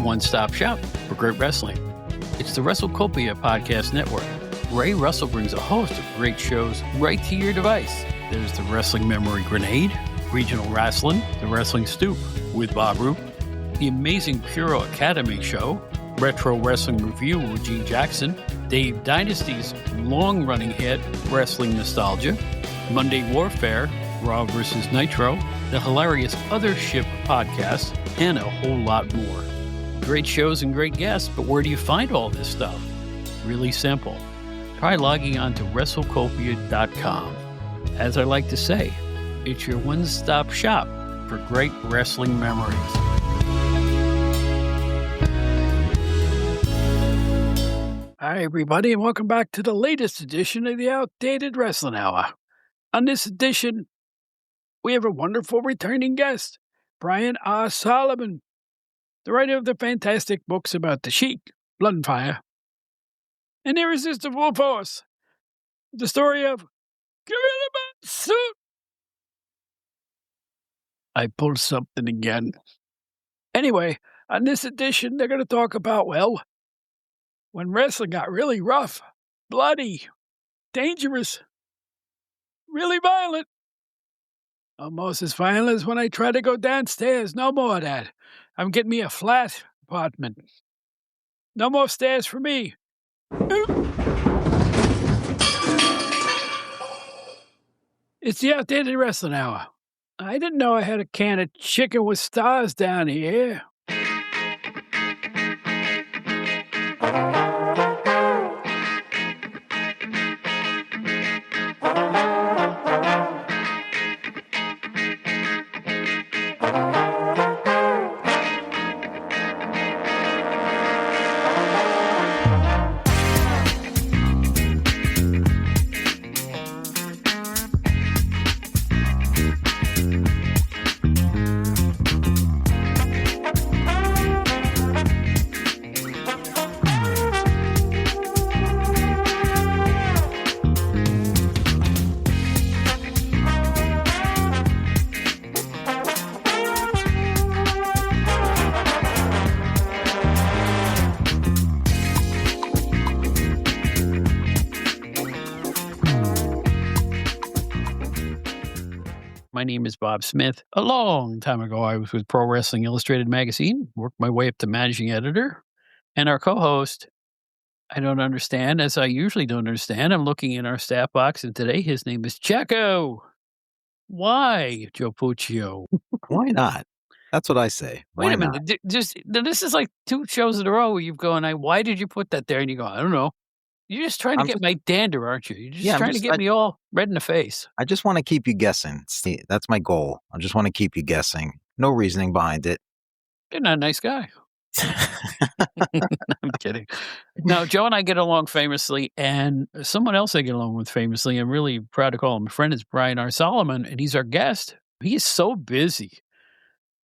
one-stop shop for great wrestling. It's the WrestleCopia Podcast Network. Ray Russell brings a host of great shows right to your device. There's the Wrestling Memory Grenade, Regional Wrestling, The Wrestling Stoop with Bob Roop, The Amazing Puro Academy Show, Retro Wrestling Review with Gene Jackson, Dave Dynasty's long-running hit, Wrestling Nostalgia, Monday Warfare, Raw vs. Nitro, the hilarious Other Ship podcast, and a whole lot more. Great shows and great guests, but where do you find all this stuff? Really simple. Try logging on to WrestleCopia.com. As I like to say, it's your one-stop shop for great wrestling memories. Hi, everybody, and welcome back to the latest edition of the Outdated Wrestling Hour. On this edition, we have a wonderful returning guest, Brian R. Solomon, the writer of the fantastic books about the Sheik, Blood and Fire, and Irresistible Force, the story of Gorilla Monsoon. I pulled something again. Anyway, on this edition, they're going to talk about, well, when wrestling got really rough, bloody, dangerous, really violent. Almost as violent as when I try to go downstairs. No more of that. I'm getting me a flat apartment. No more stairs for me. It's the Outdated Wrestling Hour. I didn't know I had a can of chicken with stars down here. My name is Bob Smith. A long time ago, I was with Pro Wrestling Illustrated magazine, worked my way up to managing editor, and our co-host, I don't understand, as I usually don't understand. I'm looking in our staff box, and today his name is Checo. Why, Joe Puccio? Why not? That's what I say. Wait a minute. This is like 2 shows in a row where you've gone, why did you put that there? And you go, I don't know. You're just trying to get my dander, aren't you? You're just trying to get me all red in the face. I just want to keep you guessing. See, that's my goal. I just want to keep you guessing. No reasoning behind it. You're not a nice guy. I'm kidding. No, Joe and I get along famously, and someone else I get along with famously, I'm really proud to call him a friend, is Brian R. Solomon, and he's our guest. He is so busy.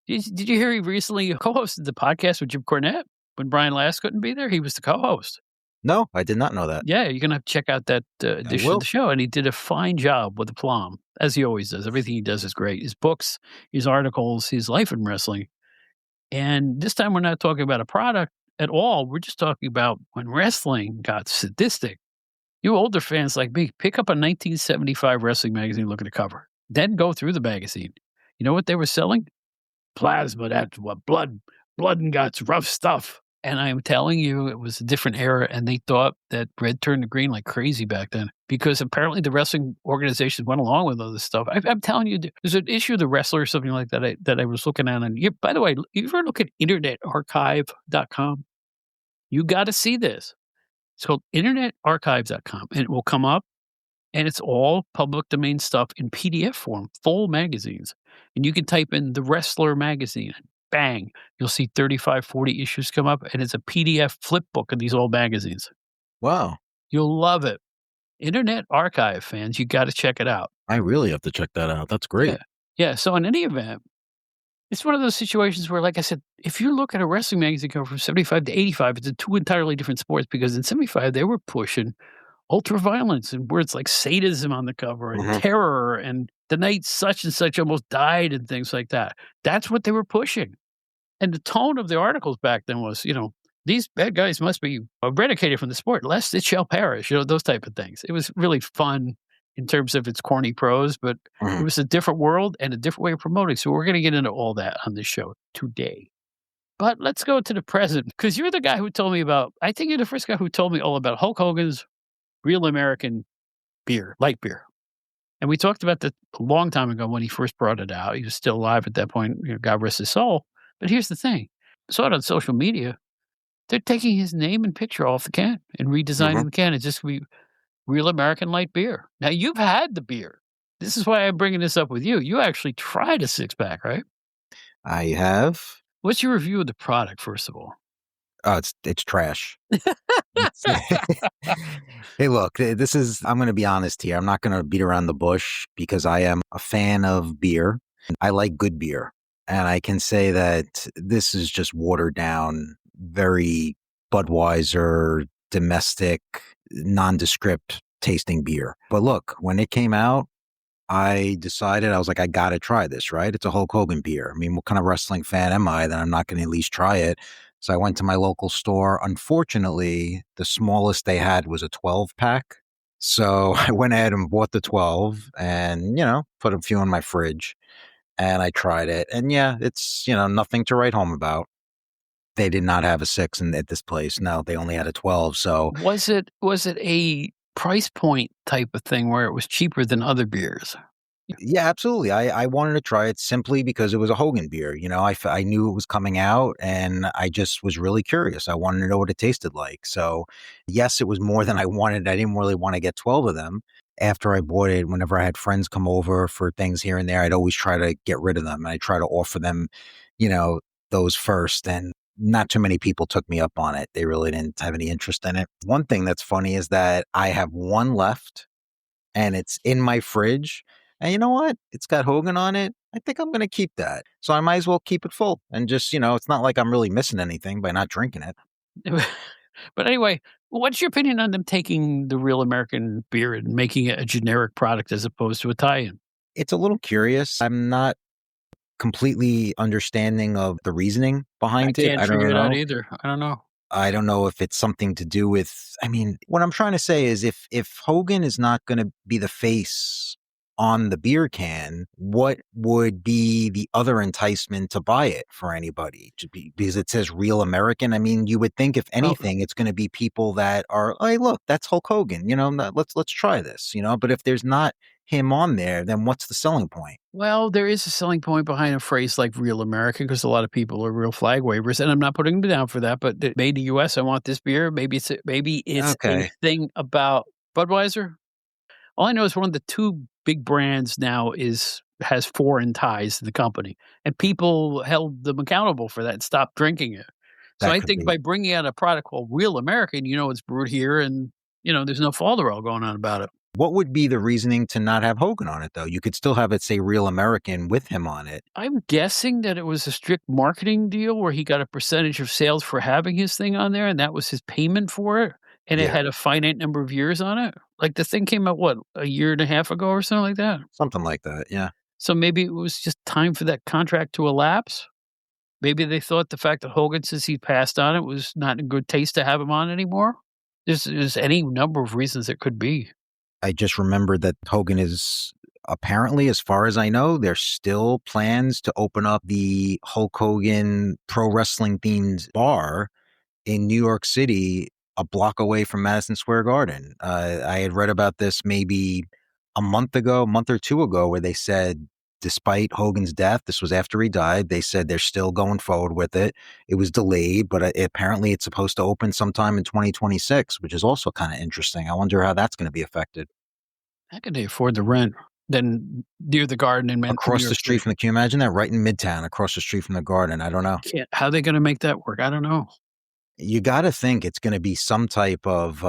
Did you hear he recently co-hosted the podcast with Jim Cornette? When Brian last couldn't be there, he was the co-host. No, I did not know that. Yeah, you're going to have to check out that edition of the show. And he did a fine job with aplomb, as he always does. Everything he does is great. His books, his articles, his life in wrestling. And this time we're not talking about a product at all. We're just talking about when wrestling got sadistic. You older fans like me, pick up a 1975 wrestling magazine, look at the cover. Then go through the magazine. You know what they were selling? Plasma. That's what blood and guts, rough stuff. And I'm telling you, it was a different era, and they thought that red turned to green like crazy back then because apparently the wrestling organizations went along with all this stuff. I'm telling you, there's an issue of the wrestler or something like that that I was looking at. And by the way, you ever look at internetarchive.com? You got to see this. It's called internetarchive.com, and it will come up, and it's all public domain stuff in PDF form, full magazines. And you can type in the Wrestler magazine. Bang, you'll see 35, 40 issues come up, and it's a PDF flip book of these old magazines. Wow. You'll love it. Internet Archive fans, you got to check it out. I really have to check that out. That's great. Yeah, so in any event, it's one of those situations where, like I said, if you look at a wrestling magazine cover from 75 to 85, it's 2 entirely different sports because in 75, they were pushing ultra-violence and words like sadism on the cover and terror and the night such and such almost died and things like that. That's what they were pushing. And the tone of the articles back then was, these bad guys must be eradicated from the sport, lest it shall perish, those type of things. It was really fun in terms of its corny prose, but it Mhm. was a different world and a different way of promoting. So we're going to get into all that on this show today. But let's go to the present, because you're the guy who told me about, I think you're the first guy who told me all about Hulk Hogan's Real American beer, light beer. And we talked about that a long time ago when he first brought it out. He was still alive at that point, God rest his soul. But here's the thing. I saw it on social media. They're taking his name and picture off the can and redesigning Mhm. the can. It's just gonna be Real American Light Beer. Now, you've had the beer. This is why I'm bringing this up with you. You actually tried a six-pack, right? I have. What's your review of the product, first of all? Oh, it's trash. It's Hey, look, this is I'm gonna be honest here. I'm not gonna beat around the bush because I am a fan of beer. I like good beer, and I can say that this is just watered down, very Budweiser, domestic, nondescript tasting beer. But look, when it came out, I decided, I was like, I gotta try this, right? It's a Hulk Hogan beer. I mean, what kind of wrestling fan am I that I'm not gonna at least try it? So I went to my local store. Unfortunately, the smallest they had was a 12 pack. So I went ahead and bought the 12 and, put a few in my fridge and I tried it. And yeah, it's, nothing to write home about. They did not have a six at this place. No, they only had a 12. So Was it a price point type of thing where it was cheaper than other beers? yeah, absolutely. I wanted to try it simply because it was a Hogan beer. I knew it was coming out and I just was really curious. I wanted to know what it tasted like. So, yes, it was more than I wanted. I didn't really want to get 12 of them. After I bought it, whenever I had friends come over for things here and there, I'd always try to get rid of them. And I try to offer them, you know, those first. And not too many people took me up on it. They really didn't have any interest in it. One thing that's funny is that I have one left and it's in my fridge. And you know what? It's got Hogan on it. I think I'm going to keep that. So I might as well keep it full. And just, it's not like I'm really missing anything by not drinking it. But anyway, what's your opinion on them taking the Real American beer and making it a generic product as opposed to a tie-in? It's a little curious. I'm not completely understanding of the reasoning I behind it. can't I figure don't it out know. either. I don't know. I don't know if it's something to do with, I mean, what I'm trying to say is if Hogan is not going to be the face on the beer can, what would be the other enticement to buy it for anybody? Because it says Real American. I mean, you would think if Well anything, it's going to be people that are, hey, look, that's Hulk Hogan. Let's try this. But if there's not him on there, then what's the selling point? well, there is a selling point behind a phrase like "Real American" because a lot of people are real flag wavers, and I'm not putting them down for that, but it made the US, I want this beer. Maybe it's a Okay, thing about Budweiser. All I know is one of the 2 big brands now has foreign ties to the company, and people held them accountable for that and stopped drinking it. So that I could think be. by bringing out a product called Real American, it's brewed here and, there's no falderall going on about it. What would be the reasoning to not have Hogan on it, though? You could still have it say Real American with him on it. I'm guessing that it was a strict marketing deal where he got a percentage of sales for having his thing on there, and that was his payment for it, and it Yeah, had a finite number of years on it. Like, the thing came out, what, a year and a half ago or something like that? something like that. Yeah. So maybe it was just time for that contract to elapse? Maybe they thought the fact that Hogan, since he passed on it, was not in good taste to have him on anymore? There's any number of reasons it could be. I just remembered that Hogan is apparently, as far as I know, there's still plans to open up the Hulk Hogan pro wrestling themed bar in New York City, a block away from Madison Square Garden. I had read about this maybe a month or two ago, where they said, despite Hogan's death, this was after he died, they said they're still going forward with it. It was delayed, but apparently it's supposed to open sometime in 2026, which is also kind of interesting. I wonder how that's going to be affected. How could they afford the rent then near the garden in New Across the York street City? from can you imagine that? Right in Midtown, across the street from the garden. I don't know. Can't how are they gonna make that work? I don't know. You gotta think it's gonna be some type of,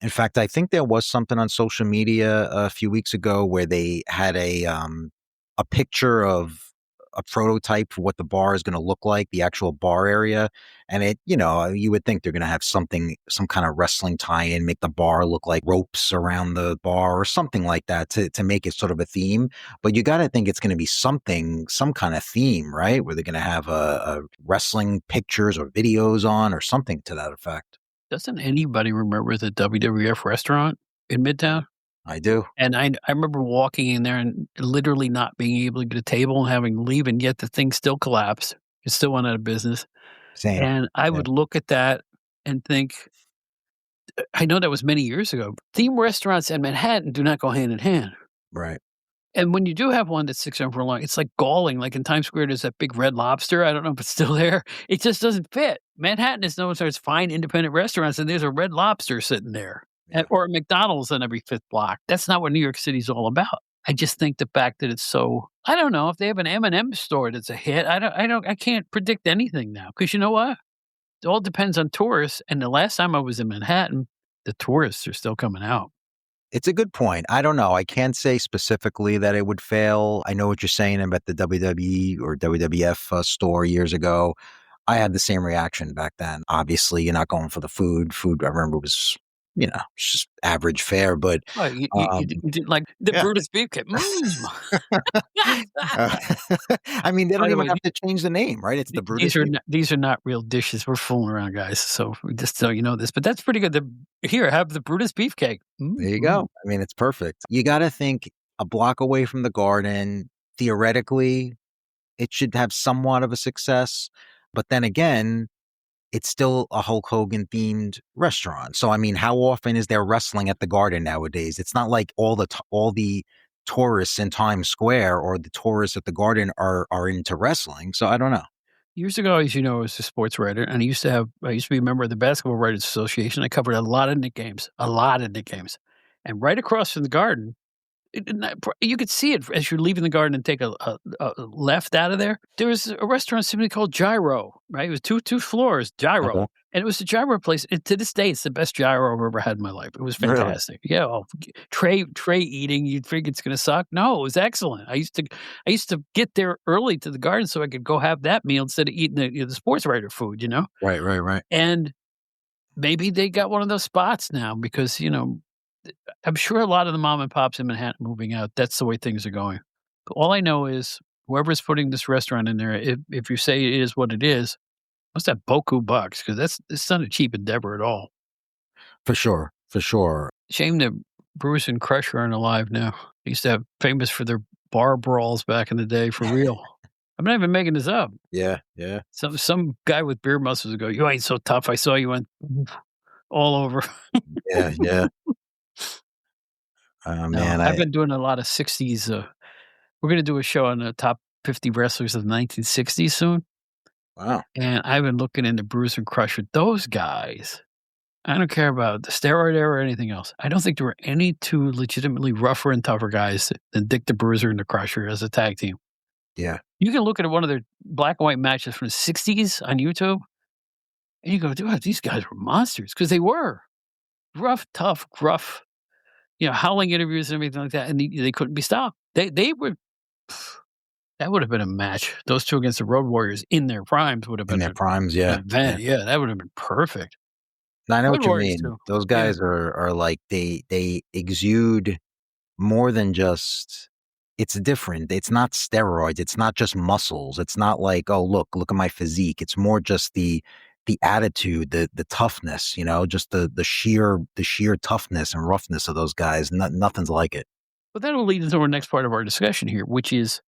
in fact, I think there was something on social media a few weeks ago where they had a picture of a prototype for what the bar is going to look like, the actual bar area. And it, you would think they're going to have some kind of wrestling tie-in, make the bar look like ropes around the bar or something like that to make it sort of a theme. But you got to think it's going to be some kind of theme, right? Where they're going to have a wrestling pictures or videos on or something to that effect. Doesn't anybody remember the WWF restaurant in Midtown? I do. And I remember walking in there and literally not being able to get a table and having to leave, and yet the thing still collapsed. It still went out of business. Same. And I would look at that and think, I know that was many years ago. Theme restaurants and Manhattan do not go hand in hand. Right. And when you do have one that sticks around for long, it's like galling. Like in Times Square, there's that big Red Lobster. I don't know if it's still there. It just doesn't fit. Manhattan is known for its fine independent restaurants, and there's a Red Lobster sitting there. Or a McDonald's on every fifth block. That's not what New York City's all about. I just think the fact that it's so, I don't know if they have an M&M store that's a hit. I can't predict anything now, because you know what? It all depends on tourists. And the last time I was in Manhattan, the tourists are still coming out. It's a good point. I don't know. I can't say specifically that it would fail. I know what you're saying about the WWE or WWF store years ago. I had the same reaction back then. Obviously, you're not going for the food. Food, I remember, was just average fare, but you didn't like the Brutus beefcake. I mean, they don't even have to change the name, right? It's the Brutus. These are not real dishes. We're fooling around, guys. So just so you know this, but that's pretty good. Here, have the Brutus beefcake. There you go. I mean, it's perfect. You got to think a block away from the Garden. Theoretically, it should have somewhat of a success, but then again, it's still a Hulk Hogan themed restaurant. So, I mean, how often is there wrestling at the Garden nowadays? It's not like all the tourists in Times Square or the tourists at the Garden are into wrestling. So I don't know. Years ago, as you know, I was a sports writer, and I used to be a member of the Basketball Writers Association. I covered a lot of Knick games. And right across from the Garden, you could see it as you're leaving the Garden and take a left out of there. There was a restaurant simply called Gyro, right? It was two floors, Gyro. Okay. And it was a gyro place. And to this day, it's the best gyro I've ever had in my life. It was fantastic. Really? Yeah. Tray eating, you'd think it's going to suck. No, it was excellent. I used to get there early to the Garden so I could go have that meal instead of eating the sports writer food, Right. And maybe they got one of those spots now because, I'm sure a lot of the mom and pops in Manhattan moving out. That's the way things are going. But all I know is whoever's putting this restaurant in there, if you say it is what it is, must have boku bucks, because it's not a cheap endeavor at all. For sure. Shame that Bruce and Crusher aren't alive now. They used to have famous for their bar brawls back in the day, for real. I'm not even making this up. Yeah. Some guy with beer muscles would go, "You ain't so tough. I saw you went all over." Yeah. Man, I've been doing a lot of 60s. We're going to do a show on the top 50 wrestlers of the 1960s soon. Wow. And I've been looking into Bruce and Crusher. Those guys, I don't care about the steroid era or anything else. I don't think there were any two legitimately rougher and tougher guys than Dick the Bruiser and the Crusher as a tag team. Yeah. You can look at one of their black and white matches from the 60s on YouTube, and you go, dude, these guys were monsters, because they were rough, tough, gruff. Howling interviews and everything like that, and they couldn't be stopped. They were. That would have been a match. Those two against the Road Warriors in their primes would have been their primes. Yeah, event. Yeah, that would have been perfect. I know what you mean. Too. Those guys are like they exude more than just. It's different. It's not steroids. It's not just muscles. It's not like, oh, look at my physique. It's more just the attitude, the toughness, just the sheer toughness and roughness of those guys. Nothing's like it. But that'll lead into our next part of our discussion here, which is,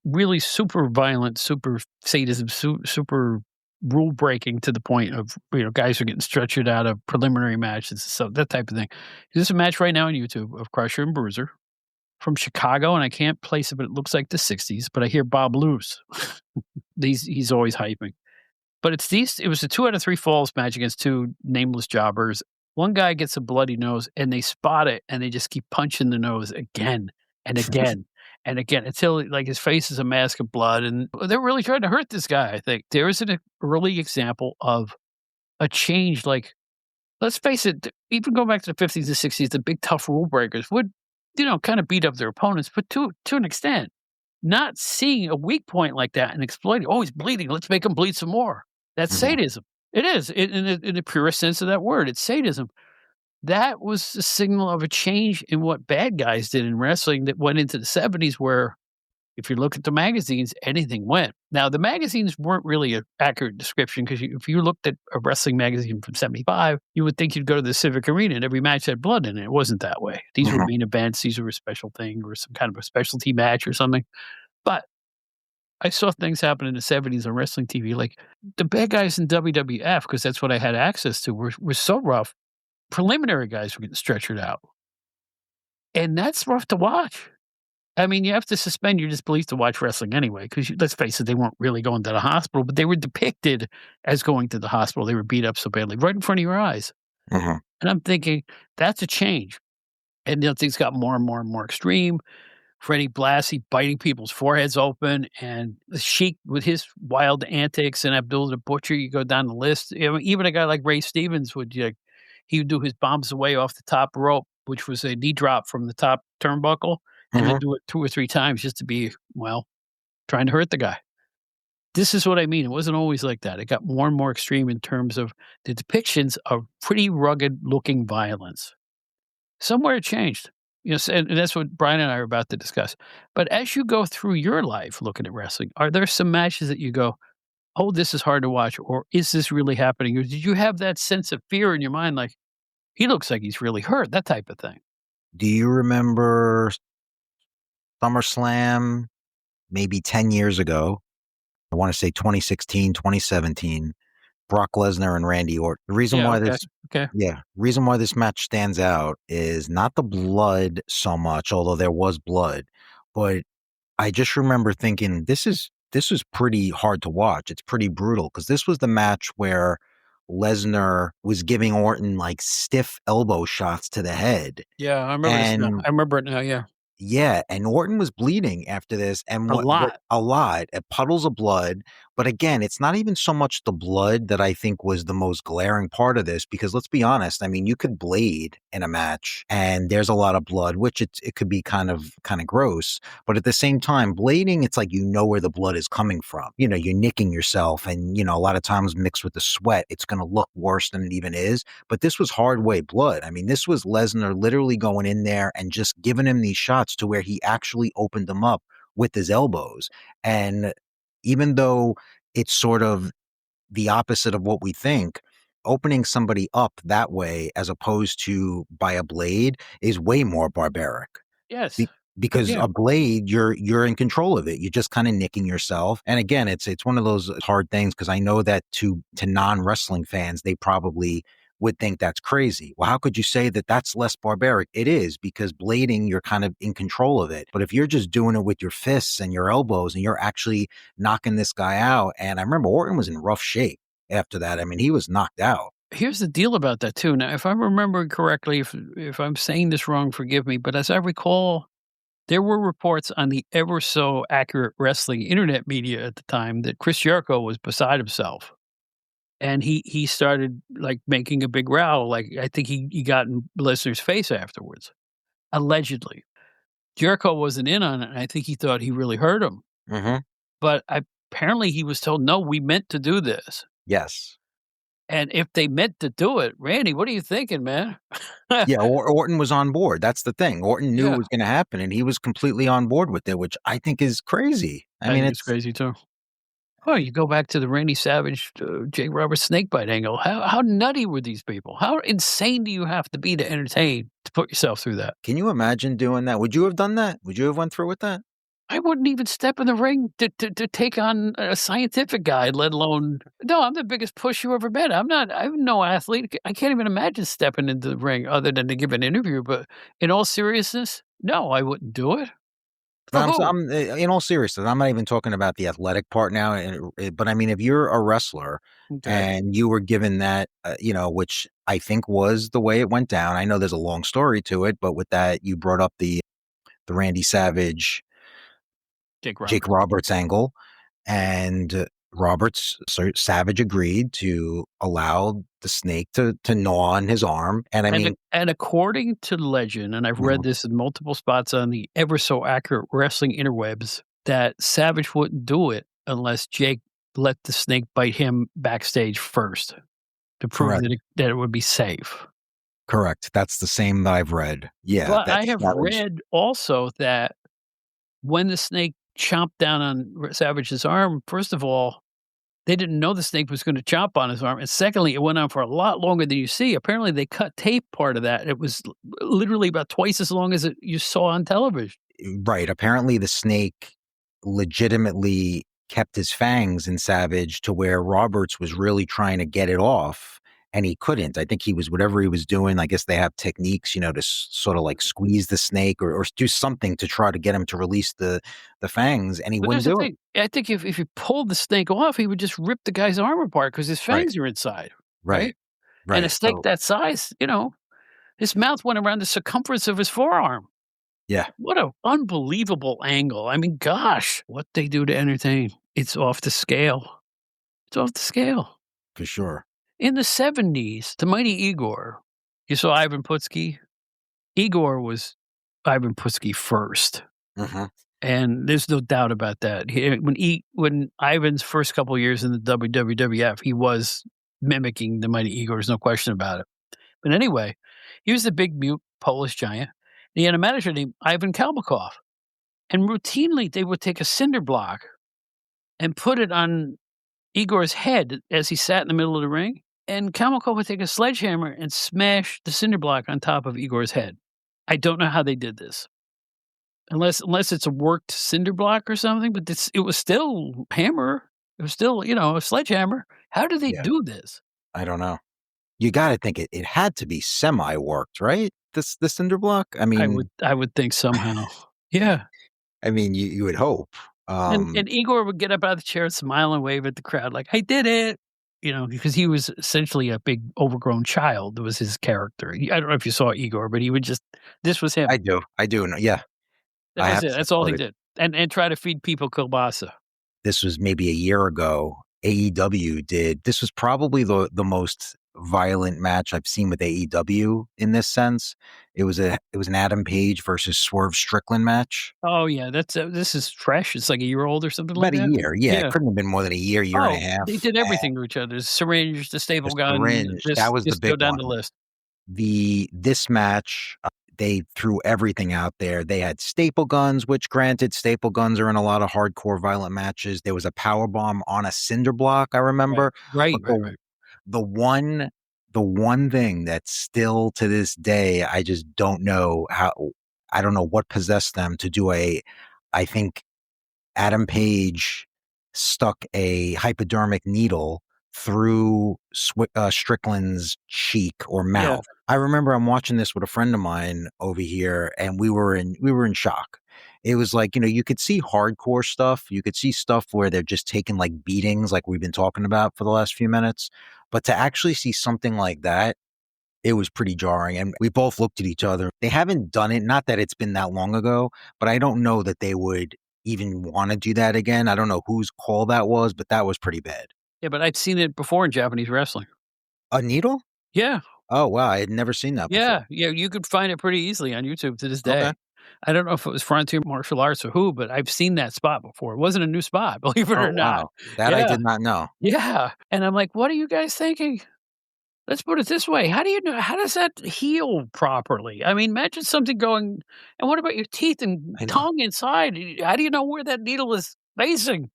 really super violent, super sadism, super rule breaking, to the point of, guys are getting stretchered out of preliminary matches, so that type of thing. There's a match right now on YouTube of Crusher and Bruiser from Chicago, and I can't place it, but it looks like the 60s, but I hear Bob Loose. He's always hyping. But it was a 2 out of 3 falls match against two nameless jobbers. One guy gets a bloody nose, and they spot it, and they just keep punching the nose again and again and again until his face is a mask of blood. And they're really trying to hurt this guy, I think. There is an early example of a change. Let's face it, even going back to the 50s and 60s, the big tough rule breakers would, kind of beat up their opponents, but to an extent. not seeing a weak point like that and exploiting, "Oh, he's bleeding, let's make him bleed some more." That's Mhm. sadism. It is, in the purest sense of that word, it's sadism. That was a signal of a change in what bad guys did in wrestling that went into the '70s where if you look at the magazines, anything went. Now, the magazines weren't really an accurate description because if you looked at a wrestling magazine from '75, you would think you'd go to the Civic Arena and every match had blood in it. It wasn't that way. These were Mhm. main events, these were a special thing or some kind of a specialty match or something. But I saw things happen in the '70s on wrestling TV, like the bad guys in WWF, because that's what I had access to, were so rough. Preliminary guys were getting stretchered out, and that's rough to watch. I mean, you have to suspend your disbelief to watch wrestling anyway, because let's face it, they weren't really going to the hospital, but they were depicted as going to the hospital. They were beat up so badly right in front of your eyes. Mhm. And I'm thinking, that's a change. And things got more and more and more extreme. Freddie Blassie biting people's foreheads open, and the Sheik with his wild antics, and Abdullah the Butcher. You go down the list. You know, even a guy like Ray Stevens would he would do his bombs away off the top rope, which was a knee drop from the top turnbuckle, and then Mhm. do it 2 or 3 times just to be, well, trying to hurt the guy. This is what I mean. It wasn't always like that. It got more and more extreme in terms of the depictions of pretty rugged looking violence. Somewhere it changed. You know, and that's what Brian and I are about to discuss. But as you go through your life looking at wrestling, are there some matches that you go, "Oh, this is hard to watch," or "Is this really happening?" Or did you have that sense of fear in your mind, like, "He looks like he's really hurt," that type of thing? Do you remember SummerSlam maybe 10 years ago? I wanna say 2016, 2017. Brock Lesnar and Randy Orton. The reason Yeah, why okay, this okay. Yeah, reason why this match stands out is not the blood so much, although there was blood, but I just remember thinking, this is pretty hard to watch. It's pretty brutal because this was the match where Lesnar was giving Orton, like, stiff elbow shots to the head, Yeah, I remember this now. and I remember it now, yeah. yeah, and Orton was bleeding after this, and A what lot. a lot, puddles of blood, but again, it's not even so much the blood that I think was the most glaring part of this, because let's be honest, I mean, you could blade in a match, and there's a lot of blood, which it could be kinda gross, but at the same time, blading, it's like you know where the blood is coming from. You know, you're nicking yourself, and, a lot of times mixed with the sweat, it's gonna look worse than it even is, but this was hard way blood. I mean, this was Lesnar literally going in there and just giving him these shots to where he actually opened them up with his elbows. And even though it's sort of the opposite of what we think, opening somebody up that way as opposed to by a blade is way more barbaric. Yes. Be because Yeah. a blade, you're in control of it. You're just kinda nicking yourself, and again, it's one of those hard things because I know that to non-wrestling fans, they probably would think that's crazy. Well, how could you say that that's less barbaric? It is, because blading, you're kind of in control of it, but if you're just doing it with your fists and your elbows and you're actually knocking this guy out, and I remember Orton was in rough shape after that. I mean, he was knocked out. Here's the deal about that too. Now, if I'm remembering correctly, if I'm saying this wrong, forgive me, but as I recall, there were reports on the ever so accurate wrestling internet media at the time that Chris Jericho was beside himself. And he started, like, making a big row, like, I think he got in Lesnar's face afterwards, allegedly. Jericho wasn't in on it, and I think he thought he really hurt him, Mhm. but apparently he was told, "No, we meant to do this." Yes. And if they meant to do it, Randy, what are you thinking, man? Yeah, Orton was on board, that's the thing. Orton knew it Yeah, was gonna happen, and he was completely on board with it, which I think is crazy. I I mean, think it's it's crazy too. Oh, you go back to the Randy Savage, Jake Roberts snakebite angle. How nutty were these people? How insane do you have to be to entertain to put yourself through that? can you imagine doing that? Would you have done that? Would you have went through with that? I wouldn't even step in the ring to take on a scientific guy, let alone no, I'm the biggest push you ever met. I'm no athlete. I can't even imagine stepping into the ring other than to give an interview, but in all seriousness, no, I wouldn't do it. No, For who? in all seriousness, I'm not even talking about the athletic part now, but I mean, if you're a wrestler Okay. and you were given that, which I think was the way it went down. I know there's a long story to it, but with that, you brought up the Randy Savage, Jake Jake Roberts. Roberts angle. And Savage agreed to allow the snake to gnaw on his arm, and I mean And according to legend, and I've read mhm, this in multiple spots on the ever so accurate wrestling interwebs, that Savage wouldn't do it unless Jake let the snake bite him backstage first to prove Correct. that it would be safe. Correct. That's the same that I've read. Yeah, But I have read also that when the snake chomped down on Savage's arm, first of all, they didn't know the snake was gonna chomp on his arm, and secondly, it went on for a lot longer than you see. Apparently, they cut tape part of that. It was literally about twice as long as you saw on television. Right. Apparently, the snake legitimately kept his fangs in Savage to where Roberts was really trying to get it off, and he couldn't. I think he was whatever he was doing. I guess they have techniques, to sort of like squeeze the snake or do something to try to get him to release the fangs, and he But wouldn't there's the do it. thing, I think if you pulled the snake off, he would just rip the guy's arm apart because his Right. fangs are inside, Right. right? And a Right. snake So that size, his mouth went around the circumference of his forearm. yeah, What a unbelievable angle. I mean, gosh, what they do to entertain. It's off the scale. It's off the scale. for sure. In the '70s, the mighty Igor, you saw Ivan Putski? Igor was Ivan Putski first, Hmm. and there's no doubt about that. When Ivan's first couple years in the WWF, he was mimicking the mighty Igor, there's no question about it. But anyway, he was the big mute Polish giant. He had a manager named Ivan Kalmykov, and routinely they would take a cinder block and put it on Igor's head as he sat in the middle of the ring, and Kalmykov would take a sledgehammer and smash the cinder block on top of Igor's head. I don't know how they did this. Unless it's a worked cinder block or something, but it was still hammer. It was still, a sledgehammer. How do they Yeah. do this? I don't know. You got to think it had to be semi worked, right? The cinder block. I would think somehow. Yeah. You would hope. And Igor would get up out of the chair, smile and wave at the crowd like, "I did it," because he was essentially a big overgrown child. That was his character. I don't know if you saw Igor, but he would just this was him. I do. I do. Yeah, That I was have it. seen That's all he footage. did. And try to feed people kielbasa. This was maybe a year ago. AEW did. This was probably the most violent match I've seen with AEW in this sense. It was an Adam Page versus Swerve Strickland match. Oh, yeah, this is fresh. It's like a year old or something like About a that? year. Yeah, it Yeah. couldn't have been more than a year and a Oh, they half. did everything to each other. The syringe, the The staple gun, syringe, that was the just go big down one. the list. This match, they threw everything out there. They had staple guns, which granted, staple guns are in a lot of hardcore violent matches. There was a power bomb on a cinder block, I Right. remember. Right, But right, right. the one thing that still to this day, I just don't know I don't know what possessed them to do I think Adam Page stuck a hypodermic needle through Strickland's cheek or Yeah. mouth. I remember I'm watching this with a friend of mine over here, and we were in shock. It was like, you could see hardcore stuff. You could see stuff where they're just taking like beatings, like we've been talking about for the last few minutes. But to actually see something like that, it was pretty jarring. And we both looked at each other. They haven't done it. Not that it's been that long ago, but I don't know that they would even want to do that again. I don't know whose call that was, but that was pretty bad. Yeah, but I've seen it before in Japanese wrestling. A needle? Yeah. Oh, wow. I had never seen that before. Yeah, you could find it pretty easily on YouTube to this Okay. day. I don't know if it was Frontier Martial Arts or who, but I've seen that spot before. It wasn't a new spot, believe it Oh, or not. wow. That I Yeah, did not know. yeah, and I'm like, "What are you guys thinking?" Let's put it this way, how do you know how does that heal properly? I mean, imagine something going and what about your teeth and I know. tongue inside? How do you know where that needle is facing?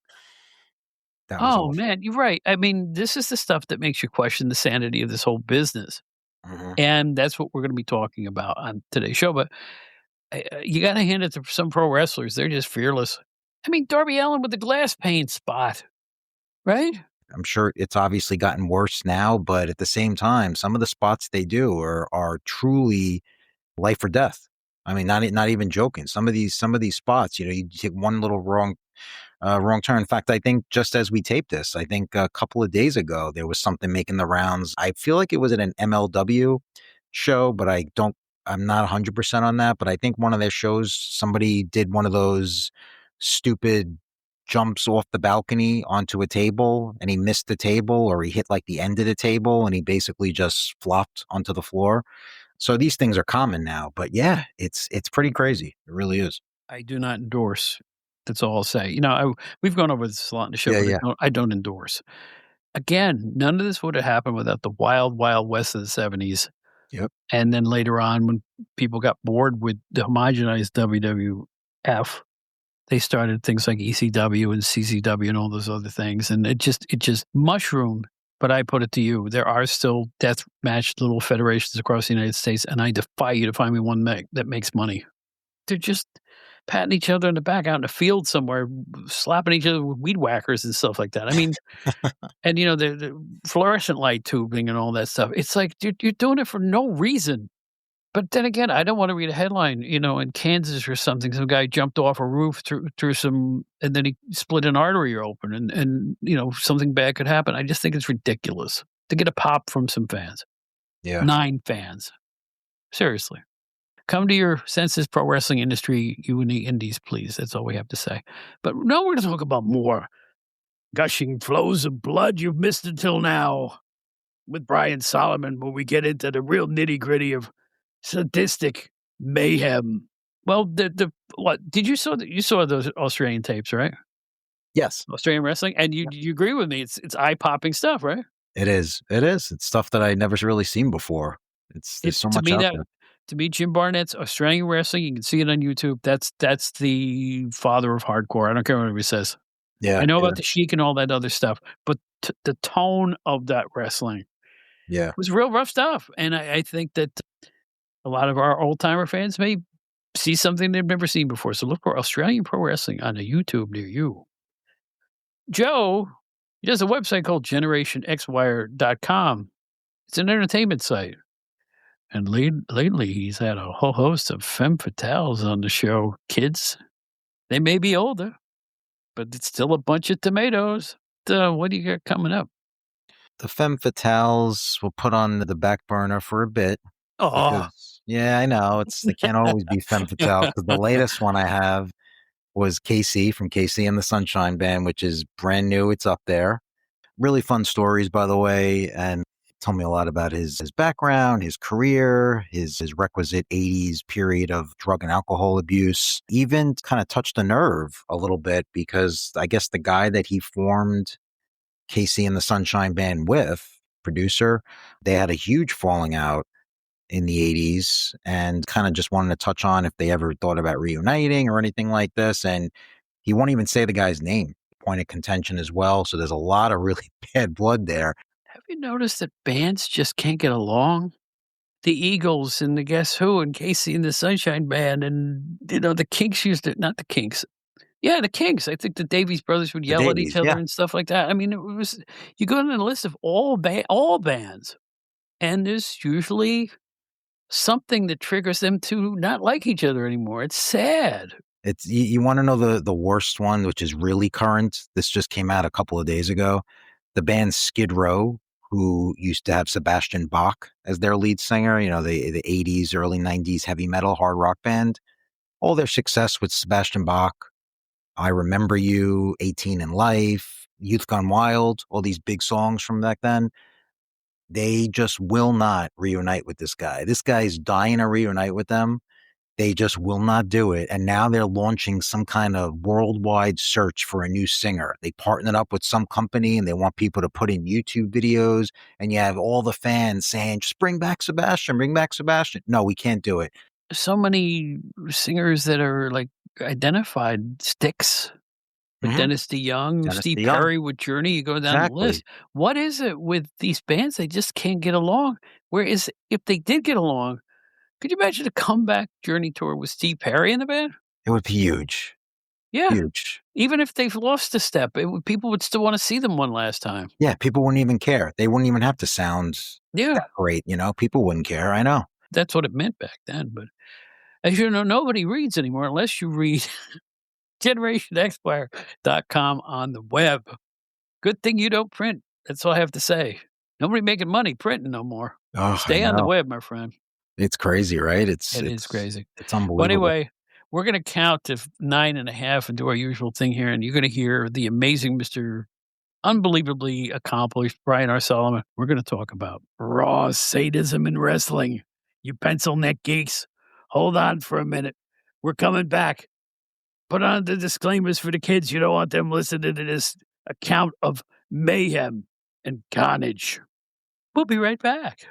That was Oh, awful. man, you're right. I mean, this is the stuff that makes you question the sanity of this whole business, Hmm. and that's what we're gonna be talking about on today's show, but you gotta hand it to some pro wrestlers, they're just fearless. I mean, Darby Allin with the glass pane spot, right? I'm sure it's obviously gotten worse now, but at the same time, some of the spots they do are truly life or death. I mean, not even joking. Some of these spots, you take one little wrong turn. In fact, I think just as we taped this, I think a couple of days ago there was something making the rounds. I feel like it was at an MLW show, but I'm not 100% on that. But I think one of their shows, somebody did one of those stupid jumps off the balcony onto a table, and he missed the table, or he hit like the end of the table, and he basically just flopped onto the floor. So these things are common now, but yeah, it's pretty crazy. It really is. I do not endorse That's all I'll say. We've gone over this a lot in the show, Yeah, but yeah. I don't endorse. Again, none of this would have happened without the wild, wild west of the '70s. Yep. And then later on, when people got bored with the homogenized WWF, they started things like ECW and CCW and all those other things, and it just mushroomed. But I put it to you, there are still death match little federations across the United States, and I defy you to find me one that makes money. They're just patting each other in the back out in a field somewhere, slapping each other with weed whackers and stuff like that. I mean, and, the fluorescent light tubing and all that stuff. It's like, you're doing it for no reason. But then again, I don't wanna read a headline, in Kansas or something, some guy jumped off a roof through some and then he split an artery open and, something bad could happen. I just think it's ridiculous to get a pop from some fans. Yeah. 9 fans. Seriously. Come to your senses, pro wrestling industry, you and the indies, please. That's all we have to say. But no, we're gonna talk about more gushing flows of blood you've missed until now with Brian Solomon when we get into the real nitty-gritty of sadistic mayhem. Well, the what did you saw those Australian tapes, right? Yes. Australian wrestling, and you agree with me? It's eye-popping stuff, right? It is. It is. It's stuff that I never really seen before. There's so To much me out there. to me, Jim Barnett's Australian wrestling. You can see it on YouTube. That's the father of hardcore. I don't care what anybody says. Yeah. I know Yeah. about the Sheik and all that other stuff, but the tone of that wrestling Yeah. was real rough stuff, and I think that a lot of our old-timer fans may see something they've never seen before, so look for Australian Pro Wrestling on a YouTube near you. Joe, he has a website called GenerationXWire.com. It's an entertainment site, and lately, he's had a whole host of femme fatales on the show. Kids, they may be older, but it's still a bunch of tomatoes. What do you got coming up? The femme fatales will put on the back burner for a bit Oh. because, yeah, I know they can't always be femme fatales. Because the latest one I have was Casey from Casey and the Sunshine Band, which is brand new. It's up there. Really fun stories, by the way, and told me a lot about his background, his career, his requisite 80s period of drug and alcohol abuse. Even kind of touched a nerve a little bit because I guess the guy that he formed Casey and the Sunshine Band with, producer, they had a huge falling out in the 80s and kind of just wanted to touch on if they ever thought about reuniting or anything like this. And he won't even say the guy's name, point of contention as well. So there's a lot of really bad blood there. Have you noticed that bands just can't get along? The Eagles and the Guess Who and Casey and the Sunshine Band and, the Kinks used to not the Kinks. Yeah, the Kinks. I think the Davies brothers would The yell at each Davies, other yeah. and stuff like that. I mean, it was you go down the list of all bands, and there's usually something that triggers them to not like each other anymore. It's sad. It's you want to know the worst one, which is really current. This just came out a couple of days ago. The band Skid Row, who used to have Sebastian Bach as their lead singer, the 80s, early 90s heavy metal hard rock band. All their success with Sebastian Bach, I Remember You, 18 in Life, Youth Gone Wild, all these big songs from back then. They just will not reunite with this guy. This guy's dying to reunite with them. They just will not do it. And now they're launching some kind of worldwide search for a new singer. They partnered up with some company and they want people to put in YouTube videos. And you have all the fans saying, just bring back Sebastian, bring back Sebastian. No, we can't do it. So many singers that are like identified sticks with Dennis DeYoung, Steve Perry with Journey. You go down the list. What is it with these bands? They just can't get along. Whereas if they did get along, could you imagine a comeback Journey tour with Steve Perry in the band? It would be huge. Yeah. Huge. Even if they've lost a step, people would still want to see them one last time. Yeah, people wouldn't even care. They wouldn't even have to sound that great, People wouldn't care, I know. That's what it meant back then, but as you know, nobody reads anymore unless you read GenerationXWire.com on the web. Good thing you don't print. That's all I have to say. Nobody making money printing no more. Oh, Stay on the web, my friend. It's crazy, right? It is crazy. It's unbelievable. Well, anyway, we're going to count to 9.5 and do our usual thing here, and you're going to hear the amazing Mr. Unbelievably accomplished Brian R. Solomon. We're going to talk about raw sadism in wrestling. You pencil neck geeks, hold on for a minute. We're coming back. Put on the disclaimers for the kids. You don't want them listening to this account of mayhem and carnage. We'll be right back.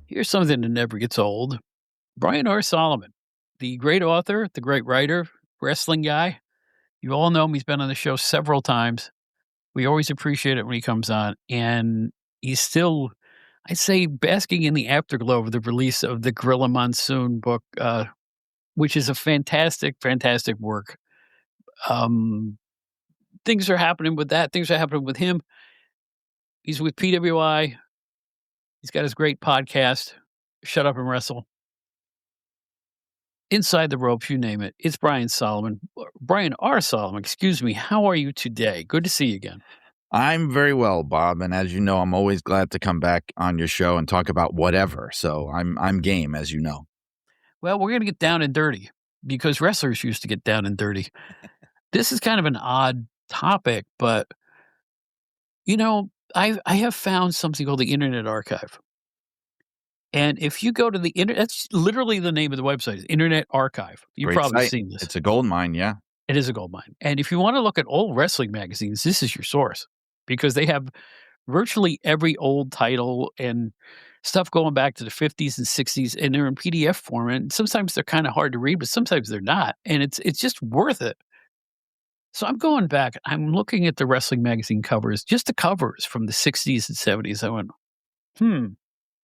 Here's something that never gets old. Brian R. Solomon, the great author, the great writer, wrestling guy. You all know him. He's been on the show several times. We always appreciate it when he comes on. And he's still, I'd say, basking in the afterglow of the release of the Gorilla Monsoon book, which is a fantastic, fantastic work. Things are happening with that. Things are happening with him. He's with PWI. He's got his great podcast, Shut Up and Wrestle. Inside the Ropes, you name it. It's Brian Solomon. Brian R. Solomon, excuse me. How are you today? Good to see you again. I'm very well, Bob. And as you know, I'm always glad to come back on your show and talk about whatever. So I'm game, as you know. Well, we're going to get down and dirty because wrestlers used to get down and dirty. This is kind of an odd topic, but, you know, I have found something called the Internet Archive. And if you go to the internet, that's literally the name of the website, is Internet Archive. You've Great probably site. seen this. It's a gold mine, yeah. It is a gold mine. And if you want to look at old wrestling magazines, this is your source because they have virtually every old title and stuff going back to the 50s and 60s, and they're in PDF format. And sometimes they're kind of hard to read, but sometimes they're not. And it's just worth it. So I'm going back. I'm looking at the wrestling magazine covers, just the covers from the 60s and 70s. I went,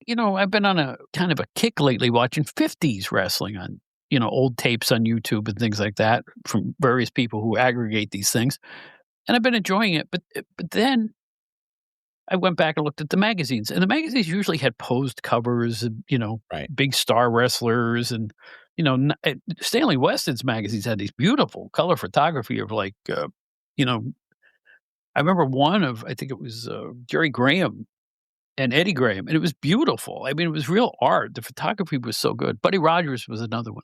you know, I've been on a kind of a kick lately watching 50s wrestling on, you know, old tapes on YouTube and things like that from various people who aggregate these things. And I've been enjoying it. But then I went back and looked at the magazines. And the magazines usually had posed covers, and, you know, big star wrestlers. And, you know, Stanley Weston's magazines had these beautiful color photography of like, you know, I remember one of, I think it was Jerry Graham and Eddie Graham, and it was beautiful. I mean, it was real art. The photography was so good. Buddy Rogers was another one.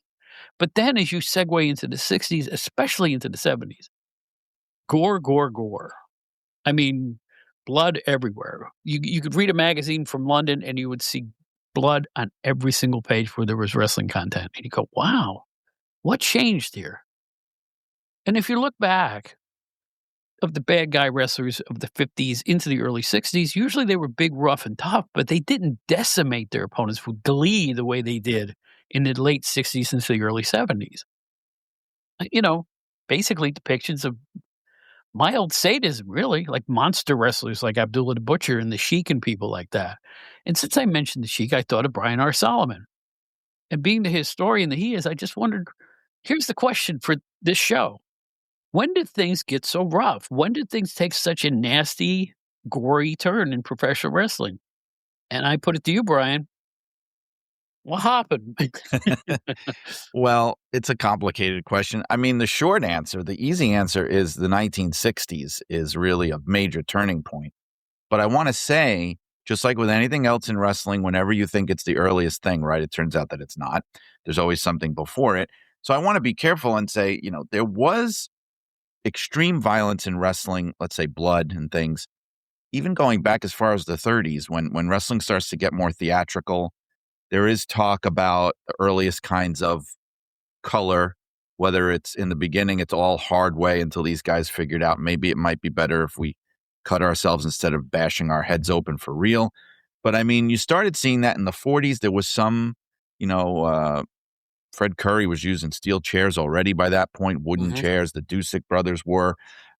But then as you segue into the 60s, especially into the 70s, gore, gore, gore. I mean, blood everywhere. You could read a magazine from London and you would see blood on every single page where there was wrestling content. And you go, wow, what changed here? And if you look back, of the bad guy wrestlers of the 50s into the early 60s, usually they were big, rough, and tough, but they didn't decimate their opponents with glee the way they did in the late 60s into the early 70s. You know, basically depictions of mild sadism, really, like monster wrestlers like Abdullah the Butcher and the Sheik and people like that. And since I mentioned the Sheik, I thought of Brian R. Solomon. And being the historian that he is, I just wondered, here's the question for this show. When did things get so rough? When did things take such a nasty, gory turn in professional wrestling? And I put it to you, Brian. What happened? Well, it's a complicated question. I mean, the short answer, the easy answer is the 1960s is really a major turning point. But I want to say, just like with anything else in wrestling, whenever you think it's the earliest thing, right, it turns out that it's not. There's always something before it. So I want to be careful and say, you know, there was extreme violence in wrestling, let's say blood and things, even going back as far as the 30s when wrestling starts to get more theatrical. There is talk about the earliest kinds of color, whether it's in the beginning, it's all hard way until these guys figured out maybe it might be better if we cut ourselves instead of bashing our heads open for real. But I mean, you started seeing that in the 40s. There was some, you know, Fred Curry was using steel chairs already by that point, wooden chairs, the Dusick brothers were,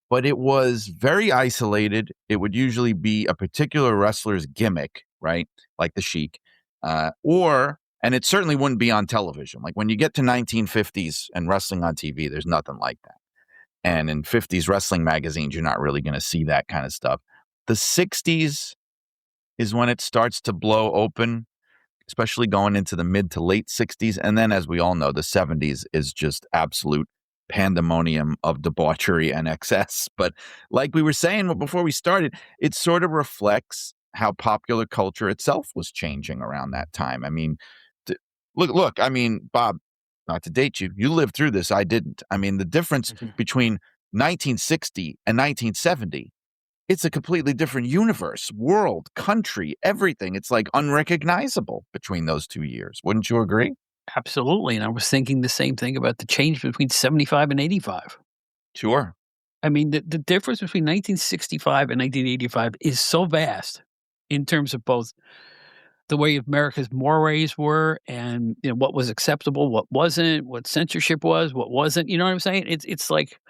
but it was very isolated. It would usually be a particular wrestler's gimmick, right? Like the Sheik, and it certainly wouldn't be on television. Like when you get to 1950s and wrestling on TV, there's nothing like that. And in 50s wrestling magazines, you're not really going to see that kind of stuff. The 60s is when it starts to blow open, especially going into the mid to late 60s. And then, as we all know, the 70s is just absolute pandemonium of debauchery and excess. But like we were saying before we started, it sort of reflects how popular culture itself was changing around that time. I mean, look, I mean, Bob, not to date you, you lived through this. I didn't. I mean, the difference between 1960 and 1970 it's a completely different universe, world, country, everything. It's like unrecognizable between those 2 years. Wouldn't you agree? Absolutely. And I was thinking the same thing about the change between 75 and 85. Sure. I mean, the difference between 1965 and 1985 is so vast in terms of both the way America's mores were and what was acceptable, what wasn't, what censorship was, what wasn't. You know what I'm saying? It's like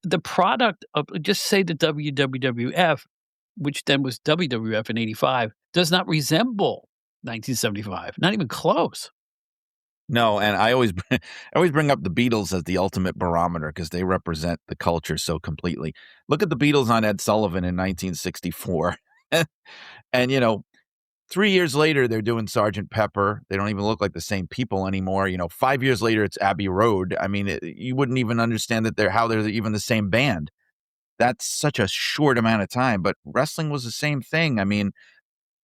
the product of, just say, the WWF, which then was WWF in 85, does not resemble 1975. Not even close. No, and I always bring up the Beatles as the ultimate barometer because they represent the culture so completely. Look at the Beatles on Ed Sullivan in 1964. And 3 years later, they're doing Sergeant Pepper. They don't even look like the same people anymore. 5 years later, it's Abbey Road. I mean, you wouldn't even understand that they're even the same band. That's such a short amount of time. But wrestling was the same thing. I mean,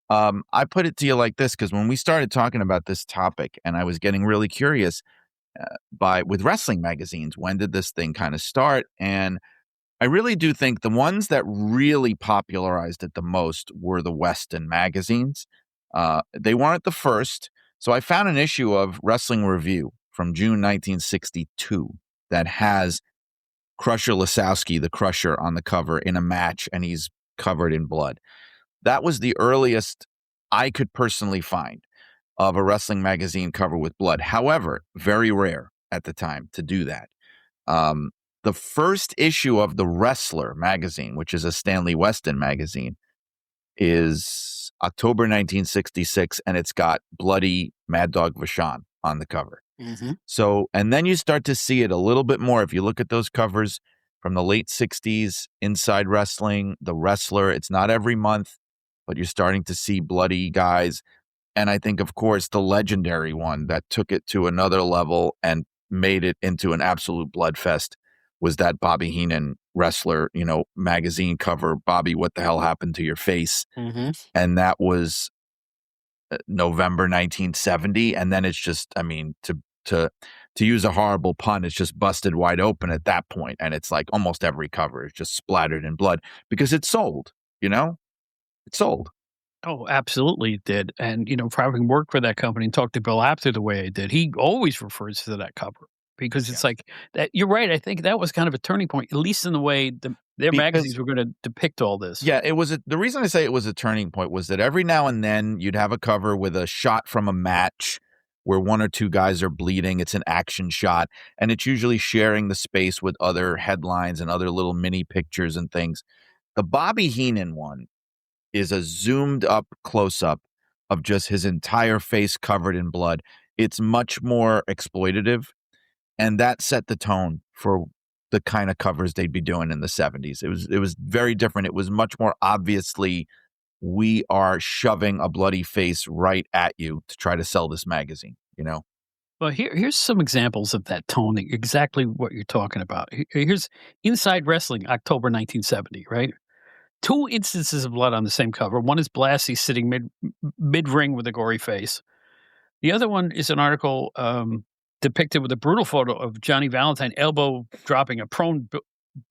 I put it to you like this, because when we started talking about this topic, and I was getting really curious with wrestling magazines, when did this thing kind of start? And I really do think the ones that really popularized it the most were the Western magazines. They weren't the first. So I found an issue of Wrestling Review from June 1962 that has Crusher Lasowski, the Crusher, on the cover in a match, and he's covered in blood. That was the earliest I could personally find of a wrestling magazine cover with blood. However, very rare at the time to do that. The first issue of The Wrestler magazine, which is a Stanley Weston magazine, is October 1966, and it's got bloody Mad Dog Vachon on the cover. Mm-hmm. So, and then you start to see it a little bit more. If you look at those covers from the late 60s, Inside Wrestling, The Wrestler, it's not every month, but you're starting to see bloody guys. And I think, of course, the legendary one that took it to another level and made it into an absolute bloodfest was that Bobby Heenan Wrestler, magazine cover, Bobby, What the Hell Happened to Your Face? Mm-hmm. And that was November 1970. And then it's just, I mean, to use a horrible pun, it's just busted wide open at that point. And it's like almost every cover is just splattered in blood because it sold, it sold. Oh, absolutely it did. And, for having worked for that company and talked to Bill Apter the way I did, he always refers to that cover because it's like that. You're right. I think that was kind of a turning point, at least in the way their magazines were going to depict all this. Yeah, it was. The reason I say it was a turning point was that every now and then you'd have a cover with a shot from a match where one or two guys are bleeding. It's an action shot, and it's usually sharing the space with other headlines and other little mini pictures and things. The Bobby Heenan one is a zoomed up close up of just his entire face covered in blood. It's much more exploitative, and that set the tone for the kind of covers they'd be doing in the 70s. It was very different. It was much more obviously, we are shoving a bloody face right at you to try to sell this magazine, Well, here's some examples of that tone, exactly what you're talking about. Here's Inside Wrestling, October 1970, right? 2 instances of blood on the same cover. One is Blassie sitting mid-ring with a gory face. The other one is an article depicted with a brutal photo of Johnny Valentine elbow dropping a prone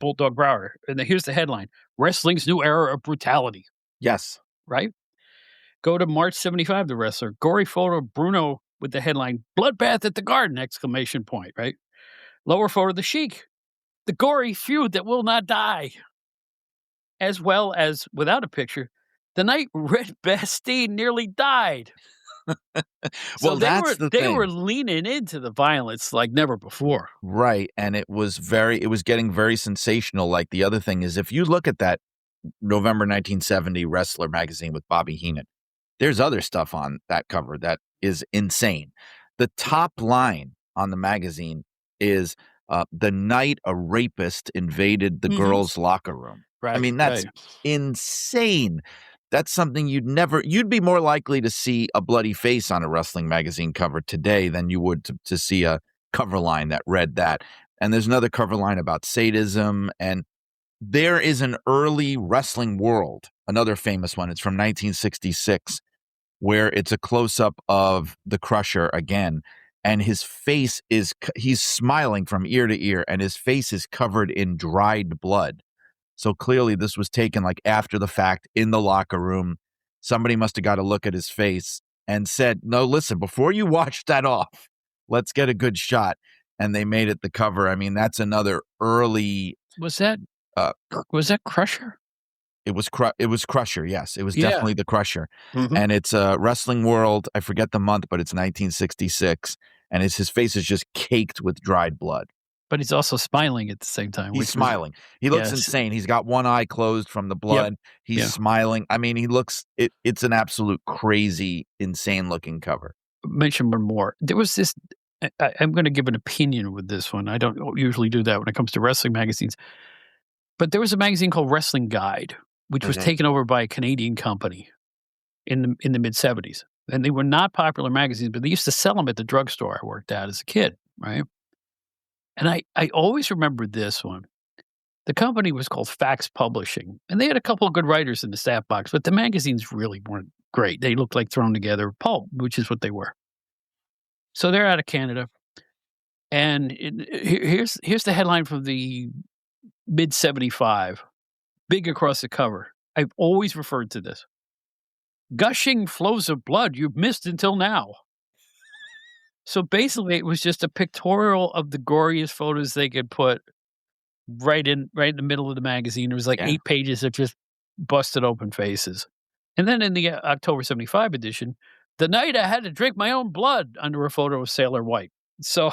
Bulldog Brower. And here's the headline: Wrestling's New Era of Brutality. Yes. Right? Go to March 75, The Wrestler. Gory photo of Bruno with the headline, Bloodbath at the Garden, ! Right? Lower photo, The Sheik. The gory feud that will not die. As well as, without a picture, the night Red Bastien nearly died. Well, that's the thing. They were leaning into the violence like never before. Right. And it was getting very sensational. Like the other thing is, if you look at that November 1970 Wrestler magazine with Bobby Heenan, there's other stuff on that cover that is insane. The top line on the magazine is the night a rapist invaded the girls' locker room. Right. I mean, that's insane. That's something you'd be more likely to see a bloody face on a wrestling magazine cover today than you would to see a cover line that read that. And there's another cover line about sadism. And there is an early Wrestling World, another famous one. It's from 1966, where it's a close-up of the Crusher again. And his face he's smiling from ear to ear, and his face is covered in dried blood. So clearly this was taken like after the fact in the locker room. Somebody must have got a look at his face and said, no, listen, before you wash that off, let's get a good shot. And they made it the cover. I mean, that's another early. Was that Crusher? It was Crusher. Yes, it was definitely the Crusher. Mm-hmm. And it's Wrestling World. I forget the month, but it's 1966. And his face is just caked with dried blood. But he's also smiling at the same time. He's smiling. He looks insane. He's got one eye closed from the blood. Yep. He's smiling. I mean, he looks, it's an absolute crazy, insane looking cover. Mention one more. There was this, I'm going to give an opinion with this one. I don't usually do that when it comes to wrestling magazines. But there was a magazine called Wrestling Guide, which was taken over by a Canadian company in the mid-70s. And they were not popular magazines, but they used to sell them at the drugstore I worked at as a kid, right? And I always remembered this one. The company was called Fax Publishing, and they had a couple of good writers in the staff box, but the magazines really weren't great. They looked like thrown together pulp, which is what they were. So they're out of Canada. And here's the headline from the mid-75, big across the cover. I've always referred to this. Gushing flows of blood you've missed until now. So basically, it was just a pictorial of the goriest photos they could put right in the middle of the magazine. It was like 8 pages of just busted open faces. And then in the October 75 edition, the night I had to drink my own blood, under a photo of Sailor White. So,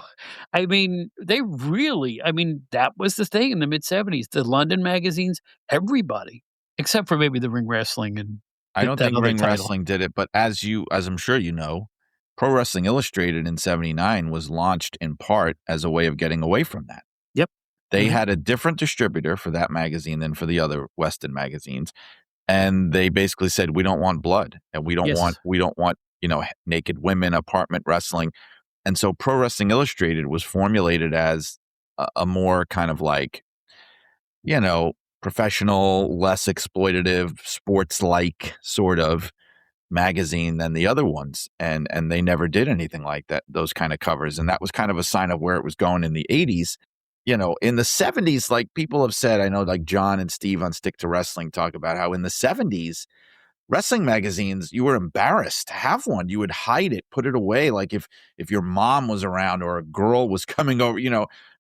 I mean, that was the thing in the mid-70s. The London magazines, everybody, except for maybe the Ring Wrestling. And I don't think Ring Wrestling did it, but as I'm sure you know, Pro Wrestling Illustrated in 79 was launched in part as a way of getting away from that. Yep. They had a different distributor for that magazine than for the other Western magazines. And they basically said, we don't want blood, and we don't want, naked women, apartment wrestling. And so Pro Wrestling Illustrated was formulated as a more kind of like, professional, less exploitative, sports-like sort of magazine than the other ones. And they never did anything like that, those kind of covers. And that was kind of a sign of where it was going in the 80s. In the 70s, like people have said, I know like John and Steve on Stick to Wrestling talk about how in the 70s, wrestling magazines, you were embarrassed to have one. You would hide it, put it away. Like if your mom was around or a girl was coming over,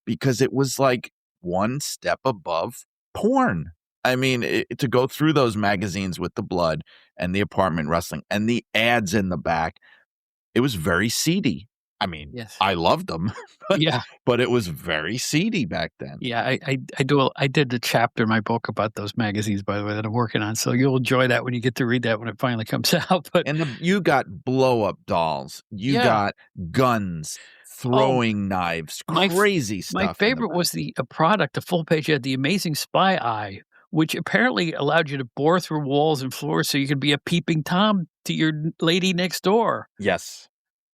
because it was like one step above porn. I mean, to go through those magazines with the blood and the apartment wrestling and the ads in the back, it was very seedy. I mean, I loved them, but it was very seedy back then. Yeah, I did a chapter in my book about those magazines, by the way, that I'm working on. So you'll enjoy that when you get to read that when it finally comes out. But you got blow up dolls, you got guns, throwing knives, crazy stuff. My favorite was a full page ad, The Amazing Spy Eye, which apparently allowed you to bore through walls and floors so you could be a peeping Tom to your lady next door. Yes.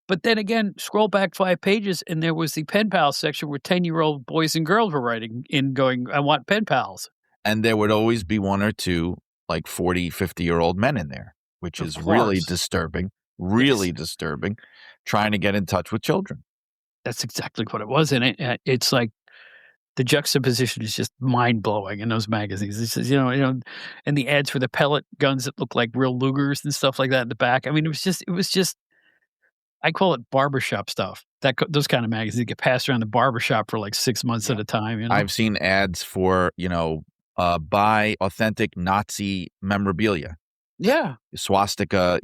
But then again, scroll back 5 pages, and there was the pen pal section where 10-year-old boys and girls were writing in going, I want pen pals. And there would always be one or two like 40, 50-year-old men in there, which is really disturbing, disturbing, trying to get in touch with children. That's exactly what it was. And it's like the juxtaposition is just mind-blowing in those magazines. It's just, and the ads for the pellet guns that look like real Lugers and stuff like that in the back. I mean, it was just I call it barbershop stuff. Those kind of magazines get passed around the barbershop for like 6 months at a time. I've seen ads for, buy authentic Nazi memorabilia. Yeah. Swastika,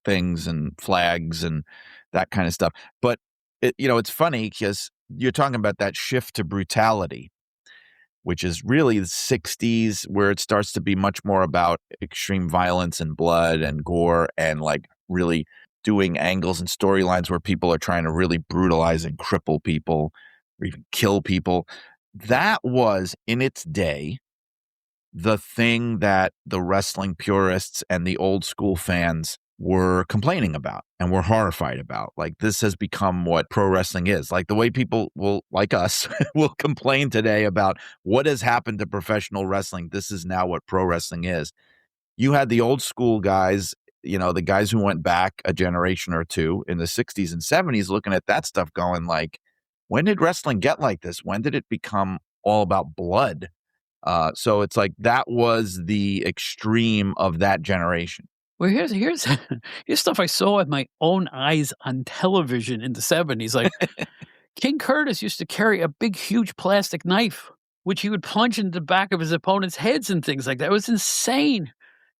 things and flags and that kind of stuff. But, it's funny because you're talking about that shift to brutality, which is really the 60s, where it starts to be much more about extreme violence and blood and gore and like really doing angles and storylines where people are trying to really brutalize and cripple people or even kill people. That was, in its day, the thing that the wrestling purists and the old school fans were complaining about and were horrified about. Like, this has become what pro wrestling is. Like the way people will, like us, will complain today about what has happened to professional wrestling. This is now what pro wrestling is. You had the old school guys, the guys who went back a generation or two in the 60s and 70s looking at that stuff going like, when did wrestling get like this? When did it become all about blood? So it's like that was the extreme of that generation. Well, here's here's stuff I saw with my own eyes on television in the 70s. Like King Curtis used to carry a big, huge plastic knife, which he would plunge into the back of his opponent's heads and things like that. It was insane.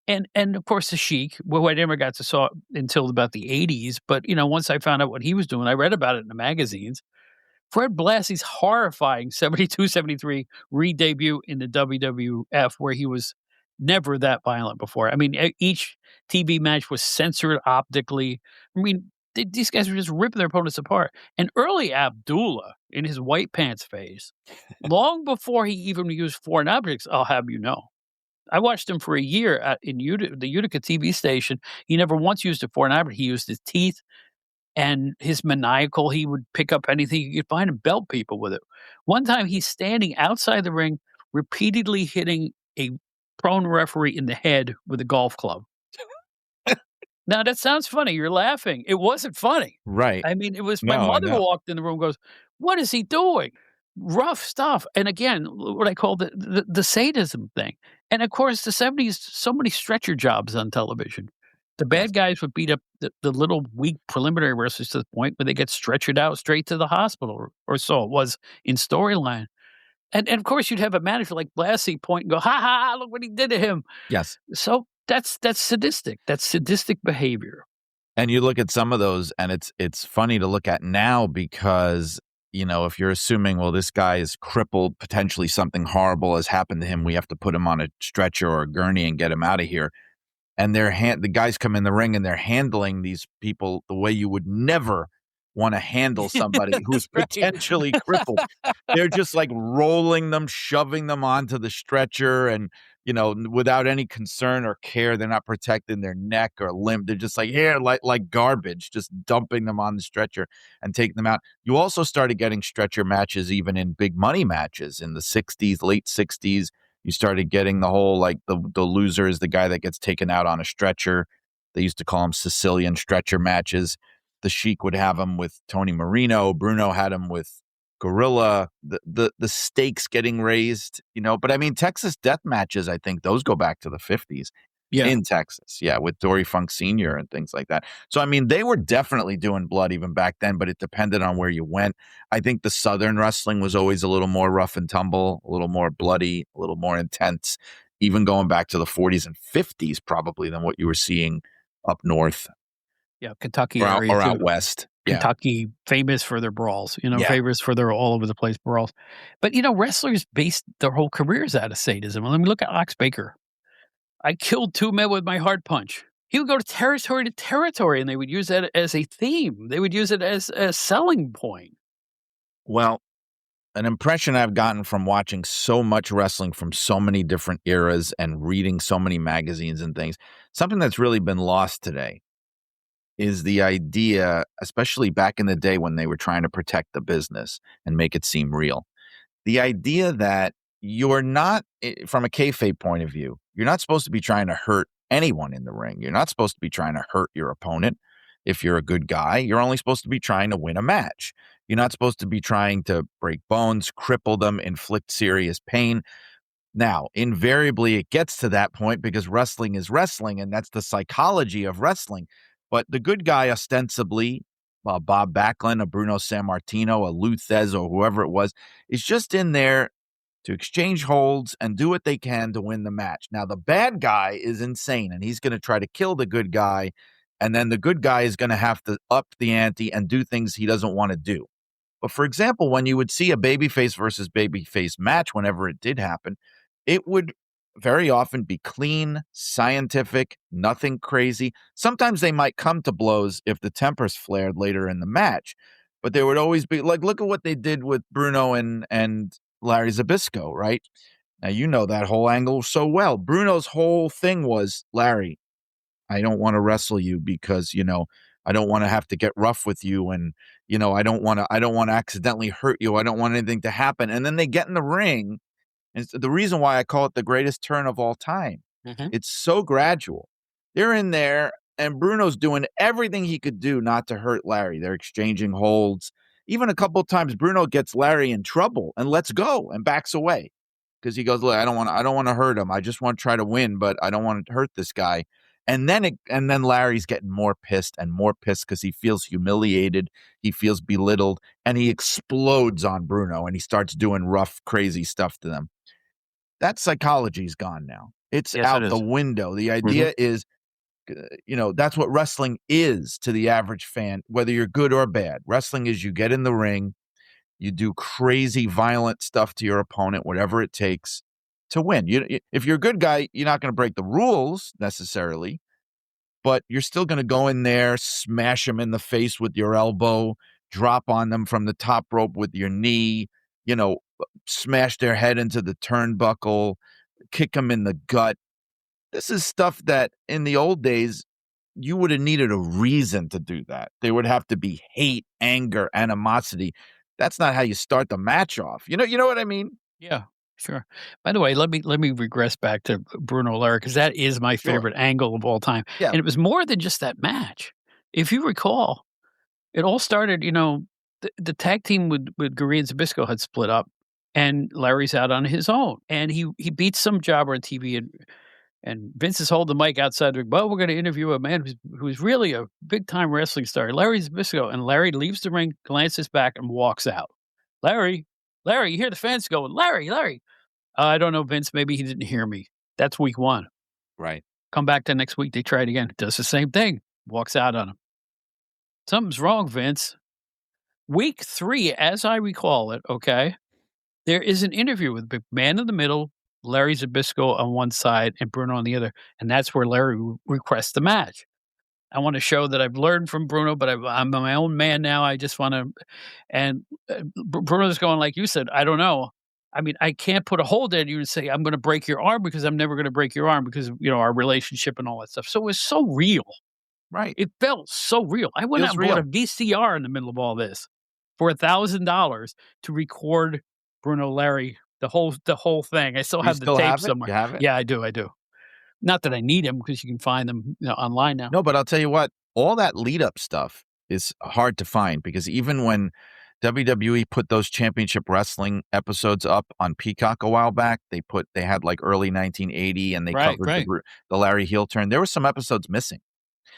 And of course the Sheik, who I never got to saw until about the 80s. But once I found out what he was doing, I read about it in the magazines. Fred Blassie's horrifying 72, 73 re-debut in the WWF, where he was never that violent before. I mean, each TV match was censored optically. I mean, these guys were just ripping their opponents apart. And early Abdullah, in his white pants phase, long before he even used foreign objects, I'll have you know. I watched him for a year in the Utica TV station. He never once used a foreign object. He used his teeth. And his maniacal, he would pick up anything he could find and belt people with it. One time, he's standing outside the ring, repeatedly hitting a prone referee in the head with a golf club. Now, that sounds funny. You're laughing. It wasn't funny. Right. I mean, it was my mother walked in the room and goes, "What is he doing?" Rough stuff. And again, what I call the sadism thing. And of course, the 70s, so many stretcher jobs on television. The bad guys would beat up the little weak preliminary wrestlers to the point where they get stretchered out straight to the hospital, or so it was in storyline. And of course, you'd have a manager like Blassie point and go, "Ha ha! Look what he did to him." Yes. So that's sadistic. That's sadistic behavior. And you look at some of those, and it's funny to look at now because if you're assuming, well, this guy is crippled, potentially something horrible has happened to him, we have to put him on a stretcher or a gurney and get him out of here. And the guys come in the ring and they're handling these people the way you would never want to handle somebody who's potentially crippled. They're just like rolling them, shoving them onto the stretcher and, without any concern or care. They're not protecting their neck or limb. They're just like, here, like garbage, just dumping them on the stretcher and taking them out. You also started getting stretcher matches even in big money matches in the 60s, late 60s. You started getting the whole, like, the loser is the guy that gets taken out on a stretcher. They used to call them Sicilian stretcher matches. The Sheik would have them with Tony Marino. Bruno had them with Gorilla. The stakes getting raised, But I mean, Texas death matches, I think those go back to the 50s in Texas. Yeah, with Dory Funk Sr. and things like that. So, I mean, they were definitely doing blood even back then, but it depended on where you went. I think the Southern wrestling was always a little more rough and tumble, a little more bloody, a little more intense, even going back to the 40s and 50s probably than what you were seeing up north. Yeah, Kentucky or area out west. Kentucky, famous for their brawls, famous for their all over the place brawls. But, wrestlers based their whole careers out of sadism. Let me look at Ox Baker. I killed 2 men with my hard punch. He would go to territory, and they would use that as a theme. They would use it as a selling point. Well, an impression I've gotten from watching so much wrestling from so many different eras and reading so many magazines and things, something that's really been lost today is the idea, especially back in the day when they were trying to protect the business and make it seem real, the idea that you're not, from a kayfabe point of view, you're not supposed to be trying to hurt anyone in the ring. You're not supposed to be trying to hurt your opponent. If you're a good guy, you're only supposed to be trying to win a match. You're not supposed to be trying to break bones, cripple them, inflict serious pain. Now, invariably, it gets to that point because wrestling is wrestling, and that's the psychology of wrestling. But the good guy, ostensibly, Bob Backlund, a Bruno Sammartino, a Luthez, or whoever it was, is just in there to exchange holds and do what they can to win the match. Now, the bad guy is insane, and he's going to try to kill the good guy, and then the good guy is going to have to up the ante and do things he doesn't want to do. But for example, when you would see a babyface versus babyface match, whenever it did happen, it would very often be clean, scientific, nothing crazy. Sometimes they might come to blows if the tempers flared later in the match, but there would always be, like, look at what they did with Bruno and Larry Zbyszko, right? Now, you know that whole angle so well. Bruno's whole thing was, Larry, I don't want to wrestle you because, I don't want to have to get rough with you. And, I don't want to accidentally hurt you. I don't want anything to happen. And then they get in the ring. And it's the reason why I call it the greatest turn of all time. Mm-hmm. It's so gradual. They're in there and Bruno's doing everything he could do not to hurt Larry. They're exchanging holds. Even a couple of times Bruno gets Larry in trouble and lets go and backs away. because he goes, look, I don't want to hurt him. I just want to try to win, but I don't want to hurt this guy. And then Larry's getting more pissed because he feels humiliated, he feels belittled, and he explodes on Bruno and he starts doing rough, crazy stuff to them. That psychology's gone now. It's out the window. The idea is, that's what wrestling is to the average fan, whether you're good or bad. Wrestling is you get in the ring, you do crazy, violent stuff to your opponent, whatever it takes to win. If you're a good guy, you're not going to break the rules necessarily, but you're still going to go in there, smash them in the face with your elbow, drop on them from the top rope with your knee, smash their head into the turnbuckle, kick them in the gut. This is stuff that in the old days, you would have needed a reason to do that. There would have to be hate, anger, animosity. That's not how you start the match off. You know what I mean? Yeah, sure. By the way, let me regress back to Bruno Larry, because that is my favorite angle of all time. Yeah. And it was more than just that match. If you recall, it all started, the tag team with Gurry and Zbyszko had split up, and Larry's out on his own. And he beats some jobber on TV, and Vince is holding the mic outside. Well, we're going to interview a man who's really a big-time wrestling star, Larry Zbyszko. And Larry leaves the ring, glances back, and walks out. Larry, you hear the fans going, Larry. I don't know, Vince. Maybe he didn't hear me. That's week 1. Right. Come back the next week. They try it again. Does the same thing. Walks out on him. Something's wrong, Vince. Week 3, as I recall it, okay, there is an interview with the man in the middle, Larry Zbyszko on one side and Bruno on the other, and that's where Larry requests the match. I want to show that I've learned from Bruno, but I'm my own man now. I just want to, and Bruno's going like you said, I don't know. I mean, I can't put a hold on you and say, I'm going to break your arm, because I'm never going to break your arm because of, our relationship and all that stuff. So it was so real. Right. It felt so real. I went out and bought a VCR in the middle of all this for $1,000 to record Bruno Larry, the whole thing. I still have the tape somewhere. You have it? Yeah, I do. Not that I need them, because you can find them online now. No, but I'll tell you what, all that lead up stuff is hard to find, because even when WWE put those championship wrestling episodes up on Peacock a while back, they had like early 1980 and they covered the Larry heel turn. There were some episodes missing.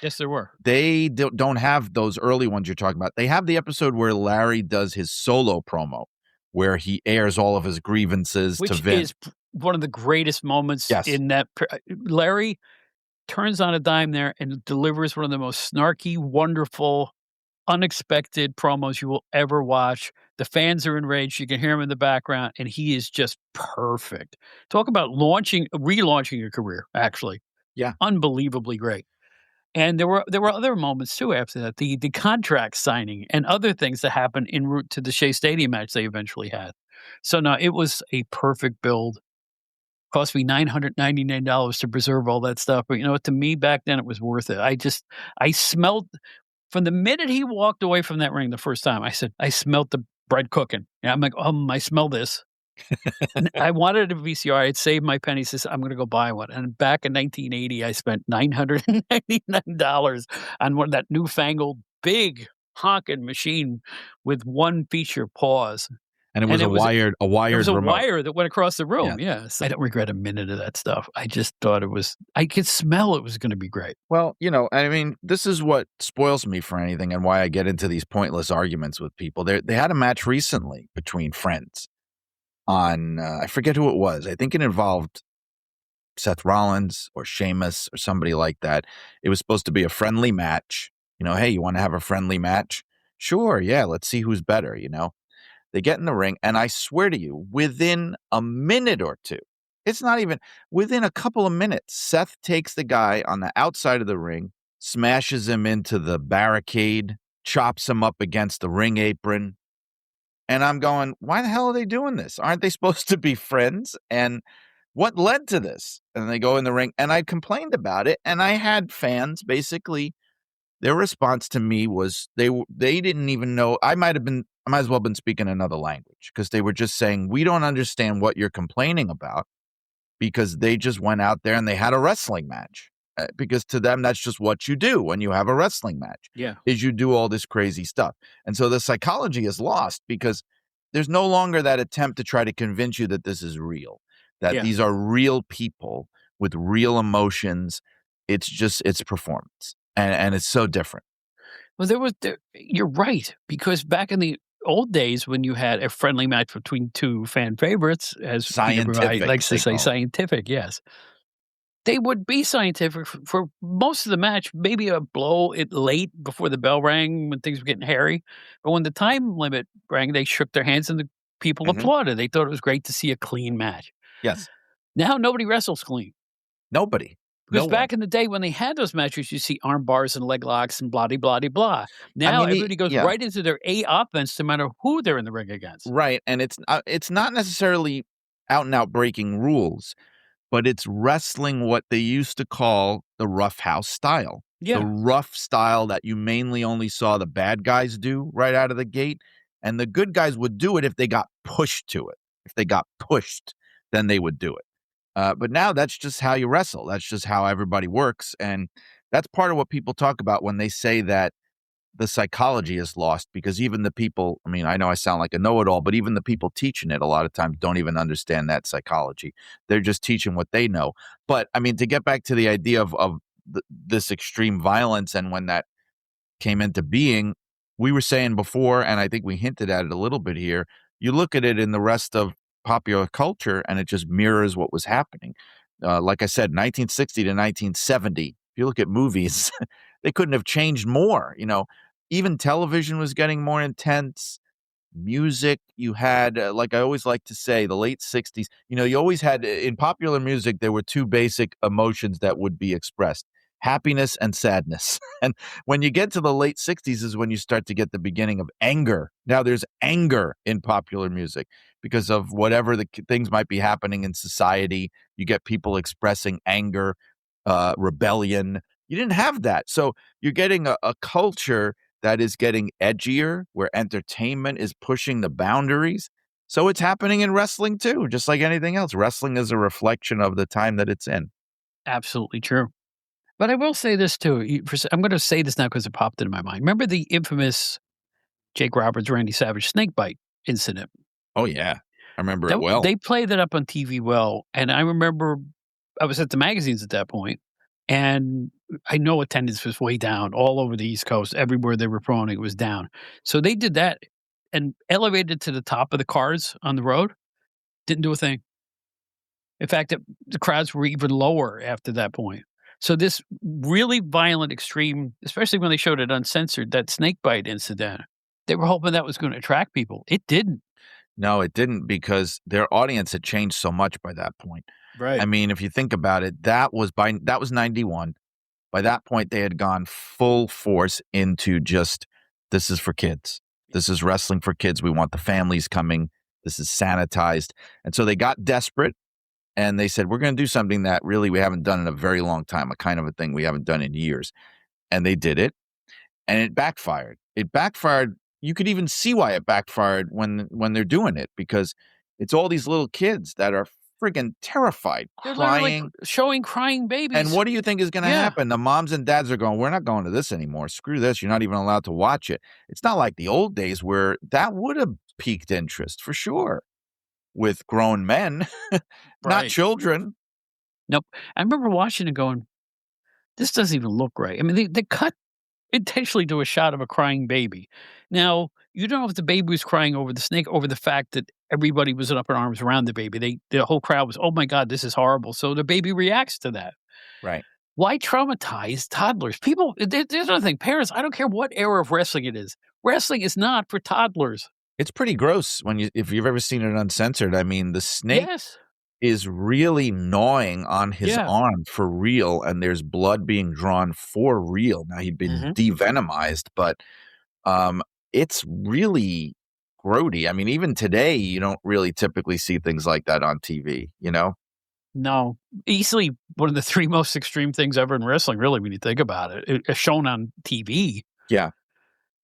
Yes, there were. They don't have those early ones you're talking about. They have the episode where Larry does his solo promo, where he airs all of his grievances to Vince. Which is one of the greatest moments in that. Larry turns on a dime there and delivers one of the most snarky, wonderful, unexpected promos you will ever watch. The fans are enraged. You can hear him in the background, and he is just perfect. Talk about relaunching your career, actually. Yeah. Unbelievably great. And there were other moments too after that. The contract signing and other things that happened en route to the Shea Stadium match they eventually had. So no, it was a perfect build. Cost me $999 to preserve all that stuff. But to me back then it was worth it. I smelled from the minute he walked away from that ring the first time, I said, I smelled the bread cooking. And I'm like, I smell this. I wanted a VCR. I had saved my pennies. Says I'm going to go buy one. And back in 1980, I spent $999 on that newfangled big honking machine with one feature pause. And it was a wired It was a remote. wire that went across the room. Yeah. So I don't regret a minute of that stuff. I just thought I could smell it was going to be great. Well, I mean, this is what spoils me for anything and why I get into these pointless arguments with people. They had a match recently between friends on, I forget who it was. I think it involved Seth Rollins or Sheamus or somebody like that. It was supposed to be a friendly match. Hey, you want to have a friendly match? Sure. Yeah. Let's see who's better. They get in the ring, and I swear to you, within a minute or two, it's not even within a couple of minutes, Seth takes the guy on the outside of the ring, smashes him into the barricade, chops him up against the ring apron. And I'm going, why the hell are they doing this? Aren't they supposed to be friends? And what led to this? And they go in the ring, and I complained about it. And I had fans basically, their response to me was they didn't even know. I might as well have been speaking another language, because they were just saying, we don't understand what you're complaining about, because they just went out there and they had a wrestling match. Because to them, that's just what you do when you have a wrestling match. Yeah. Is you do all this crazy stuff. And so the psychology is lost, because there's no longer that attempt to try to convince you that this is real. that these are real people with real emotions. It's performance. And it's so different. Well, you're right, because back in the old days when you had a friendly match between two fan favorites, as Peter Brevai likes to say, scientific, yes. They would be scientific for most of the match, maybe a blow it late before the bell rang when things were getting hairy. But when the time limit rang, they shook their hands and the people applauded. They thought it was great to see a clean match. Yes. Now nobody wrestles clean. Nobody. Because back in the day when they had those matches, you see arm bars and leg locks and blah, blah, blah, blah. Now everybody goes right into their A offense no matter who they're in the ring against. Right. And it's not necessarily out and out breaking rules, but it's wrestling what they used to call the rough house style. Yeah. The rough style that you mainly only saw the bad guys do right out of the gate. And the good guys would do it if they got pushed to it. If they got pushed, then they would do it. But now that's just how you wrestle. That's just how everybody works. And that's part of what people talk about when they say that the psychology is lost, because even the people, I mean, I know I sound like a know-it-all, but even the people teaching it a lot of times don't even understand that psychology. They're just teaching what they know. But I mean, to get back to the idea of this extreme violence and when that came into being, we were saying before, and I think we hinted at it a little bit here, you look at it in the rest of popular culture and it just mirrors what was happening. Like I said, 1960 to 1970, if you look at movies, they couldn't have changed more. You know, even television was getting more intense. Music, you had, like I always like to say, the late 60s, you know, you always had, in popular music, there were two basic emotions that would be expressed: happiness and sadness. And when you get to the late 60s is when you start to get the beginning of anger. Now there's anger in popular music because of whatever the things might be happening in society. You get people expressing anger, rebellion. You didn't have that. So you're getting a culture that is getting edgier, where entertainment is pushing the boundaries. So it's happening in wrestling too, just like anything else. Wrestling is a reflection of the time that it's in. Absolutely true. But I will say this too. I'm going to say this now because it popped into my mind. Remember the infamous Jake Roberts, Randy Savage snakebite incident? Oh, yeah. I remember it well. They played that up on TV well. And I remember I was at the magazines at that point, and I know attendance was way down all over the East Coast. Everywhere they were promoting, it was down. So they did that and elevated to the top of the cars on the road. Didn't do a thing. In fact, the crowds were even lower after that point. So this really violent, extreme, especially when they showed it uncensored, that snakebite incident, they were hoping that was going to attract people. It didn't. No, it didn't, because their audience had changed so much by that point. Right. I mean, if you think about it, that was 91. By that point, they had gone full force into just, this is for kids. This is wrestling for kids. We want the families coming. This is sanitized. And so they got desperate. And they said, we're going to do something that really we haven't done in a very long time, a kind of a thing we haven't done in years. And they did it. And it backfired. It backfired. You could even see why it backfired when they're doing it, because it's all these little kids that are friggin' terrified, crying. Showing crying babies. And what do you think is going to happen? The moms and dads are going, we're not going to this anymore. Screw this. You're not even allowed to watch it. It's not like the old days where that would have piqued interest for sure with grown men, not children. Nope. I remember watching it going, this doesn't even look right. I mean, they cut intentionally to a shot of a crying baby. Now, you don't know if the baby was crying over the snake, over the fact that everybody was up in arms around the baby. The whole crowd was, oh my God, this is horrible. So the baby reacts to that. Right. Why traumatize toddlers? People, there's another thing. Parents, I don't care what era of wrestling it is. Wrestling is not for toddlers. It's pretty gross if you've ever seen it uncensored. I mean, the snake is really gnawing on his arm for real, and there's blood being drawn for real. Now, he'd been devenomized, but it's really grody. I mean, even today, you don't really typically see things like that on TV, you know? No. Easily one of the three most extreme things ever in wrestling, really, when you think about it. It's shown on TV. Yeah.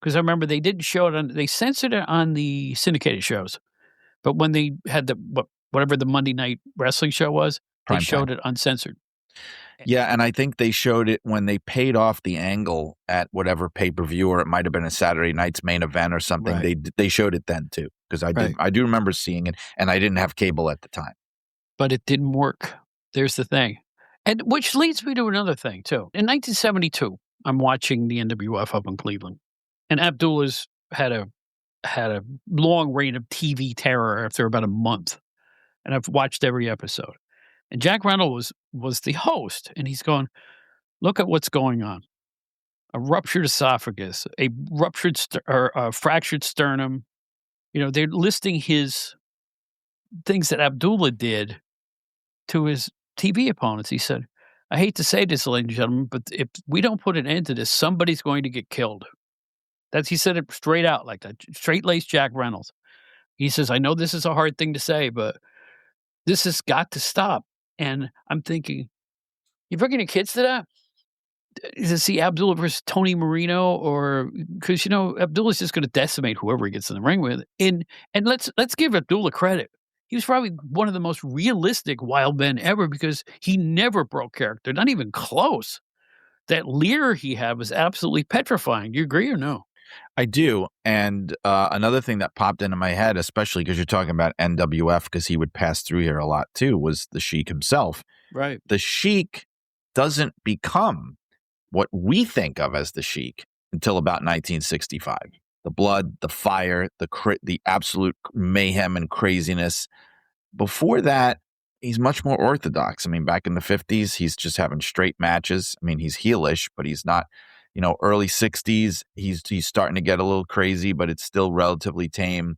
Because I remember they didn't show it they censored it on the syndicated shows. But when they had whatever the Monday night wrestling show was, they showed it uncensored. Yeah, and I think they showed it when they paid off the angle at whatever pay-per-view, or it might have been a Saturday night's main event or something. Right. They showed it then too, because I do remember seeing it, and I didn't have cable at the time. but it didn't work. There's the thing. And which leads me to another thing, too. In 1972, I'm watching the NWF up in Cleveland, and Abdullah's had a long reign of TV terror after about a month, and I've watched every episode. And Jack Reynolds was the host, and he's going, "Look at what's going on. A ruptured esophagus, a ruptured or a fractured sternum." You know, they're listing his things that Abdullah did to his TV opponents. He said, "I hate to say this, ladies and gentlemen, but if we don't put an end to this, somebody's going to get killed." He said it straight out like that, straight-laced Jack Reynolds. He says, "I know this is a hard thing to say, but this has got to stop." And I'm thinking, you bringing your kids to that? To see Abdullah versus Tony Marino, or because Abdullah's just going to decimate whoever he gets in the ring with. And let's give Abdullah credit. He was probably one of the most realistic wild men ever because he never broke character, not even close. That leer he had was absolutely petrifying. Do you agree or no? I do. And another thing that popped into my head, especially because you're talking about NWF, because he would pass through here a lot too, was the Sheik himself. Right. The Sheik doesn't become what we think of as the Sheik until about 1965. The blood, the fire, the absolute mayhem and craziness. Before that, he's much more orthodox. I mean, back in the 50s, he's just having straight matches. I mean, he's heelish, but he's not, early 60s, he's starting to get a little crazy, but it's still relatively tame.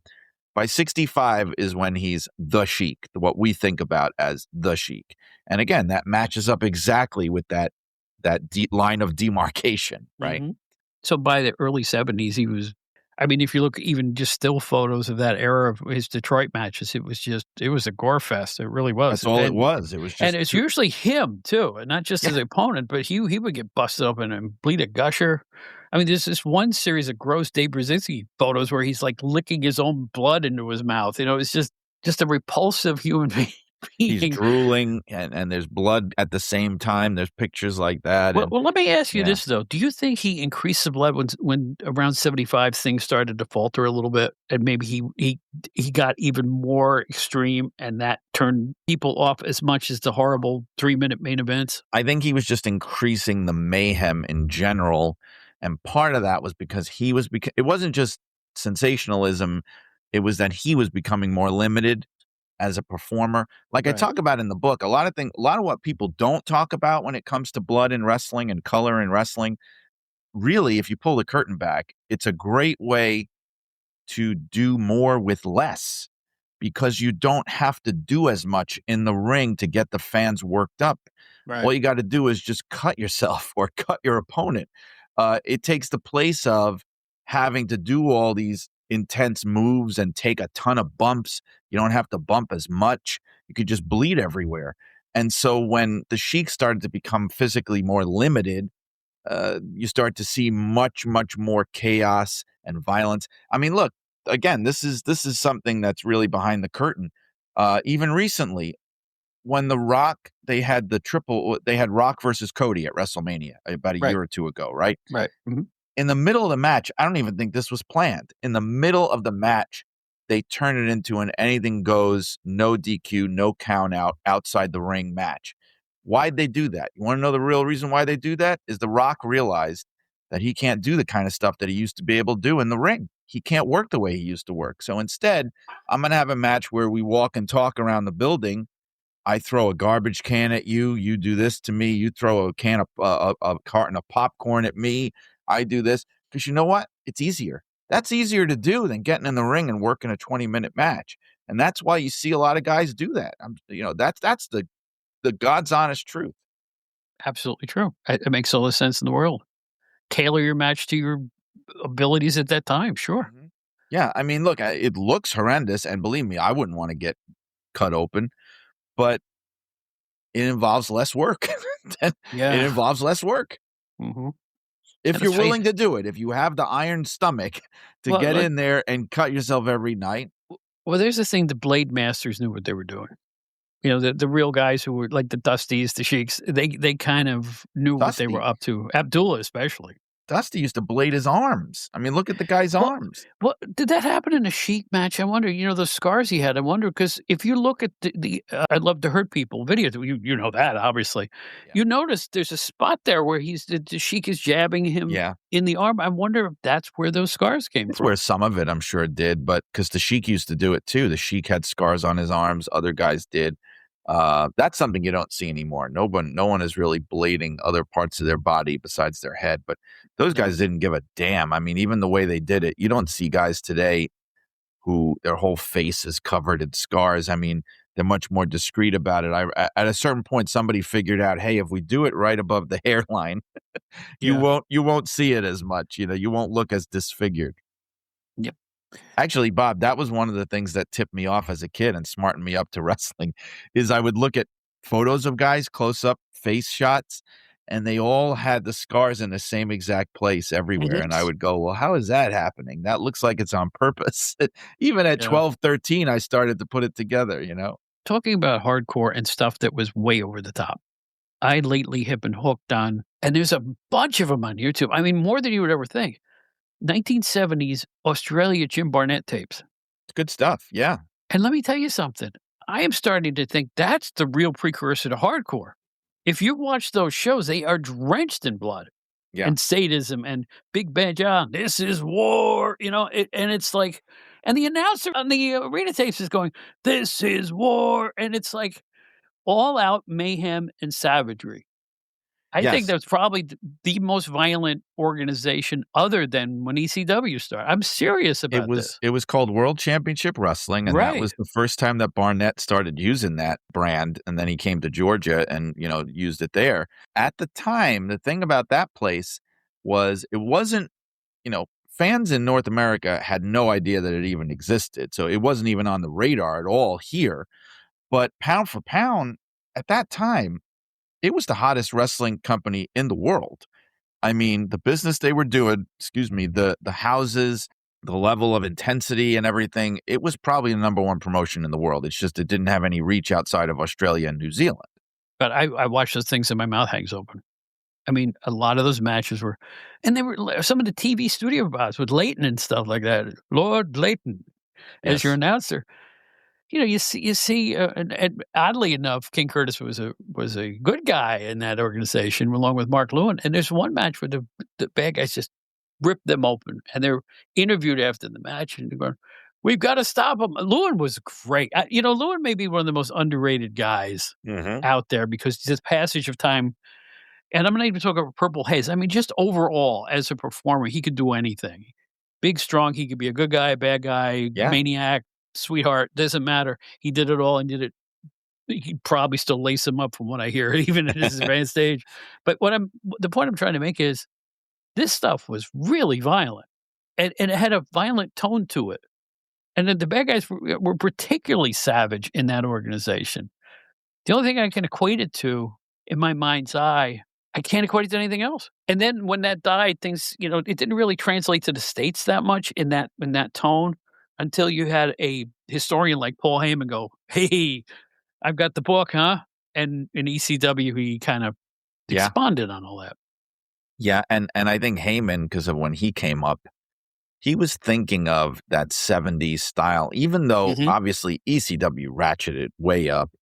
By 65 is when he's the Sheik, what we think about as the Sheik. And again, that matches up exactly with that line of demarcation, right? Mm-hmm. So by the early 70s, he was, I mean, if you look even just still photos of that era of his Detroit matches, it was a gore fest. It really was. That's all it was. It was just, and it's usually him too, and not just his opponent, but he would get busted open and bleed a gusher. I mean, there's this one series of gross Dave Brzezinski photos where he's like licking his own blood into his mouth. It's just a repulsive human being. He's drooling, and there's blood at the same time. There's pictures like that. Well, let me ask you this, though. Do you think he increased the blood when around 75 things started to falter a little bit, and maybe he got even more extreme, and that turned people off as much as the horrible 3-minute main events? I think he was just increasing the mayhem in general, and part of that was because it wasn't just sensationalism. It was that he was becoming more limited as a performer. Like I talk about in the book, a lot of what people don't talk about when it comes to blood in wrestling and color in wrestling, really, if you pull the curtain back, it's a great way to do more with less, because you don't have to do as much in the ring to get the fans worked up. Right. All you got to do is just cut yourself or cut your opponent. It takes the place of having to do all these intense moves and take a ton of bumps. You don't have to bump as much. You could just bleed everywhere. And so when the Sheik started to become physically more limited, you start to see much, much more chaos and violence. I mean, look, again, this is something that's really behind the curtain. Even recently, when The Rock, they had Rock versus Cody at WrestleMania about a year or two ago, right? Right. Mm-hmm. In the middle of the match, I don't even think this was planned. In the middle of the match, they turn it into an anything goes, no DQ, no count out, outside the ring match. Why'd they do that? You want to know the real reason why they do that? Is The Rock realized that he can't do the kind of stuff that he used to be able to do in the ring. He can't work the way he used to work. So instead, I'm going to have a match where we walk and talk around the building. I throw a garbage can at you. You do this to me. You throw a carton of popcorn at me. I do this because you know what? It's easier. That's easier to do than getting in the ring and working a 20-minute match. And that's why you see a lot of guys do that. That's the God's honest truth. Absolutely true. It makes all the sense in the world. Tailor your match to your abilities at that time. Sure. Mm-hmm. Yeah. I mean, look, it looks horrendous. And believe me, I wouldn't want to get cut open, but it involves less work. It involves less work. Mm-hmm. If you're willing to do it, if you have the iron stomach to get in there and cut yourself every night. Well, there's the thing, the Blade Masters knew what they were doing. The real guys who were like the Dusties, the Sheiks, they kind of knew what they were up to. Abdullah especially. Dusty used to blade his arms. I mean, look at the guy's arms. What did that happen in a Sheik match? I wonder, the scars he had. I wonder, because if you look at the I'd Love to Hurt People video, you know that, obviously. Yeah. You notice there's a spot there where the Sheik is jabbing him in the arm. I wonder if that's where those scars came It's from. where some of it, I'm sure, did, but because the Sheik used to do it too. The Sheik had scars on his arms. Other guys did. That's something you don't see anymore. No one is really blading other parts of their body besides their head. But those guys didn't give a damn. I mean, even the way they did it, you don't see guys today who their whole face is covered in scars. I mean, they're much more discreet about it. At a certain point, somebody figured out, hey, if we do it right above the hairline, you won't see it as much. You won't look as disfigured. Yep. Actually, Bob, that was one of the things that tipped me off as a kid and smartened me up to wrestling, is I would look at photos of guys, close-up face shots, and they all had the scars in the same exact place everywhere. And I would go, well, how is that happening? That looks like it's on purpose. Even at 12, 13, I started to put it together, Talking about hardcore and stuff that was way over the top. I lately have been hooked on, and there's a bunch of them on YouTube. I mean, more than you would ever think. 1970s Australia Jim Barnett tapes. It's good stuff, yeah. And let me tell you something. I am starting to think that's the real precursor to hardcore. If you watch those shows, they are drenched in blood and sadism and Big Bad John. This is war, and it's like, and the announcer on the arena tapes is going, this is war. And it's like all out mayhem and savagery. I think that's probably the most violent organization other than when ECW started. I'm serious about this. It was called World Championship Wrestling, and that was the first time that Barnett started using that brand, and then he came to Georgia and, used it there. At the time, the thing about that place was it wasn't, fans in North America had no idea that it even existed, so it wasn't even on the radar at all here. But pound for pound, at that time, it was the hottest wrestling company in the world. I mean, the business they were doing, the houses, the level of intensity and everything, it was probably the number one promotion in the world. It's just it didn't have any reach outside of Australia and New Zealand. But I watch those things and my mouth hangs open. I mean, a lot of those matches were, and they were some of the TV studio spots with Leighton and stuff like that. Lord Leighton as your announcer. You see, and oddly enough, King Curtis was a good guy in that organization, along with Mark Lewin. And there's one match where the bad guys just ripped them open, and they're interviewed after the match, and they're going, "We've got to stop him." Lewin was great. Lewin may be one of the most underrated guys out there because his passage of time. And I'm not even talking about Purple Haze. I mean, just overall as a performer, he could do anything. Big, strong. He could be a good guy, a bad guy, maniac. Sweetheart, doesn't matter. He did it all and did it. He'd probably still lace him up from what I hear, even at his advanced age. But the point I'm trying to make is this stuff was really violent and it had a violent tone to it. And then the bad guys were particularly savage in that organization. The only thing I can equate it to in my mind's eye, I can't equate it to anything else. And then when that died, things, it didn't really translate to the States that much in that tone. Until you had a historian like Paul Heyman go, "Hey, I've got the book, huh?" And in ECW, he kind of expanded on all that. Yeah, and I think Heyman, because of when he came up, he was thinking of that 70s style, even though obviously ECW ratcheted way up,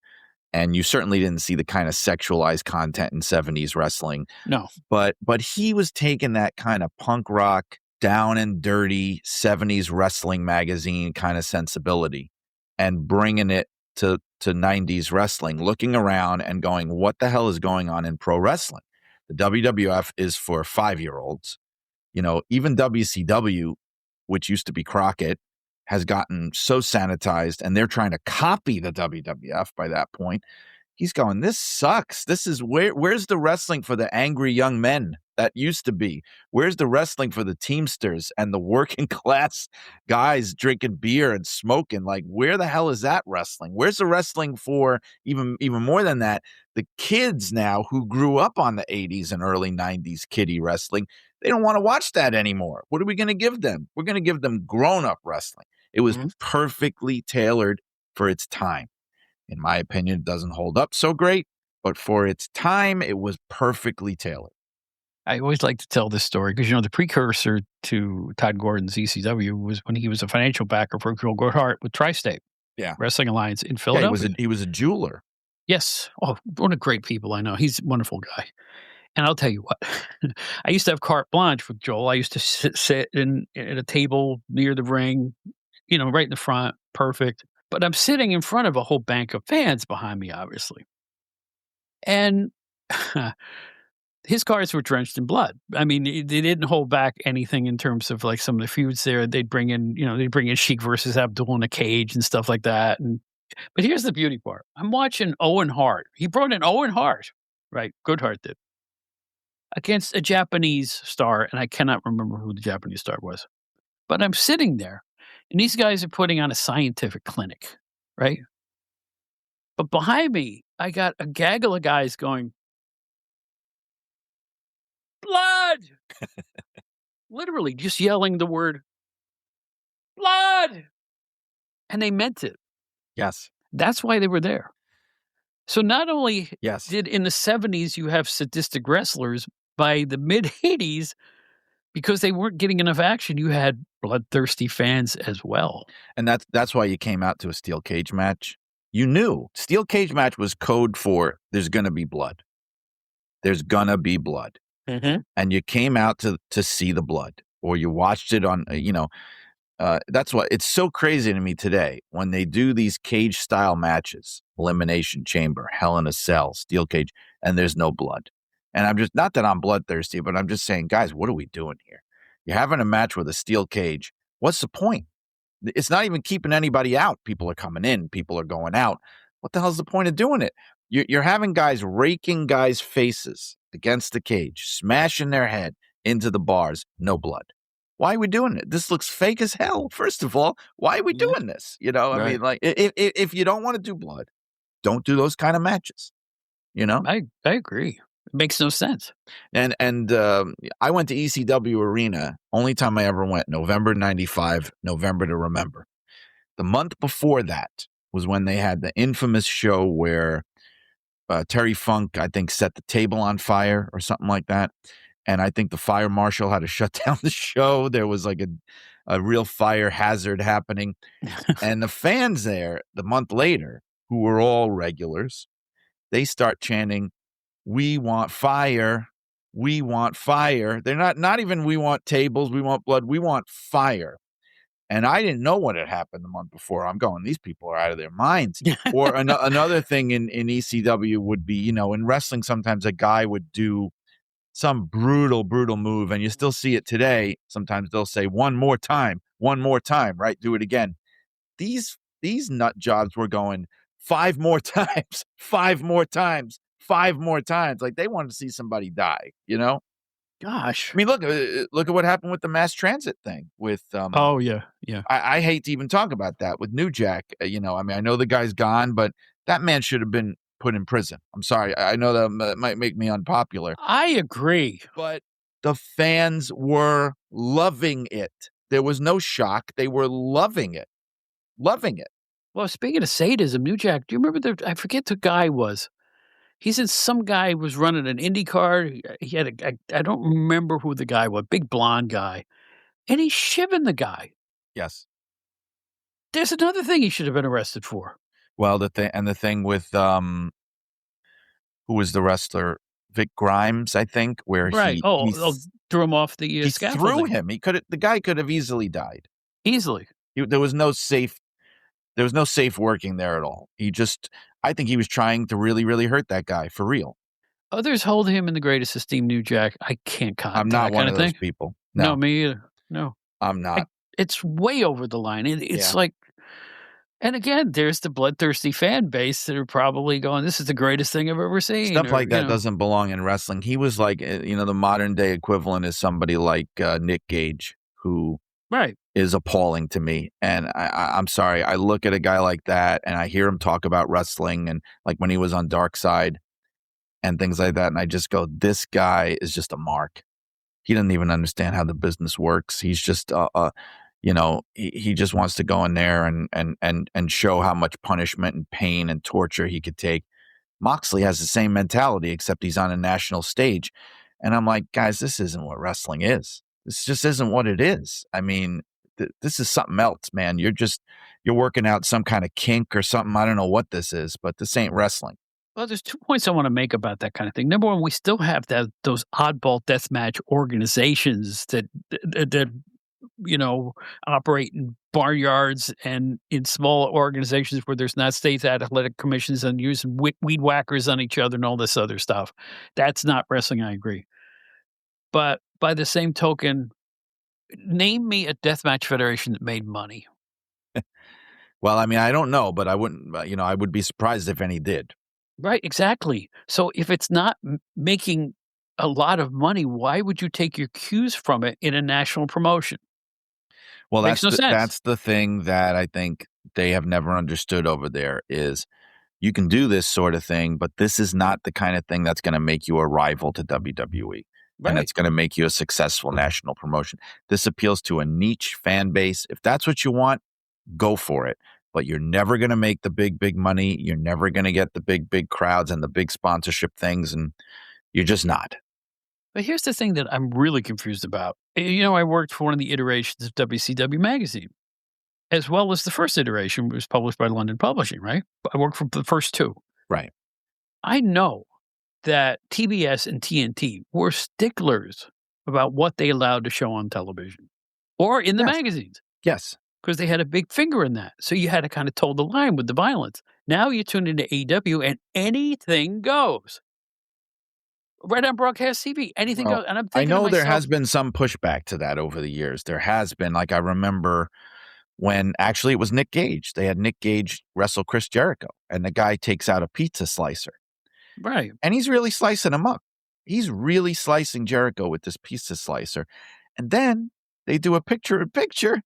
and you certainly didn't see the kind of sexualized content in 70s wrestling. No. But he was taking that kind of punk rock, down and dirty 70s wrestling magazine kind of sensibility and bringing it to 90s wrestling, looking around and going, what the hell is going on in pro wrestling? The WWF is for 5-year-olds. Even WCW, which used to be Crockett, has gotten so sanitized and they're trying to copy the WWF by that point. He's going, this sucks. This is where's the wrestling for the angry young men that used to be? Where's the wrestling for the Teamsters and the working class guys drinking beer and smoking? Like, where the hell is that wrestling? Where's the wrestling for even more than that? The kids now who grew up on the 80s and early 90s kiddie wrestling, they don't want to watch that anymore. What are we going to give them? We're going to give them grown-up wrestling. It was perfectly tailored for its time. In my opinion, it doesn't hold up so great, but for its time, it was perfectly tailored. I always like to tell this story because, the precursor to Todd Gordon's ECW was when he was a financial backer for Joe Goodhart with Tri-State Wrestling Alliance in Philadelphia. He was a jeweler. Yes. Oh, one of the great people I know. He's a wonderful guy. And I'll tell you what, I used to have carte blanche with Joel. I used to sit at a table near the ring, right in the front, perfect. But I'm sitting in front of a whole bank of fans behind me, obviously. And his cards were drenched in blood. I mean, they didn't hold back anything in terms of like some of the feuds there. They'd bring in Sheik versus Abdul in a cage and stuff like that. But here's the beauty part. I'm watching Owen Hart. He brought in Owen Hart, right? Goodhart did. Against a Japanese star, and I cannot remember who the Japanese star was. But I'm sitting there, and these guys are putting on a scientific clinic, right? But behind me, I got a gaggle of guys going, blood! Literally just yelling the word, blood! And they meant it. Yes. That's why they were there. So not only did in the 70s you have sadistic wrestlers, by the mid-80s, because they weren't getting enough action, you had bloodthirsty fans as well. And that's why you came out to a steel cage match. You knew steel cage match was code for there's going to be blood. There's going to be blood. Mm-hmm. And you came out to see the blood, or you watched it on, that's why it's so crazy to me today when they do these cage style matches, Elimination Chamber, Hell in a Cell, steel cage, and there's no blood. And I'm just, not that I'm bloodthirsty, but I'm just saying, guys, what are we doing here? You're having a match with a steel cage. What's the point? It's not even keeping anybody out. People are coming in. People are going out. What the hell's the point of doing it? You're having guys raking guys' faces against the cage, smashing their head into the bars. No blood. Why are we doing it? This looks fake as hell. First of all, why are we doing this? I mean, like, if you don't want to do blood, don't do those kind of matches. I agree. It makes no sense. And I went to ECW Arena. Only time I ever went, November 95, November to remember. The month before that was when they had the infamous show where Terry Funk, I think, set the table on fire or something like that. And I think the fire marshal had to shut down the show. There was like a real fire hazard happening. And the fans there, the month later, who were all regulars, they start chanting, "We want fire. We want fire." They're not even, "We want tables. We want blood. We want fire." And I didn't know what had happened the month before. I'm going, these people are out of their minds. Or another thing in ECW would be, in wrestling, sometimes a guy would do some brutal move, and you still see it today. Sometimes they'll say, one more time, right? Do it again. These nut jobs were going 5 more times, 5 more times, 5 more times. Like they wanted to see somebody die, Gosh. I mean, look at what happened with the mass transit thing with oh yeah. I hate to even talk about that with New Jack. I mean, I know the guy's gone, but that man should have been put in prison. I'm sorry. I know that might make me unpopular. I agree. But the fans were loving it. There was no shock. They were loving it. Loving it. Well, speaking of sadism, New Jack, do you remember I forget the guy was. He said some guy was running an Indy car. He had I don't remember who the guy was, big blonde guy. And he's shivving the guy. Yes. There's another thing he should have been arrested for. Well, the thing with who was the wrestler? Vic Grimes, I think, where he threw him off the scaffolding. Threw him. The guy could have easily died. Easily. There was no safe working there at all. I think he was trying to really, really hurt that guy for real. Others hold him in the greatest esteem, New Jack. I can't comment. I'm not one of those people. No, me either. No. I'm not. It's way over the line. It's like, and again, there's the bloodthirsty fan base that are probably going, this is the greatest thing I've ever seen. Stuff like that doesn't belong in wrestling. He was like, the modern day equivalent is somebody like Nick Gage, who is appalling to me. And I'm sorry. I look at a guy like that and I hear him talk about wrestling and like when he was on Dark Side and things like that. And I just go, this guy is just a mark. He doesn't even understand how the business works. He's just, he just wants to go in there and show how much punishment and pain and torture he could take. Moxley has the same mentality, except he's on a national stage. And I'm like, guys, this isn't what wrestling is. This just isn't what it is. I mean, this is something else, man. You're working out some kind of kink or something. I don't know what this is, but this ain't wrestling. Well, there's 2 points I wanna make about that kind of thing. Number 1, we still have those oddball deathmatch organizations that, operate in barnyards and in small organizations where there's not state athletic commissions and using weed whackers on each other and all this other stuff. That's not wrestling, I agree. But by the same token, name me a deathmatch federation that made money. Well, I mean, I don't know, but I wouldn't, I would be surprised if any did. Right, exactly. So if it's not making a lot of money, why would you take your cues from it in a national promotion? Well, Makes no sense. that's the thing that I think they have never understood over there is you can do this sort of thing, but this is not the kind of thing that's going to make you a rival to WWE. And Right. it's going to make you a successful national promotion. This appeals to a niche fan base. If that's what you want, go for it. But you're never going to make the big money. You're never going to get the big crowds and the big sponsorship things. And you're just not. But here's the thing that I'm really confused about. I worked for one of the iterations of WCW magazine, as well as the first iteration was published by London Publishing, right? I worked for the first 2. Right. I know that TBS and TNT were sticklers about what they allowed to show on television or in the Yes. magazines. Yes. Because they had a big finger in that. So you had to kind of toe the line with the violence. Now you tune into AEW and anything goes. Right on broadcast TV, anything Well, goes. And I'm I thinking know to there myself, has been some pushback to that over the years. There has been, like, I remember when actually it was Nick Gage. They had Nick Gage wrestle Chris Jericho, and the guy takes out a pizza slicer, right. and he's really slicing him up. He's really slicing Jericho with this pizza slicer. And then they do a picture-in-picture,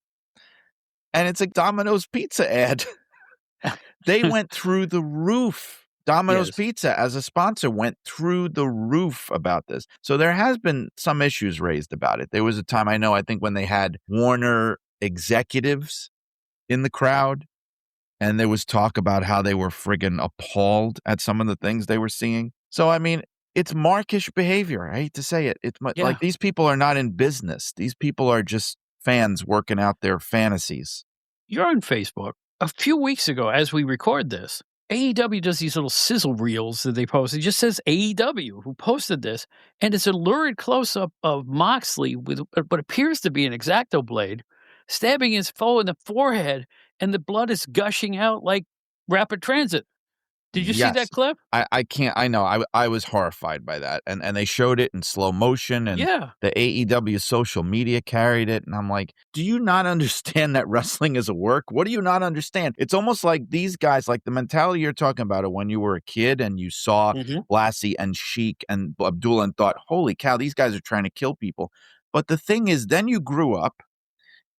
and it's a Domino's pizza ad. They went through the roof. Domino's Yes. Pizza, as a sponsor, went through the roof about this. So there has been some issues raised about it. There was a time, I think when they had Warner executives in the crowd, and there was talk about how they were friggin' appalled at some of the things they were seeing. So, I mean, it's markish behavior. I hate to say it. It's Yeah. like these people are not in business. These people are just fans working out their fantasies. You're on Facebook. A few weeks ago, as we record this, AEW does these little sizzle reels that they post. It just says AEW who posted this, and it's a lurid close-up of Moxley with what appears to be an X-Acto blade, stabbing his foe in the forehead, and the blood is gushing out like rapid transit. Did you see Yes. that clip? I can't I know. I was horrified by that, and they showed it in slow motion, and Yeah. the AEW social media carried it, and I'm like, "Do you not understand that wrestling is a work? What do you not understand?" It's almost like these guys, like the mentality you're talking about it when you were a kid and you saw Blassie and Sheik and Abdullah and thought, "Holy cow, these guys are trying to kill people." But the thing is, then you grew up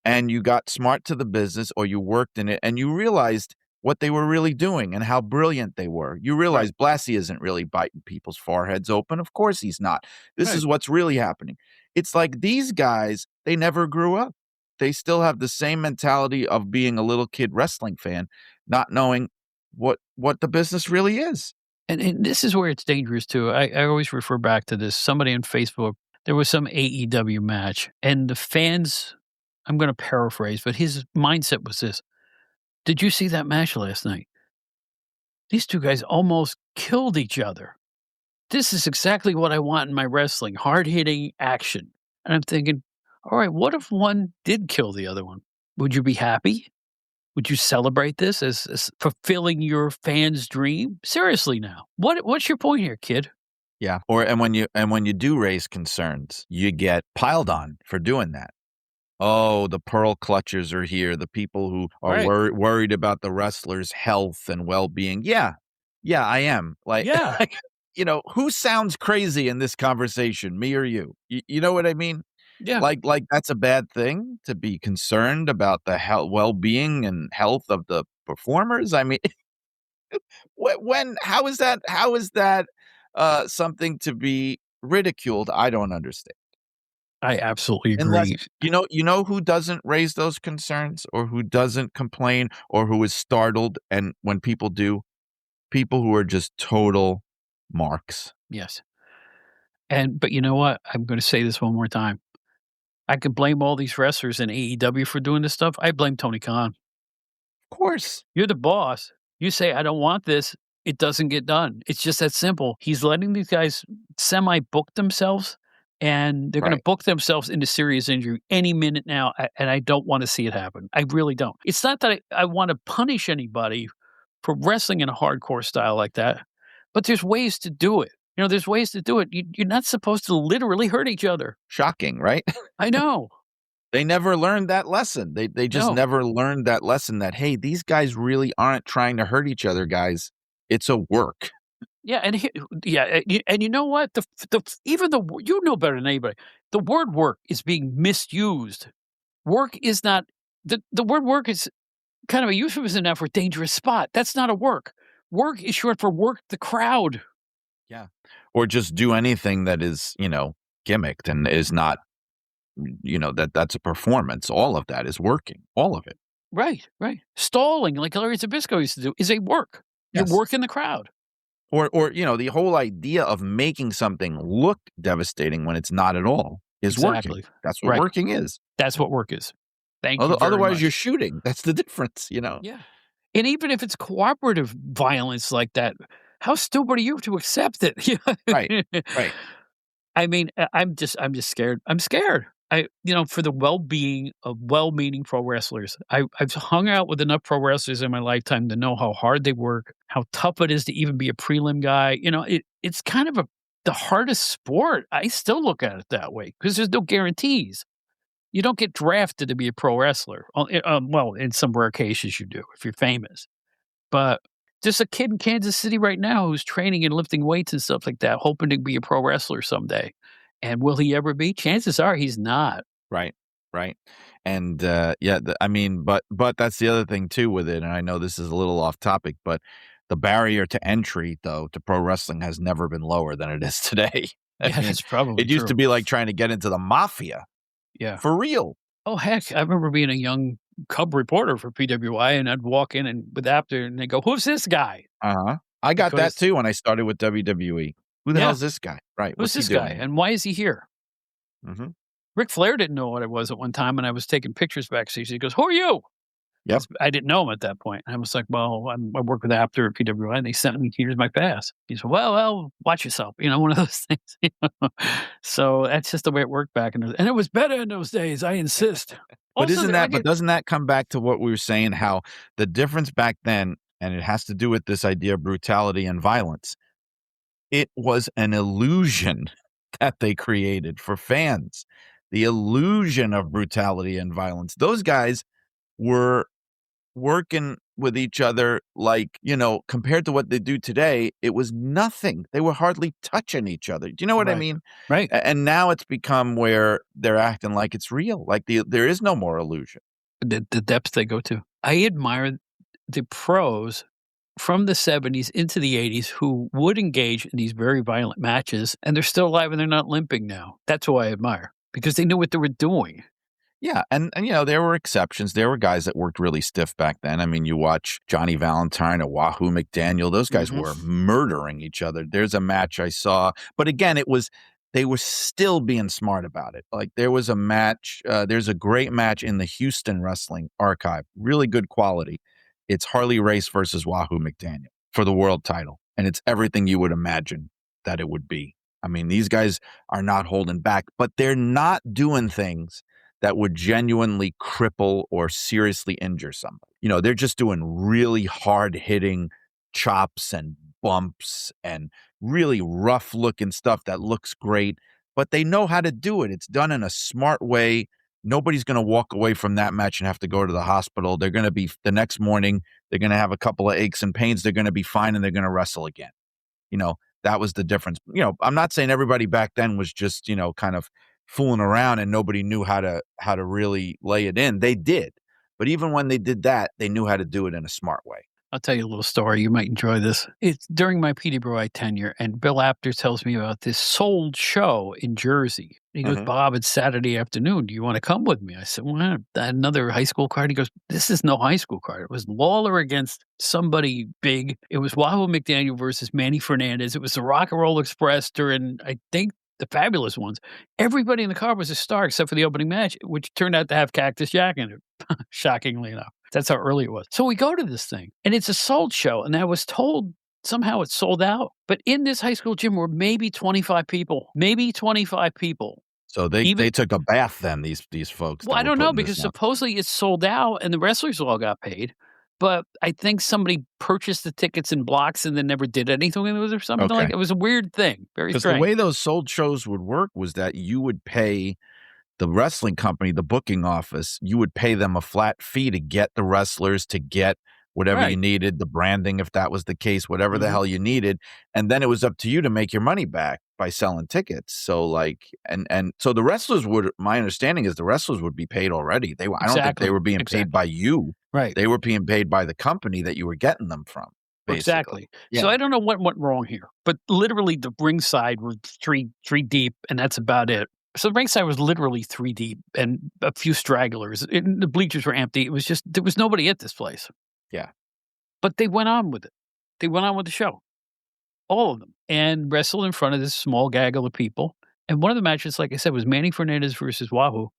and you got smart to the business or you worked in it and you realized what they were really doing and how brilliant they were. You realize Blassie isn't really biting people's foreheads open. Of course he's not. This is what's really happening. It's like these guys, they never grew up. They still have the same mentality of being a little kid wrestling fan, not knowing what the business really is. And this is where it's dangerous too. I always refer back to this. Somebody on Facebook, there was some AEW match, and the fans, I'm going to paraphrase, but his mindset was this: "Did you see that match last night? These 2 guys almost killed each other. This is exactly what I want in my wrestling, hard-hitting action." And I'm thinking, all right, what if one did kill the other one? Would you be happy? Would you celebrate this as fulfilling your fan's dream? Seriously now, what's your point here, kid? Yeah. And when you do raise concerns, you get piled on for doing that. Oh, the pearl clutchers are here. The people who are worried about the wrestler's health and well-being. Yeah. Yeah, I am. Like, Yeah. who sounds crazy in this conversation, me or you? You know what I mean? Yeah. Like that's a bad thing to be concerned about the well-being and health of the performers. I mean, how is that something to be ridiculed? I don't understand. I absolutely Unless agree. you know who doesn't raise those concerns or who doesn't complain or who is startled and when people do, people who are just total marks. Yes. But you know what? I'm gonna say this one more time. I could blame all these wrestlers in AEW for doing this stuff. I blame Tony Khan. Of course. You're the boss. You say, "I don't want this," it doesn't get done. It's just that simple. He's letting these guys semi-book themselves, and they're gonna Right. book themselves into serious injury any minute now, and I don't wanna see it happen. I really don't. It's not that I wanna punish anybody for wrestling in a hardcore style like that, but there's ways to do it. You know, there's ways to do it. You're not supposed to literally hurt each other. Shocking, right? I know. They never learned that lesson. They just No. never learned that lesson that, hey, these guys really aren't trying to hurt each other, guys. It's a work. Yeah, and you know what? You know better than anybody. The word work is being misused. Work is not the word work is kind of a euphemism now for dangerous spot. That's not a work. Work is short for work the crowd. Yeah. Or just do anything that is, gimmicked and is not, that's a performance. All of that is working. All of it. Right. Stalling, like Larry Zbyszko used to do, is a work. You're Yes. working the crowd. Or the whole idea of making something look devastating when it's not at all is Exactly. working. That's what Right. working is. That's what work is. Thank you very Otherwise, much. you're shooting. That's the difference, Yeah. And even if it's cooperative violence like that, how stupid are you to accept it? Right. Right. I mean, I'm just scared. I'm scared. For the well-being of well-meaning pro wrestlers. I've hung out with enough pro wrestlers in my lifetime to know how hard they work, how tough it is to even be a prelim guy. It's kind of the hardest sport. I still look at it that way because there's no guarantees. You don't get drafted to be a pro wrestler. Well, in some rare cases you do if you're famous. But just a kid in Kansas City right now who's training and lifting weights and stuff like that, hoping to be a pro wrestler someday. And will he ever be? Chances are he's not. Right. Right. And but that's the other thing too with it. And I know this is a little off topic, but the barrier to entry, though, to pro wrestling has never been lower than it is today. That's probably it used to true. be like trying to get into the mafia. Yeah. For real. Oh, heck. I remember being a young cub reporter for PWI, and I'd walk in and they go, "Who's this guy?" Uh-huh. I got that Because too when I started with WWE. Who the Yeah. hell's this guy? Right. Who's What's this he guy? doing? And why is he here? Mm-hmm. Ric Flair didn't know what I was at one time, and I was taking pictures backstage. He goes, "Who are you?" Yep. I didn't know him at that point. I was like, "Well, I work with Apter at PWI," and they sent me, "Here's my pass." He said, "Well, watch yourself." One of those things. So that's just the way it worked back and it was better in those days. I insist. But Also, doesn't that come back to what we were saying, how the difference back then, and it has to do with this idea of brutality and violence, it was an illusion that they created for fans. The illusion of brutality and violence. Those guys were working with each other like, compared to what they do today, it was nothing. They were hardly touching each other. Do you know what I Right. mean? Right. And now it's become where they're acting like it's real. Like there is no more illusion. The depths they go to. I admire the pros from the 70s into the 80s who would engage in these very violent matches, and they're still alive and they're not limping now. That's who I admire because they knew what they were doing. Yeah, and there were exceptions. There were guys that worked really stiff back then. I mean, you watch Johnny Valentine or Wahoo McDaniel. Those guys were murdering each other. There's a match I saw, but again, they were still being smart about it. Like there was a match. There's a great match in the Houston Wrestling Archive, really good quality. It's Harley Race versus Wahoo McDaniel for the world title, and it's everything you would imagine that it would be. I mean, these guys are not holding back, but they're not doing things that would genuinely cripple or seriously injure somebody. They're just doing really hard-hitting chops and bumps and really rough-looking stuff that looks great, but they know how to do it. It's done in a smart way. Nobody's going to walk away from that match and have to go to the hospital. They're going to be, the next morning, they're going to have a couple of aches and pains. They're going to be fine, and they're going to wrestle again. That was the difference. I'm not saying everybody back then was just, kind of fooling around and nobody knew how to really lay it in. They did. But even when they did that, they knew how to do it in a smart way. I'll tell you a little story. You might enjoy this. It's during my PWI tenure, and Bill Apter tells me about this sold show in Jersey. He goes, "Bob, it's Saturday afternoon. Do you want to come with me?" I said, "Well, another high school card?" He goes, "This is no high school card. It was Lawler against somebody big. It was Wahoo McDaniel versus Manny Fernandez. It was the Rock and Roll Express during, I think, the fabulous ones. Everybody in the card was a star except for the opening match, which turned out to have Cactus Jack in it, shockingly enough. That's how early it was. So we go to this thing, and it's a sold show, and I was told somehow it's sold out. But in this high school gym were maybe 25 people. Maybe 25 people. So they took a bath then, these folks. Well, I don't know, because supposedly it's sold out and the wrestlers all got paid. But I think somebody purchased the tickets in blocks and then never did anything with it or something like that. It was a weird thing. Very strange. Because the way those sold shows would work was that you would pay the wrestling company, the booking office, you would pay them a flat fee to get the wrestlers, to get whatever you needed, the branding, if that was the case, whatever the hell you needed. And then it was up to you to make your money back by selling tickets. So like, and so the wrestlers my understanding is the wrestlers would be paid already. I don't think they were being paid by you. Right. They were being paid by the company that you were getting them from. Basically. Exactly. Yeah. So I don't know what went wrong here, but literally the ringside was three deep, and that's about it. So the ringside was literally 3 deep and a few stragglers. The bleachers were empty. It was just, there was nobody at this place. Yeah. But they went on with it. They went on with the show. All of them. And wrestled in front of this small gaggle of people. And one of the matches, like I said, was Manny Fernandez versus Wahoo.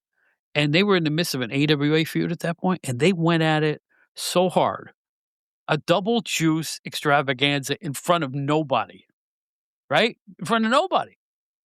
And they were in the midst of an AWA feud at that point, and they went at it so hard. A double juice extravaganza in front of nobody. Right? In front of nobody.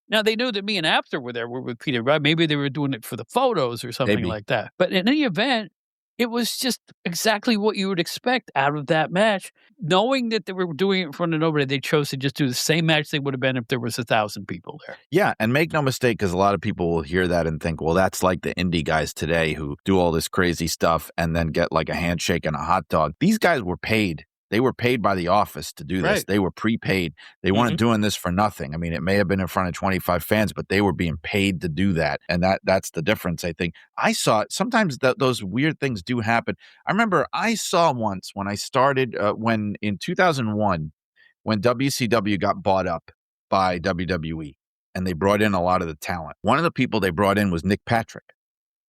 Now, they knew that me and Apter were there with Peter, right? Maybe they were doing it for the photos or something like that. But in any event, it was just exactly what you would expect out of that match. Knowing that they were doing it in front of nobody, they chose to just do the same match they would have been if there was 1,000 people there. Yeah, and make no mistake, because a lot of people will hear that and think, well, that's like the indie guys today who do all this crazy stuff and then get like a handshake and a hot dog. These guys were paid. They were paid by the office to do this. Right. They were prepaid. They weren't doing this for nothing. I mean, it may have been in front of 25 fans, but they were being paid to do that. And that's the difference, I think. I saw sometimes those weird things do happen. I remember I saw once when I started, when in 2001, when WCW got bought up by WWE and they brought in a lot of the talent. One of the people they brought in was Nick Patrick.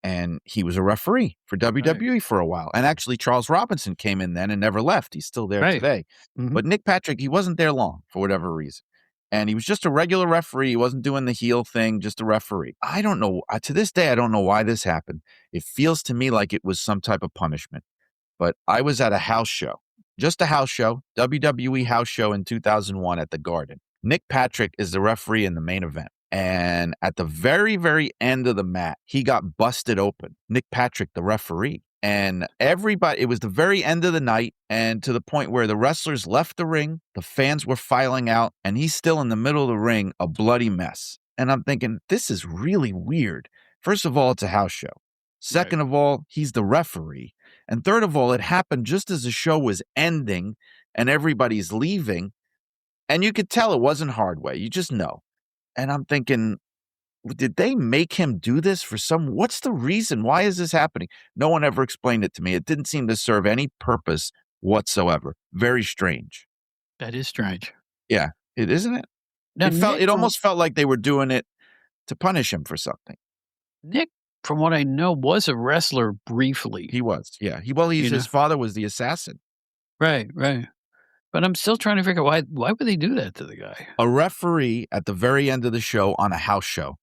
And he was a referee for WWE for a while. And actually, Charles Robinson came in then and never left. He's still there today. But Nick Patrick, he wasn't there long for whatever reason. And he was just a regular referee. He wasn't doing the heel thing, just a referee. I don't know. To this day, I don't know why this happened. It feels to me like it was some type of punishment. But I was at a house show, just a house show, WWE house show in 2001 at the Garden. Nick Patrick is the referee in the main event. And at the very, very end of the mat, he got busted open. Nick Patrick, the referee. And everybody, it was the very end of the night, and to the point where the wrestlers left the ring, the fans were filing out, and he's still in the middle of the ring, a bloody mess. And I'm thinking, this is really weird. First of all, it's a house show. Second of all, he's the referee. And third of all, it happened just as the show was ending and everybody's leaving. And you could tell it wasn't Hardway. You just know. And I'm thinking, did they make him do this for what's the reason? Why is this happening? No one ever explained it to me. It didn't seem to serve any purpose whatsoever. Very strange. That is strange. Yeah, isn't it? Now, it almost felt like they were doing it to punish him for something. Nick, from what I know, was a wrestler briefly. He was, yeah. His father was the assassin. Right. But I'm still trying to figure out why would they do that to the guy? A referee at the very end of the show on a house show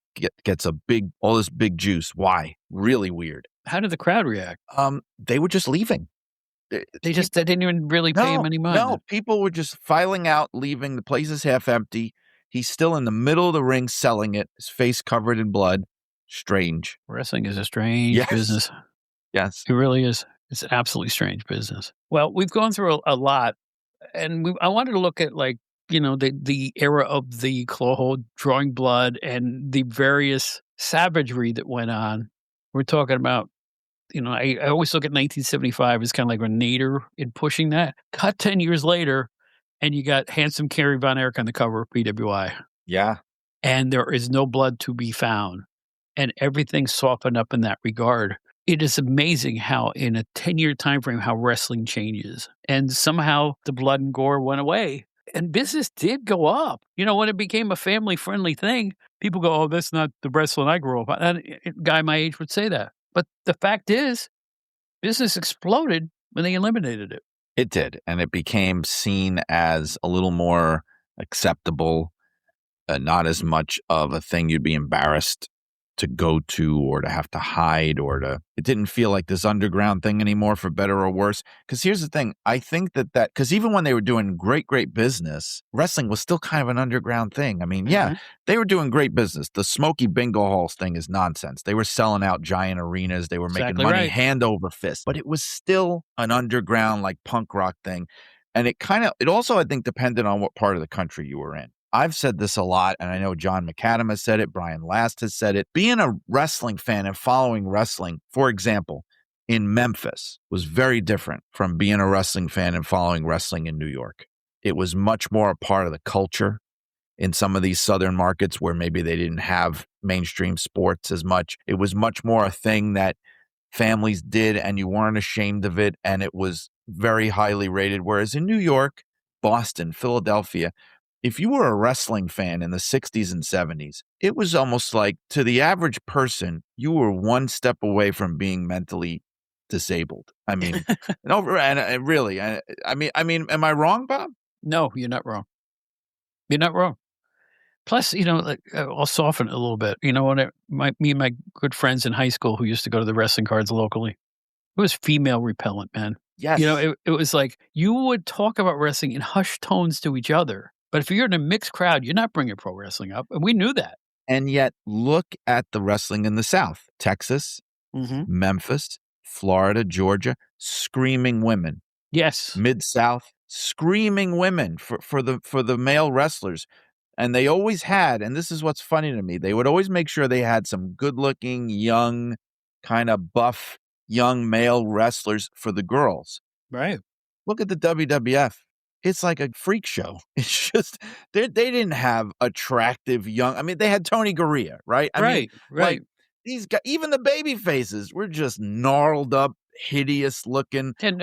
gets all this big juice. Why? Really weird. How did the crowd react? They were just leaving. They didn't even really pay him any money. No, people were just filing out, leaving. The place is half empty. He's still in the middle of the ring selling it, his face covered in blood. Strange. Wrestling is a strange business. Yes. It really is. It's an absolutely strange business. Well, we've gone through a lot. And I wanted to look at, like, the era of the claw hold, drawing blood, and the various savagery that went on. We're talking about, I always look at 1975 as kind of like a nadir in pushing that. Cut 10 years later, and you got handsome Kerry Von Erich on the cover of PWI. Yeah. And there is no blood to be found. And everything softened up in that regard. It is amazing how in a 10-year time frame, how wrestling changes. And somehow the blood and gore went away. And business did go up. When it became a family-friendly thing, people go, oh, that's not the wrestling I grew up on. And a guy my age would say that. But the fact is, business exploded when they eliminated it. It did. And it became seen as a little more acceptable. not as much of a thing you'd be embarrassed to go to or to have to hide it didn't feel like this underground thing anymore, for better or worse. Because here's the thing, I think because even when they were doing great business, wrestling was still kind of an underground thing. I mean, yeah, they were doing great business. The Smoky Bingo Halls thing is nonsense. They were selling out giant arenas. They were making money hand over fist, but it was still an underground, like, punk rock thing. And it also, I think, depended on what part of the country you were in. I've said this a lot, and I know John McAdam has said it, Brian Last has said it. Being a wrestling fan and following wrestling, for example, in Memphis was very different from being a wrestling fan and following wrestling in New York. It was much more a part of the culture in some of these southern markets where maybe they didn't have mainstream sports as much. It was much more a thing that families did, and you weren't ashamed of it, and it was very highly rated. Whereas in New York, Boston, Philadelphia, if you were a wrestling fan in the 60s and 70s, it was almost like, to the average person, you were one step away from being mentally disabled. I mean, really, I mean, am I wrong, Bob? No, you're not wrong. You're not wrong. Plus, like, I'll soften it a little bit. You know what? Me and my good friends in high school who used to go to the wrestling cards locally, it was female repellent, man. Yes. It was like you would talk about wrestling in hushed tones to each other. But if you're in a mixed crowd, you're not bringing pro wrestling up. And we knew that. And yet, look at the wrestling in the South. Texas, Memphis, Florida, Georgia, screaming women. Yes. Mid-South, screaming women for the male wrestlers. And they always had, and this is what's funny to me, they would always make sure they had some good-looking, young, kind of buff, young male wrestlers for the girls. Right. Look at the WWF. It's like a freak show. It's just, they didn't have attractive young, I mean, they had Tony Gurria, right? I mean, like, these guys, even the baby faces were just gnarled up, hideous looking. And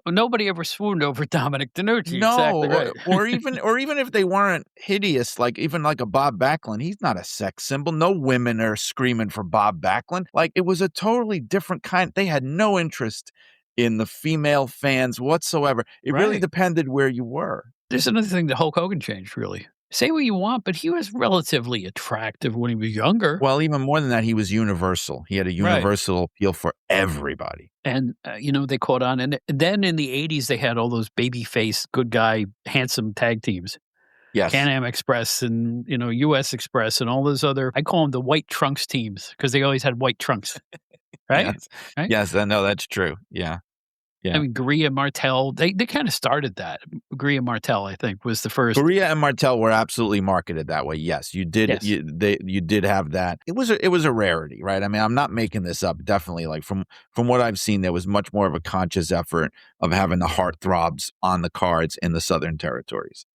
nobody ever swooned over Dominic DeNucci. No, exactly right. or even if they weren't hideous, like even like a Bob Backlund, he's not a sex symbol. No women are screaming for Bob Backlund. Like, it was a totally different kind. They had no interest in the female fans whatsoever. It really depended where you were. There's another thing that Hulk Hogan changed, really. Say what you want, but he was relatively attractive when he was younger. Well, even more than that, he was universal. He had a universal appeal for everybody. And, they caught on. And then in the 80s, they had all those baby-face, good guy, handsome tag teams. Yes. Can-Am Express and, U.S. Express and all those other, I call them the white trunks teams because they always had white trunks. Right? Yes. Right? Yes, I know that's true. Yeah. Yeah. I mean, Gurria, Martel, they kind of started that. Gurria Martel, I think, was the first. Gurria and Martel were absolutely marketed that way. Yes, you did. Yes. You did have that. It was a rarity, right? I mean, I'm not making this up. Definitely, like from what I've seen, there was much more of a conscious effort of having the heartthrobs on the cards in the Southern territories.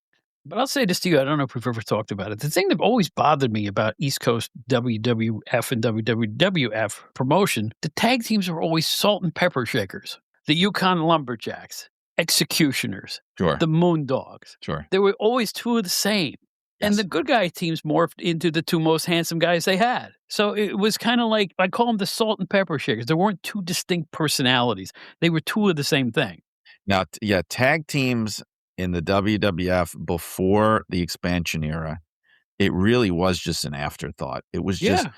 But I'll say this to you. I don't know if we've ever talked about it. The thing that always bothered me about East Coast WWF and WWF promotion, the tag teams were always salt and pepper shakers. The Yukon Lumberjacks, Executioners, Sure. the Moondogs. Sure. There were always two of the same. Yes. And the good guy teams morphed into the two most handsome guys they had. So it was kind of like, I call them the salt and pepper shakers. There weren't two distinct personalities. They were two of the same thing. Now, tag teams in the WWF before the expansion era, it really was just an afterthought. It was just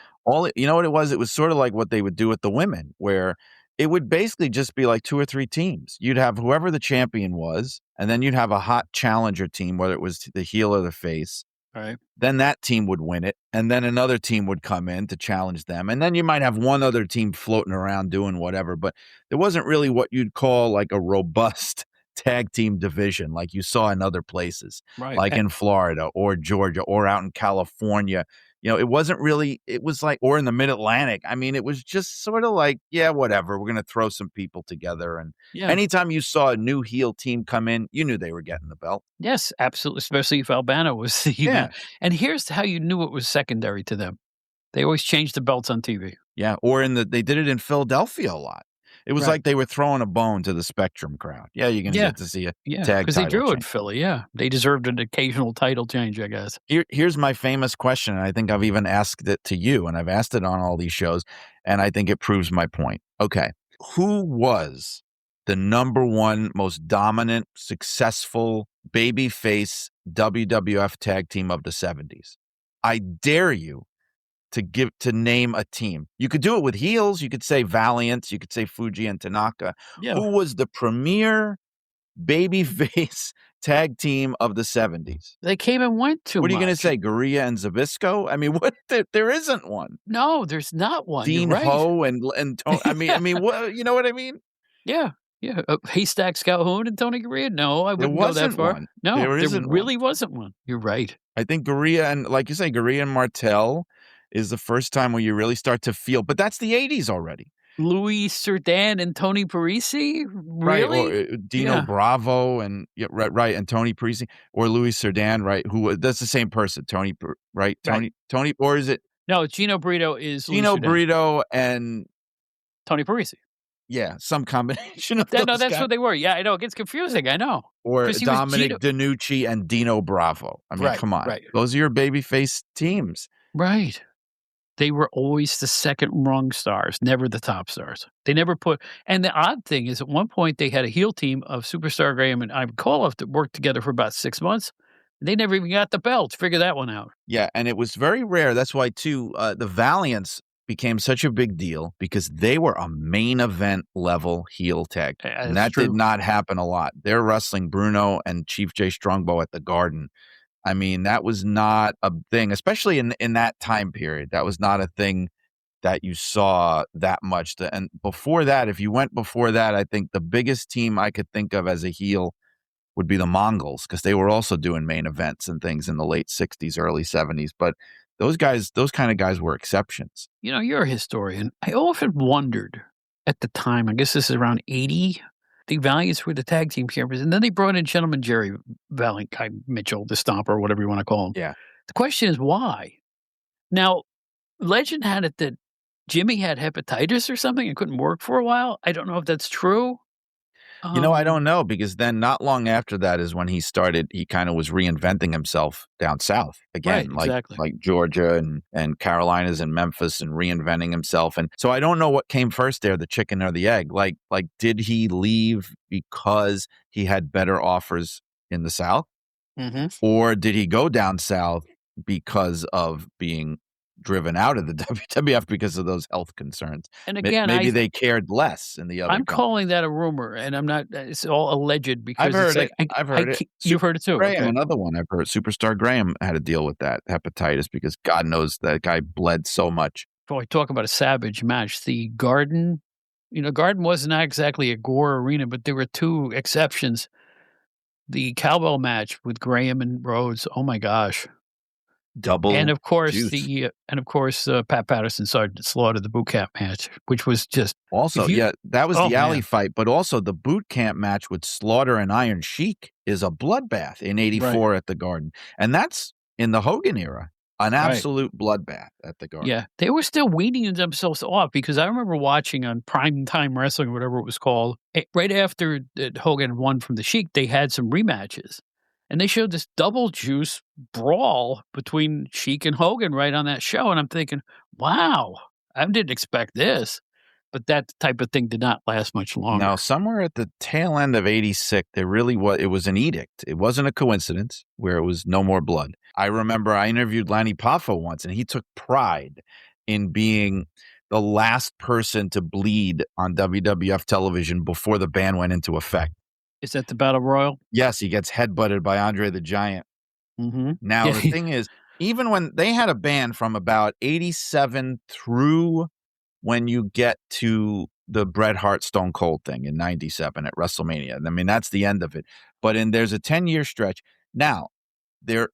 you know what it was? It was sort of like what they would do with the women, where it would basically just be like two or three teams. You'd have whoever the champion was, and then you'd have a hot challenger team, whether it was the heel or the face. Right. Then that team would win it, and then another team would come in to challenge them. And then you might have one other team floating around doing whatever, but there wasn't really what you'd call like a robust tag team division like you saw in other places, like in Florida or Georgia or out in California. It wasn't really, it was like, or in the Mid-Atlantic. I mean, it was just sort of like, yeah, whatever. We're going to throw some people together. And anytime you saw a new heel team come in, you knew they were getting the belt. Yes, absolutely. Especially if Albano was the heel. And here's how you knew it was secondary to them. They always changed the belts on TV. Yeah. Or they did it in Philadelphia a lot. It was like they were throwing a bone to the Spectrum crowd. Yeah, you're going to get to see a tag title because they drew change. in Philly, They deserved an occasional title change, I guess. Here's my famous question, and I think I've even asked it to you, and I've asked it on all these shows, and I think it proves my point. Okay, who was the number one most dominant, successful, babyface WWF tag team of the 70s? I dare you to name a team. You could do it with heels. You could say Valiant. You could say Fuji and Tanaka. Yeah. Who was the premier babyface tag team of the 70s? They came and went too much. What are you going to say, Gurria and Zbyszko? I mean, what? There isn't one. No, there's not one. Dean You're right. Ho and Tony. I mean, what? You know what I mean? Yeah. Yeah. Haystacks Calhoun and Tony Gurria? No, I wouldn't go that far. One. No, there really one. wasn't one. You're right. I think Gurria and, like you say, Gurria and Martel is the first time where you really start to feel, but that's the 80s already. Louis Cerdan and Tony Parisi? Really? Right, or Dino Bravo and right, and Tony Parisi or Louis Cerdan, right? Who that's the same person, Tony, right? Tony, or is it? No, Gino Brito is Gino Brito and Tony Parisi. Yeah, some combination of those No, that's guys. what they were. Yeah, I know. It gets confusing. I know. Or Dominic DiNucci and Dino Bravo. I mean, come on. Right. Those are your babyface teams. Right. They were always the second rung stars, never the top stars. They never put, and the odd thing is at one point they had a heel team of Superstar Graham and Ivan Koloff that worked together for about 6 months. They never even got the belt. Figure that one out. Yeah, and it was very rare. That's why, too, the Valiants became such a big deal because they were a main event level heel tag. And that did not happen a lot. They're wrestling Bruno and Chief Jay Strongbow at the Garden. I mean, that was not a thing, especially in that time period. That was not a thing that you saw that much. And before that, if you went before that, I think the biggest team I could think of as a heel would be the Mongols, because they were also doing main events and things in the late 60s, early 70s. But those kind of guys were exceptions. You know, you're a historian. I often wondered at the time, I guess this is around 80, the Valiants were the tag team champions, and then they brought in Gentleman Jerry Valiant, Mitchell, the Stomper, or whatever you want to call him. Yeah. The question is why? Now, legend had it that Jimmy had hepatitis or something and couldn't work for a while. I don't know if that's true. I don't know, because then not long after that is when he kind of was reinventing himself down south again, like Georgia and Carolinas and Memphis, and reinventing himself. And so I don't know what came first there, the chicken or the egg. Like did he leave because he had better offers in the South? Mm-hmm. Or did he go down south because of being driven out of the WWF because of those health concerns? And again, maybe they cared less in the other. I'm calling that a rumor, and I'm not. It's all alleged because I've heard it. I've heard it. You've heard it too. Graham, another one I've heard. Superstar Graham had to deal with that hepatitis because God knows that guy bled so much. Boy, talk about a savage match. The Garden, Garden was not exactly a gore arena, but there were two exceptions. The cowbell match with Graham and Rhodes. Oh my gosh. Double and of course juice. Pat Patterson Sergeant Slaughter, the boot camp match, which was just also that was the alley fight, but also the boot camp match with Slaughter and Iron Sheik is a bloodbath in '84 at the Garden, and that's in the Hogan era, an absolute bloodbath at the Garden. Yeah, they were still weaning themselves off, because I remember watching on Prime Time Wrestling, whatever it was called, right after Hogan won from the Sheik, they had some rematches. And they showed this double juice brawl between Sheik and Hogan right on that show. And I'm thinking, wow, I didn't expect this. But that type of thing did not last much longer. Now, somewhere at the tail end of '86, it was an edict. It wasn't a coincidence where it was no more blood. I remember I interviewed Lanny Poffo once, and he took pride in being the last person to bleed on WWF television before the ban went into effect. Is that the Battle Royal? Yes, he gets headbutted by Andre the Giant. Mm-hmm. Now, the thing is, even when they had a ban from about '87 through when you get to the Bret Hart Stone Cold thing in '97 at WrestleMania. I mean, that's the end of it. But there's a 10-year stretch. Now, there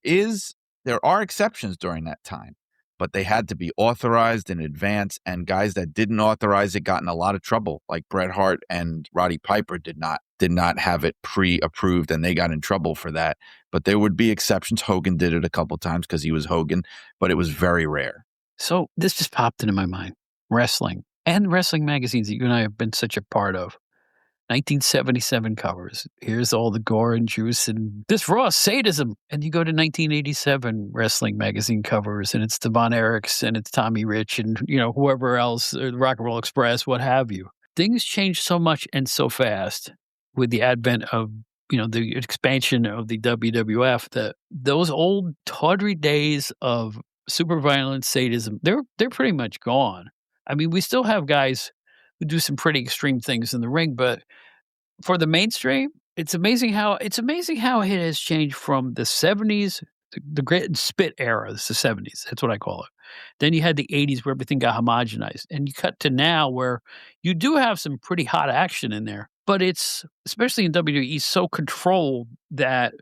are exceptions during that time, but they had to be authorized in advance, and guys that didn't authorize it got in a lot of trouble, like Bret Hart and Roddy Piper did not have it pre-approved, and they got in trouble for that. But there would be exceptions. Hogan did it a couple times because he was Hogan, but it was very rare. So this just popped into my mind. Wrestling and wrestling magazines that you and I have been such a part of. 1977 covers. Here's all the gore and juice and this raw sadism. And you go to 1987 wrestling magazine covers, and it's the Von Erichs and it's Tommy Rich and whoever else, Rock and Roll Express, what have you. Things change so much and so fast with the advent of the expansion of the WWF, that those old tawdry days of super violence, sadism, they're pretty much gone. I mean, we still have guys who do some pretty extreme things in the ring, but for the mainstream, it's amazing how it has changed from the 70s, the great spit era. It's the 70s. That's what I call it. Then you had the 80s where everything got homogenized, and you cut to now where you do have some pretty hot action in there, but it's especially in WWE so controlled that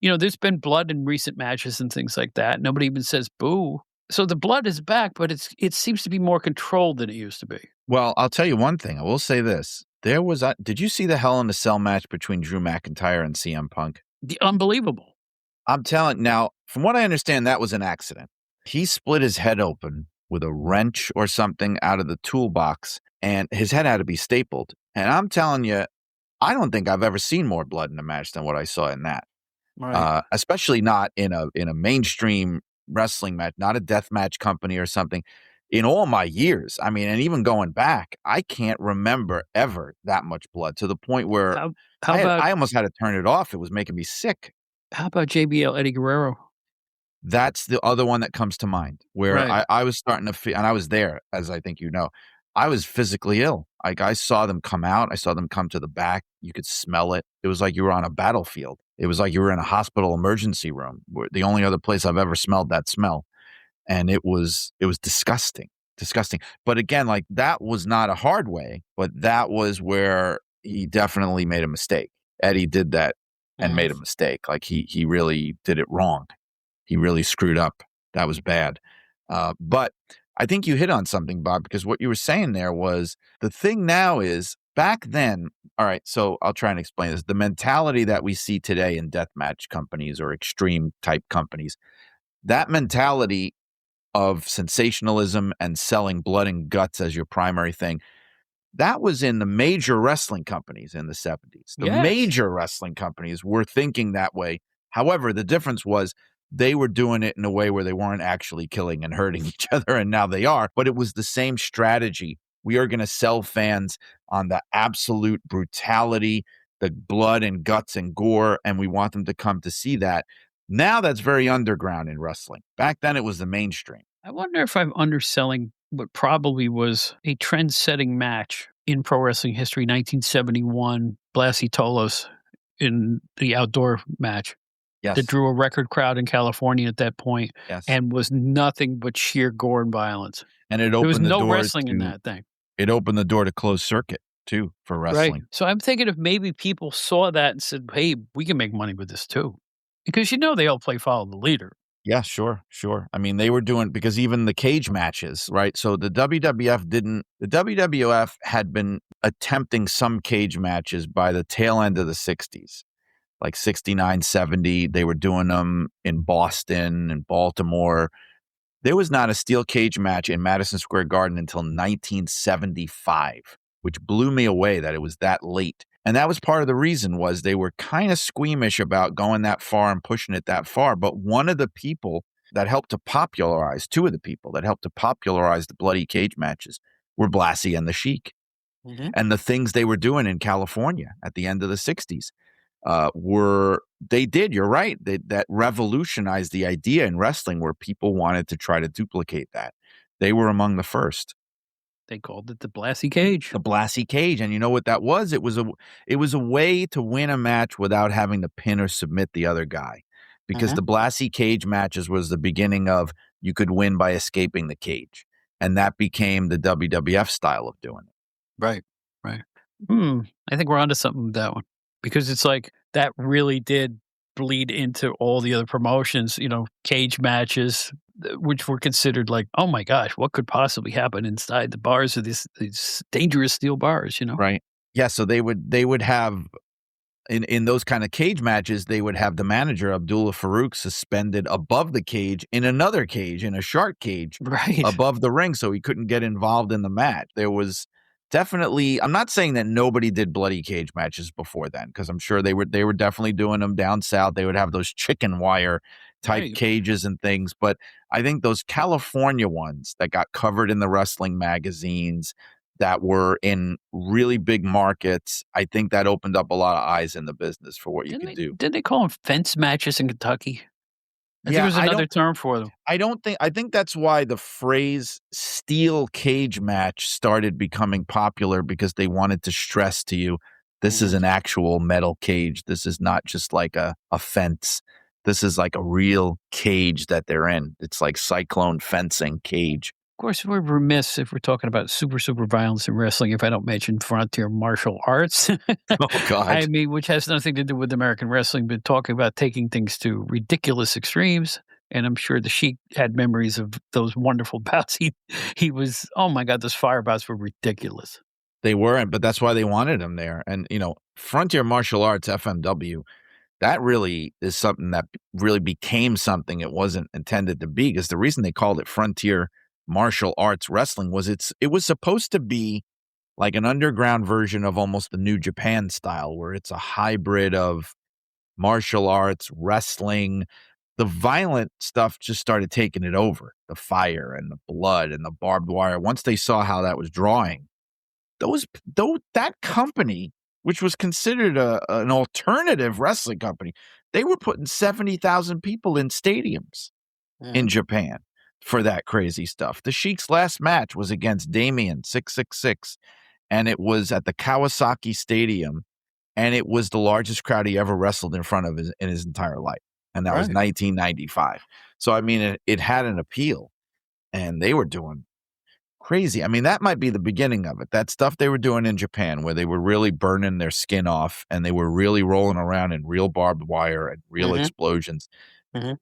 there's been blood in recent matches and things like that. Nobody even says boo. So the blood is back, but it seems to be more controlled than it used to be. Well, I'll tell you one thing. I will say this. Did you see the Hell in a Cell match between Drew McIntyre and CM Punk? Unbelievable. I'm telling now, from what I understand, that was an accident. He split his head open with a wrench or something out of the toolbox, and his head had to be stapled. And I'm telling you, I don't think I've ever seen more blood in a match than what I saw in that. Right. Especially not in a mainstream wrestling match, not a death match company or something. In all my years, I mean, and even going back, I can't remember ever that much blood to the point where I almost had to turn it off. It was making me sick. How about JBL Eddie Guerrero? That's the other one that comes to mind where Right. I was starting to feel, and I was there, as I think you know, I was physically ill. Like I saw them come out. I saw them come to the back. You could smell it. It was like you were on a battlefield. It was like you were in a hospital emergency room. The only other place I've ever smelled that smell. And it was disgusting. But again, like that was not a hard way, but that was where he definitely made a mistake. Eddie did that and made a mistake. Like he really did it wrong. He really screwed up. That was bad. But I think you hit on something, Bob, because what you were saying there was the thing now is back then. All right. So I'll try and explain this. The mentality that we see today in deathmatch companies or extreme type companies, that mentality of sensationalism and selling blood and guts as your primary thing, that was in the major wrestling companies in the 70s. The major wrestling companies were thinking that way. However, the difference was they were doing it in a way where they weren't actually killing and hurting each other, and now they are. But it was the same strategy. We are going to sell fans on the absolute brutality, the blood and guts and gore, and we want them to come to see that. Now that's very underground in wrestling. Back then it was the mainstream. I wonder if I'm underselling what probably was a trend-setting match in pro wrestling history, 1971, Blassie Tolos in the outdoor match. Yes. That drew a record crowd in California at that point, and was nothing but sheer gore and violence. And it opened there was the no door wrestling in that thing. It opened the door to closed circuit too for wrestling. Right. So I'm thinking if maybe people saw that and said, "Hey, we can make money with this too," because they all play follow the leader. Yeah, sure. I mean, they were doing, because even the cage matches, right? So the WWF had been attempting some cage matches by the tail end of the 60s. Like 69, 70, they were doing them in Boston and Baltimore. There was not a steel cage match in Madison Square Garden until 1975, which blew me away that it was that late. And that was part of the reason was they were kind of squeamish about going that far and pushing it that far. But one of the people that helped to popularize, two of the people that helped to popularize the bloody cage matches were Blassie and the Sheik. Mm-hmm. And the things they were doing in California at the end of the 60s. You're right, that revolutionized the idea in wrestling where people wanted to try to duplicate that. They were among the first. They called it the Blassie Cage. The Blassie Cage. And you know what that was? It was a way to win a match without having to pin or submit the other guy. Because the Blassie Cage matches was the beginning of you could win by escaping the cage. And that became the WWF style of doing it. Right. I think we're onto something with that one. Because it's like that really did bleed into all the other promotions, cage matches, which were considered like, oh my gosh, what could possibly happen inside the bars of these dangerous steel bars, Right. Yeah. So they would have in those kind of cage matches, they would have the manager Abdullah Farouk suspended above the cage in another cage, in a shark cage, above the ring, so he couldn't get involved in the match. There was definitely, I'm not saying that nobody did bloody cage matches before then, because I'm sure they were definitely doing them down south. They would have those chicken wire type cages and things. But I think those California ones that got covered in the wrestling magazines that were in really big markets, I think that opened up a lot of eyes in the business for what you could do. Didn't they call them fence matches in Kentucky? I think there's another term for them. I think that's why the phrase steel cage match started becoming popular, because they wanted to stress to you, this is an actual metal cage. This is not just like a fence. This is like a real cage that they're in. It's like cyclone fencing cage. Of course, we're remiss if we're talking about super violence in wrestling if I don't mention frontier martial arts. Oh, God. I mean, which has nothing to do with American wrestling, but talking about taking things to ridiculous extremes. And I'm sure the Sheik had memories of those wonderful bouts. He was, oh my God, those fire bouts were ridiculous. They weren't, but that's why they wanted him there. And, frontier martial arts, FMW, that really is something that really became something it wasn't intended to be, because the reason they called it frontier martial arts wrestling was it was supposed to be like an underground version of almost the New Japan style, where it's a hybrid of martial arts, wrestling. The violent stuff just started taking it over, the fire and the blood and the barbed wire. Once they saw how that was drawing, that company, which was considered an alternative wrestling company, they were putting 70,000 people in stadiums in Japan for that crazy stuff. The Sheik's last match was against Damien 666, and it was at the Kawasaki Stadium, and it was the largest crowd he ever wrestled in front of in his entire life, and that was 1995. So, I mean, it had an appeal, and they were doing crazy. I mean, that might be the beginning of it. That stuff they were doing in Japan, where they were really burning their skin off, and they were really rolling around in real barbed wire and real explosions.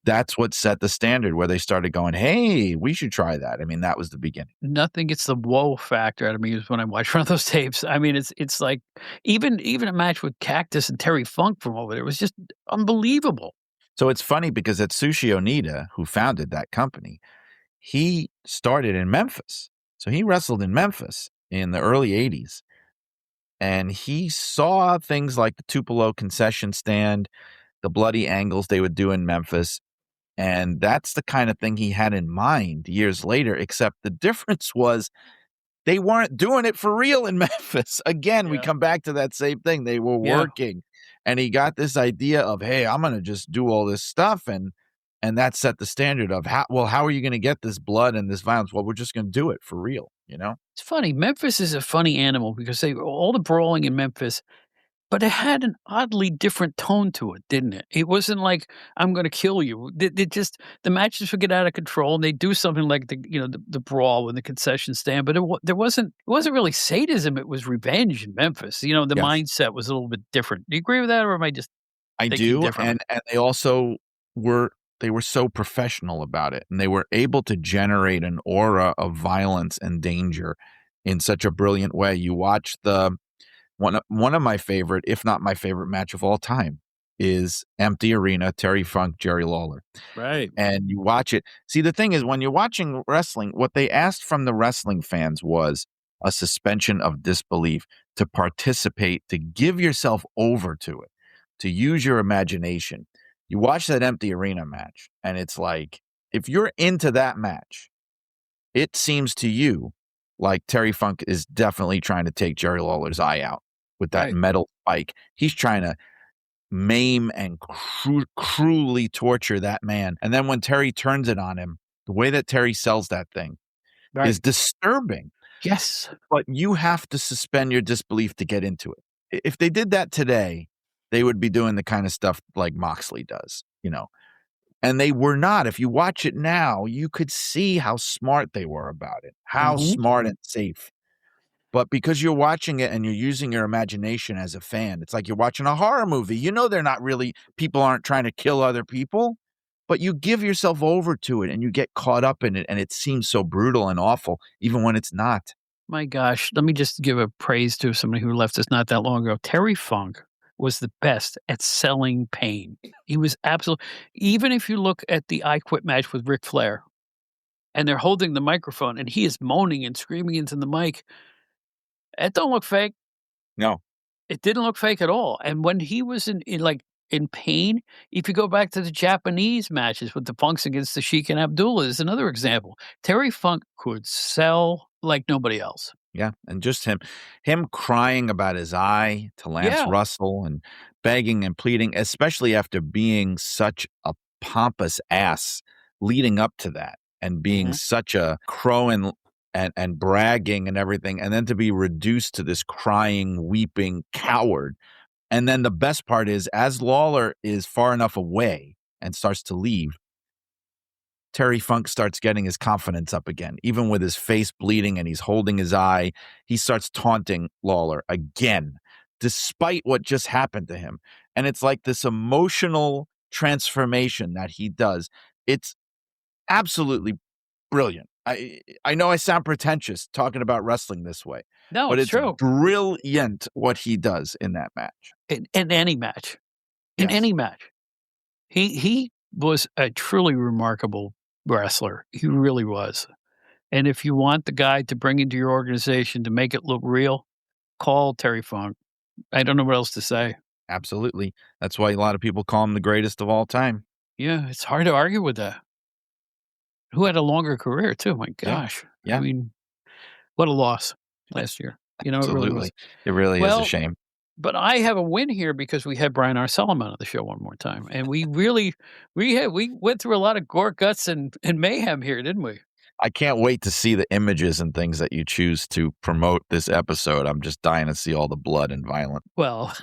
That's what set the standard, where they started going, hey, we should try that. I mean, that was the beginning. Nothing gets the whoa factor out of me when I watch one of those tapes. I mean, it's like even a match with Cactus and Terry Funk from over there was just unbelievable. So it's funny because Atsushi Onita, who founded that company, he started in Memphis. So he wrestled in Memphis in the early 80s. And he saw things like the Tupelo concession stand, the bloody angles they would do in Memphis. And that's the kind of thing he had in mind years later, except the difference was they weren't doing it for real in Memphis. Again, we come back to that same thing. They were working. And he got this idea of, hey, I'm going to just do all this stuff. And that set the standard of, how are you going to get this blood and this violence? Well, we're just going to do it for real, It's funny. Memphis is a funny animal because all the brawling in Memphis, but it had an oddly different tone to it, didn't it? It wasn't like, I'm going to kill you. It just, the matches would get out of control and they do something like the brawl in the concession stand, but it wasn't really sadism. It was revenge in Memphis. The mindset was a little bit different. Do you agree with that? Or am I just I do. And they also were so professional about it, and they were able to generate an aura of violence and danger in such a brilliant way. You watch one of my favorite, if not my favorite match of all time, is Empty Arena, Terry Funk, Jerry Lawler. Right. And you watch it. See, the thing is, when you're watching wrestling, what they asked from the wrestling fans was a suspension of disbelief, to participate, to give yourself over to it, to use your imagination. You watch that Empty Arena match, and it's like, if you're into that match, it seems to you like Terry Funk is definitely trying to take Jerry Lawler's eye out with that metal spike. He's trying to maim and cruelly torture that man. And then when Terry turns it on him, the way that Terry sells that thing is disturbing. Yes. But you have to suspend your disbelief to get into it. If they did that today, they would be doing the kind of stuff like Moxley does, And they were not. If you watch it now, you could see how smart they were about it, how smart and safe. But because you're watching it and you're using your imagination as a fan, it's like you're watching a horror movie. People aren't trying to kill other people, but you give yourself over to it and you get caught up in it, and it seems so brutal and awful, even when it's not. My gosh, let me just give a praise to somebody who left us not that long ago. Terry Funk was the best at selling pain. He was absolutely, even if you look at the I Quit match with Ric Flair, and they're holding the microphone, and he is moaning and screaming into the mic, it don't look fake. No. It didn't look fake at all. And when he was in pain, if you go back to the Japanese matches with the Funks against the Sheik and Abdullah is another example. Terry Funk could sell like nobody else. Yeah, and just him crying about his eye to Lance Russell and begging and pleading, especially after being such a pompous ass leading up to that and being such a crow and bragging and everything, and then to be reduced to this crying, weeping coward. And then the best part is, as Lawler is far enough away and starts to leave, Terry Funk starts getting his confidence up again. Even with his face bleeding and he's holding his eye, he starts taunting Lawler again, despite what just happened to him. And it's like this emotional transformation that he does. It's absolutely brilliant. I know I sound pretentious talking about wrestling this way. No, but it's true. Brilliant what he does in that match. In any match. In any match. He was a truly remarkable wrestler. He really was. And if you want the guy to bring into your organization to make it look real, call Terry Funk. I don't know what else to say. Absolutely. That's why a lot of people call him the greatest of all time. Yeah, it's hard to argue with that. Who had a longer career, too. My gosh. Yeah. I mean, what a loss last year. You know, Absolutely. It really is a shame. But I have a win here because we had Brian Arcellam on the show one more time. And we really, we went through a lot of gore, guts, and mayhem here, didn't we? I can't wait to see the images and things that you choose to promote this episode. I'm just dying to see all the blood and violence. Well,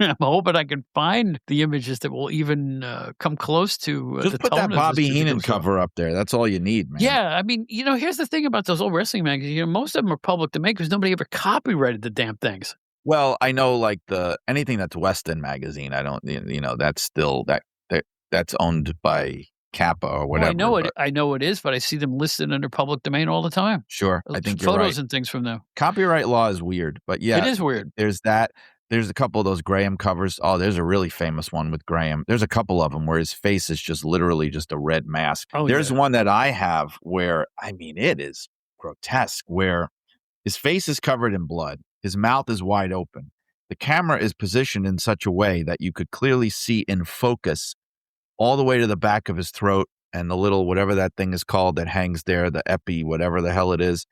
I'm hoping I can find the images that will even come close to just the put tone that Bobby of Heenan cover up there. That's all you need, man. Yeah, I mean, you know, here's the thing about those old wrestling magazines. You know, most of them are public domain because nobody ever copyrighted the damn things. Well, I know, like anything that's West End magazine, I don't, you know, that's still that's owned by Kappa or whatever. I know it is, but I see them listed under public domain all the time. Sure, I think you're photos right. and things from them. Copyright law is weird, but yeah, it is weird. There's that. There's a couple of those Graham covers. Oh, there's a really famous one with Graham. There's a couple of them where his face is just literally just a red mask. There's one that I have where, I mean, it is grotesque, where his face is covered in blood. His mouth is wide open. The camera is positioned in such a way that you could clearly see in focus all the way to the back of his throat and the little, whatever that thing is called that hangs there, the epi, whatever the hell it is.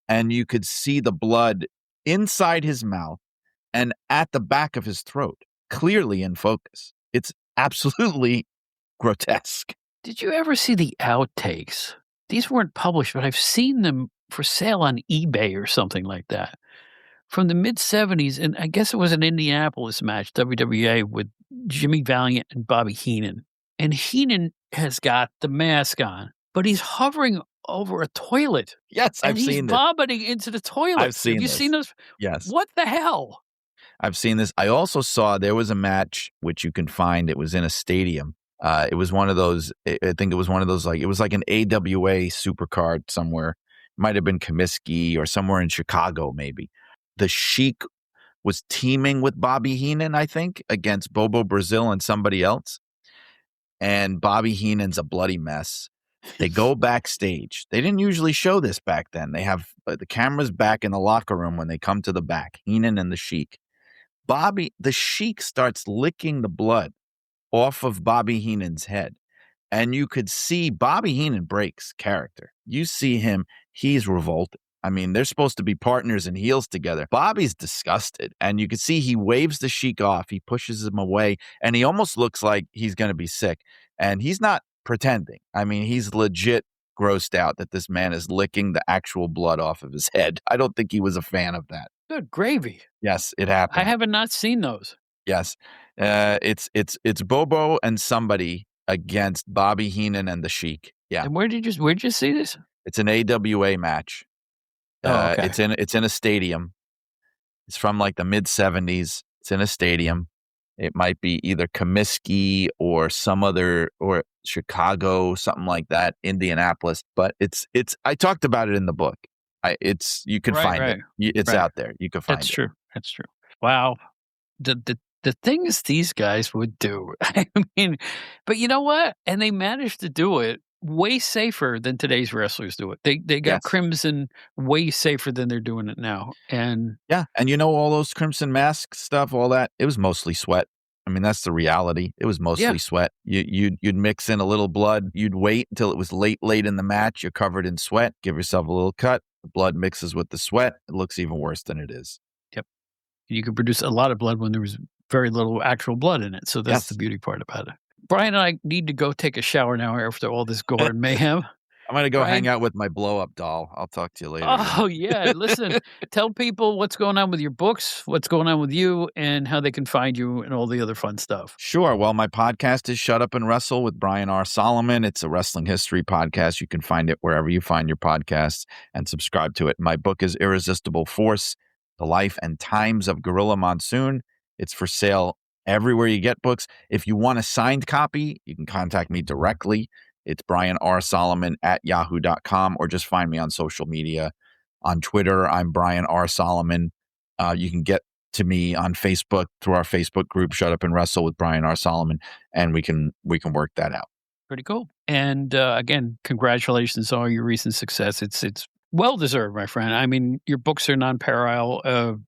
And you could see the blood inside his mouth and at the back of his throat, clearly in focus. It's absolutely grotesque. Did you ever see the outtakes? These weren't published, but I've seen them for sale on eBay or something like that. From the mid-'70s, and I guess it was an Indianapolis match, WWA, with Jimmy Valiant and Bobby Heenan. And Heenan has got the mask on, but he's hovering over a toilet. Yes, I've seen this. And he's vomiting into the toilet. I've seen this. Have you seen those? Yes. What the hell? I've seen this. I also saw there was a match, which you can find. It was in a stadium. It was one of those, I think it was one of those, like, it was like an AWA supercard somewhere. Might have been Comiskey or somewhere in Chicago, maybe. The Sheik was teaming with Bobby Heenan, I think, against Bobo Brazil and somebody else. And Bobby Heenan's a bloody mess. They go backstage. They didn't usually show this back then. They have the cameras back in the locker room when they come to the back, Heenan and the Sheik. The Sheik starts licking the blood off of Bobby Heenan's head. And you could see Bobby Heenan breaks character. You see him, he's revolted. I mean, they're supposed to be partners and heels together. Bobby's disgusted. And you can see he waves the Sheik off. He pushes him away. And he almost looks like he's going to be sick. And he's not pretending. I mean, he's legit grossed out that this man is licking the actual blood off of his head. I don't think he was a fan of that. Good gravy. Yes, it happened. I haven't not seen those. Yes. It's Bobo and somebody against Bobby Heenan and the Sheik. Yeah. And where'd you see this? It's an AWA match. Okay. It's in a stadium. It's from like the mid-'70s. It's in a stadium. It might be either Comiskey or some other, or Chicago, something like that, Indianapolis. But I talked about it in the book. You can find it. It's out there. You can find it. That's true. Wow. The things these guys would do. I mean, but you know what? And they managed to do it way safer than today's wrestlers do it. They got Crimson way safer than they're doing it now. And yeah, and you know, all those Crimson Mask stuff, all that, it was mostly sweat. I mean, that's the reality. It was mostly sweat. You'd mix in a little blood. You'd wait until it was late in the match. You're covered in sweat. Give yourself a little cut. The blood mixes with the sweat. It looks even worse than it is. Yep. You could produce a lot of blood when there was very little actual blood in it. So that's the beauty part about it. Brian and I need to go take a shower now after all this gore and mayhem. I'm going to go Brian? hang out with my blow-up doll. I'll talk to you later. Oh, yeah. Listen, tell people what's going on with your books, what's going on with you, and how they can find you and all the other fun stuff. Sure. Well, my podcast is Shut Up and Wrestle with Brian R. Solomon. It's a wrestling history podcast. You can find it wherever you find your podcasts and subscribe to it. My book is Irresistible Force, The Life and Times of Gorilla Monsoon. It's for sale everywhere you get books. If you want a signed copy, you can contact me directly. It's Brian R. Solomon at yahoo.com, or just find me on social media. On Twitter, I'm Brian R. Solomon. You can get to me on Facebook through our Facebook group, Shut Up and Wrestle with Brian R. Solomon, and we can work that out. Pretty cool. And again, congratulations on all your recent success. It's well deserved, my friend. I mean, your books are non-parallel.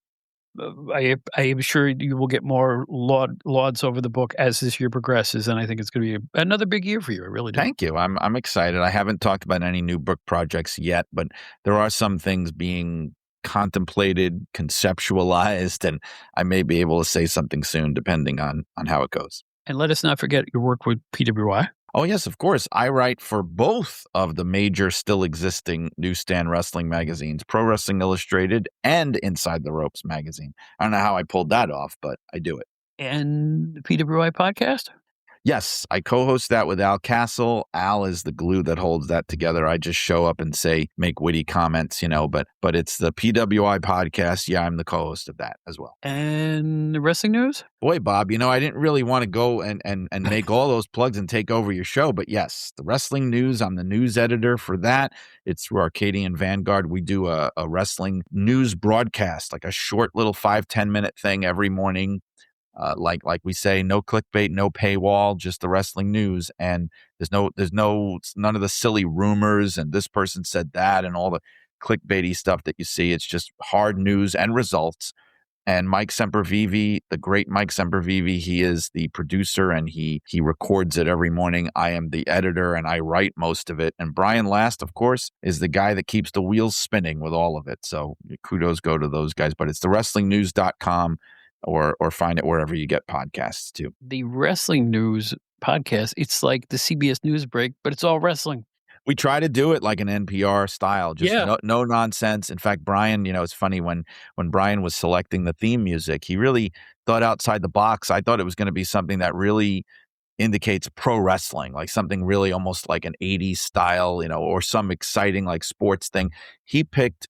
I am sure you will get more lauds over the book as this year progresses, and I think it's going to be another big year for you. I really do. Thank you. I'm excited. I haven't talked about any new book projects yet, but there are some things being contemplated, conceptualized, and I may be able to say something soon, depending on how it goes. And let us not forget your work with PWI. Oh, yes, of course. I write for both of the major still existing newsstand wrestling magazines, Pro Wrestling Illustrated and Inside the Ropes magazine. I don't know how I pulled that off, but I do it. And the PWI podcast? Yes, I co-host that with Al Castle. Al is the glue that holds that together. I just show up and make witty comments, but it's the PWI podcast. Yeah, I'm the co-host of that as well. And the wrestling news? Boy, Bob, I didn't really want to go and make all those plugs and take over your show, but yes, the wrestling news, I'm the news editor for that. It's through Arcadian Vanguard. We do a wrestling news broadcast, like a short little 5-10 minute thing every morning. Like we say, no clickbait, no paywall, just the wrestling news. And there's none of the silly rumors and this person said that and all the clickbaity stuff that you see. It's just hard news and results. And Mike Sempervive, the great Mike Sempervive, he is the producer and he records it every morning. I am the editor and I write most of it. And Brian Last, of course, is the guy that keeps the wheels spinning with all of it. So kudos go to those guys. But it's thewrestlingnews.com. Or find it wherever you get podcasts too. The Wrestling News podcast, it's like the CBS News break, but it's all wrestling. We try to do it like an NPR style, just no nonsense. In fact, Brian, it's funny when Brian was selecting the theme music, he really thought outside the box. I thought it was going to be something that really indicates pro wrestling, like something really almost like an 80s style, or some exciting like sports thing. He picked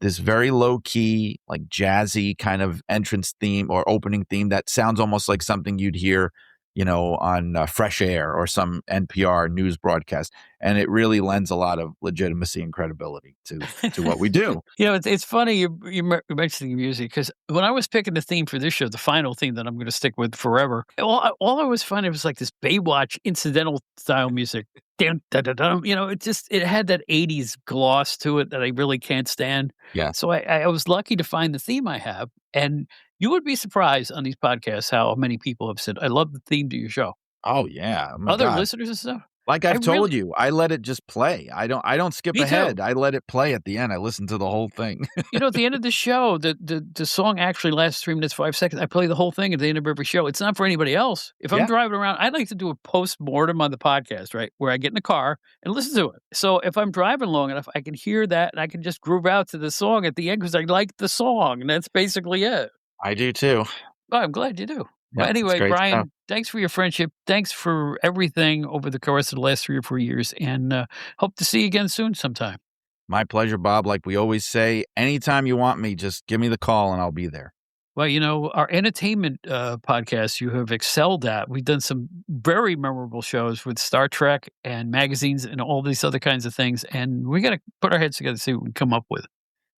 this very low key, like jazzy kind of entrance theme or opening theme that sounds almost like something you'd hear, on Fresh Air or some NPR news broadcast. And it really lends a lot of legitimacy and credibility to what we do. It's funny you mentioning music, because when I was picking the theme for this show, the final theme that I'm going to stick with forever, all I was finding was like this Baywatch incidental style music. Dun, dun, dun, dun. It had that 80s gloss to it that I really can't stand. Yeah. So I was lucky to find the theme I have. And you would be surprised on these podcasts how many people have said, I love the theme to your show. Oh, yeah. Oh, other listeners and stuff. Like I've told you, I let it just play. I don't skip ahead. I let it play at the end. I listen to the whole thing. At the end of the show, the song actually lasts 3 minutes, 5 seconds. I play the whole thing at the end of every show. It's not for anybody else. If I'm driving around, I'd like to do a post-mortem on the podcast, right? Where I get in the car and listen to it. So if I'm driving long enough, I can hear that and I can just groove out to the song at the end because I like the song. And that's basically it. I do too. Oh, I'm glad you do. Yeah, well, anyway, Brian, stuff. Thanks for your friendship. Thanks for everything over the course of the last 3 or 4 years, and hope to see you again soon sometime. My pleasure, Bob. Like we always say, anytime you want me, just give me the call and I'll be there. Well, our entertainment podcast you have excelled at. We've done some very memorable shows with Star Trek and magazines and all these other kinds of things, and we got to put our heads together and see what we can come up with.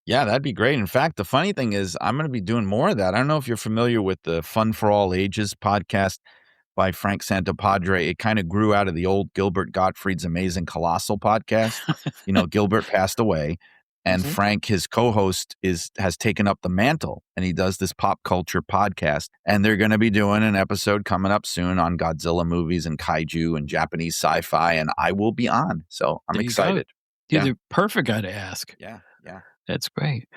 Yeah, that'd be great. In fact, the funny thing is I'm going to be doing more of that. I don't know if you're familiar with the Fun for All Ages podcast by Frank Santopadre. It kind of grew out of the old Gilbert Gottfried's Amazing Colossal podcast. Gilbert passed away, and Frank, his co-host, has taken up the mantle, and he does this pop culture podcast. And they're going to be doing an episode coming up soon on Godzilla movies and kaiju and Japanese sci-fi, and I will be on. So I'm excited. You're the perfect guy to ask. Yeah. That's great.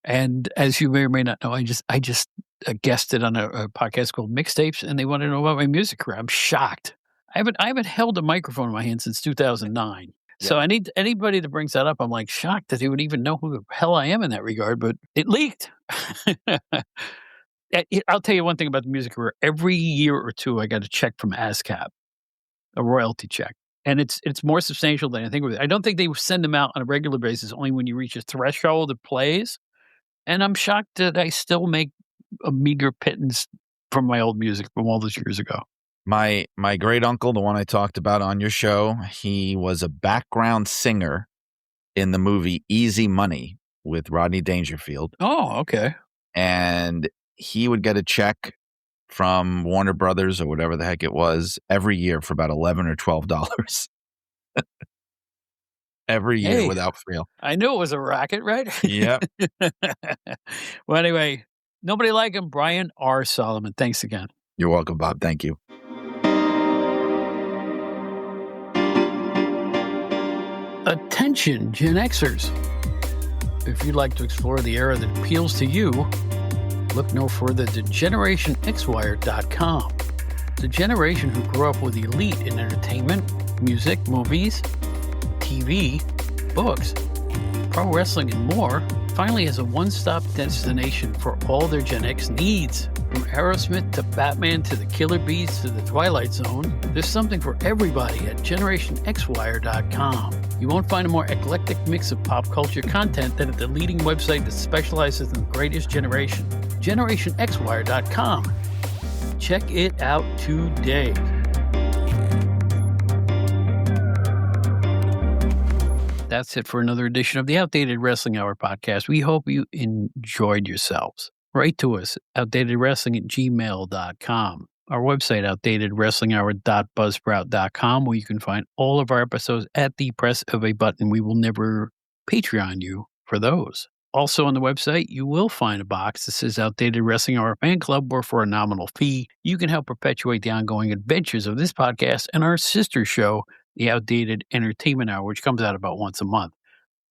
And as you may or may not know, I just guested on a podcast called Mixtapes, and they want to know about my music career. I'm shocked. I haven't held a microphone in my hand since 2009. Yeah. So I need anybody that brings that up. I'm like shocked that he would even know who the hell I am in that regard, but it leaked. I'll tell you one thing about the music career. Every year or two, I got a check from ASCAP, a royalty check. And it's more substantial than I think. I don't think they send them out on a regular basis, only when you reach a threshold of plays. And I'm shocked that I still make a meager pittance from my old music from all those years ago. My great uncle, the one I talked about on your show, he was a background singer in the movie Easy Money with Rodney Dangerfield. Oh, okay. And he would get a check from Warner Brothers or whatever the heck it was every year for about $11 or $12 every year without fail. I knew it was a racket, right? Yep. Well, anyway, nobody like him. Brian R. Solomon. Thanks again. You're welcome, Bob. Thank you. Attention, Gen Xers. If you'd like to explore the era that appeals to you, look no further than GenerationXWire.com. The generation who grew up with elite in entertainment, music, movies, TV, books, pro wrestling, and more finally has a one-stop destination for all their Gen X needs. From Aerosmith to Batman to the Killer Bees to the Twilight Zone, there's something for everybody at GenerationXWire.com. You won't find a more eclectic mix of pop culture content than at the leading website that specializes in the greatest generation, GenerationXWire.com. Check it out today. That's it for another edition of the Outdated Wrestling Hour podcast. We hope you enjoyed yourselves. Write to us, outdatedwrestling@gmail.com. Our website, outdatedwrestlinghour.buzzsprout.com, where you can find all of our episodes at the press of a button. We will never Patreon you for those. Also on the website, you will find a box that says Outdated Wrestling Hour Fan Club, where for a nominal fee, you can help perpetuate the ongoing adventures of this podcast and our sister show, the Outdated Entertainment Hour, which comes out about once a month.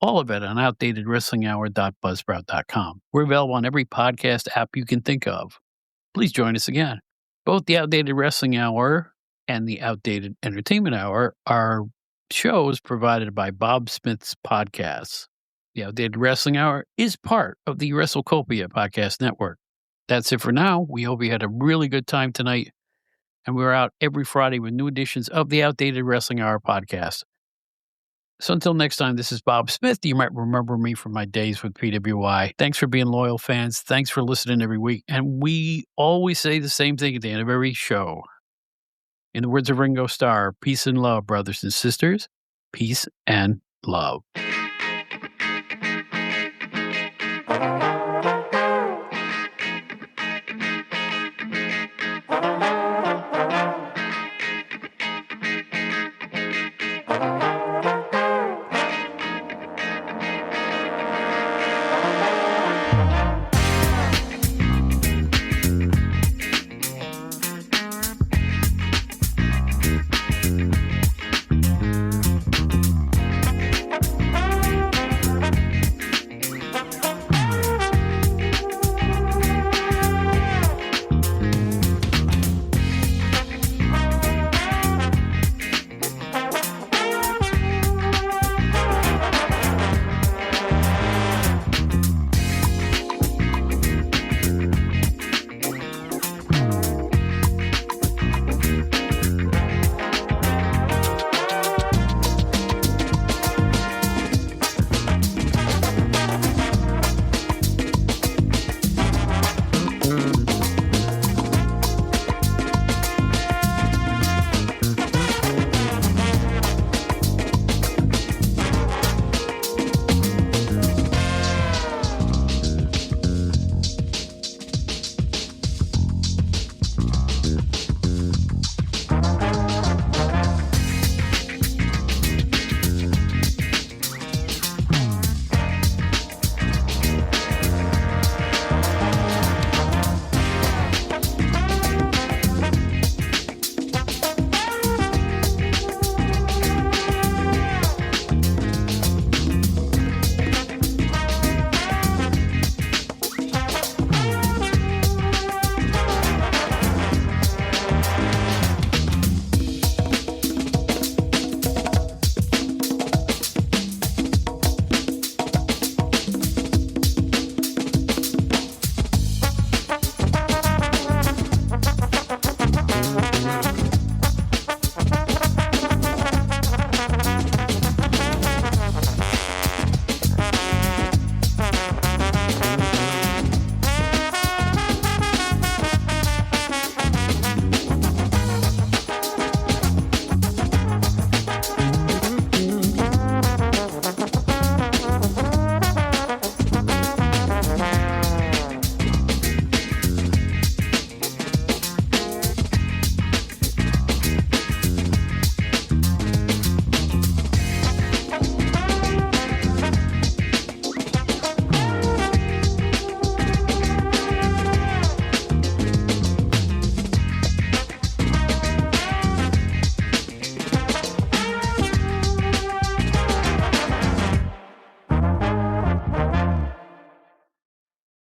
All of it on outdatedwrestlinghour.buzzsprout.com. We're available on every podcast app you can think of. Please join us again. Both the Outdated Wrestling Hour and the Outdated Entertainment Hour are shows provided by Bob Smith's podcasts. The Outdated Wrestling Hour is part of the WrestleCopia podcast network. That's it for now. We hope you had a really good time tonight. And we're out every Friday with new editions of the Outdated Wrestling Hour podcast. So until next time, this is Bob Smith. You might remember me from my days with PWI. Thanks for being loyal fans. Thanks for listening every week. And we always say the same thing at the end of every show. In the words of Ringo Starr, peace and love, brothers and sisters. Peace and love.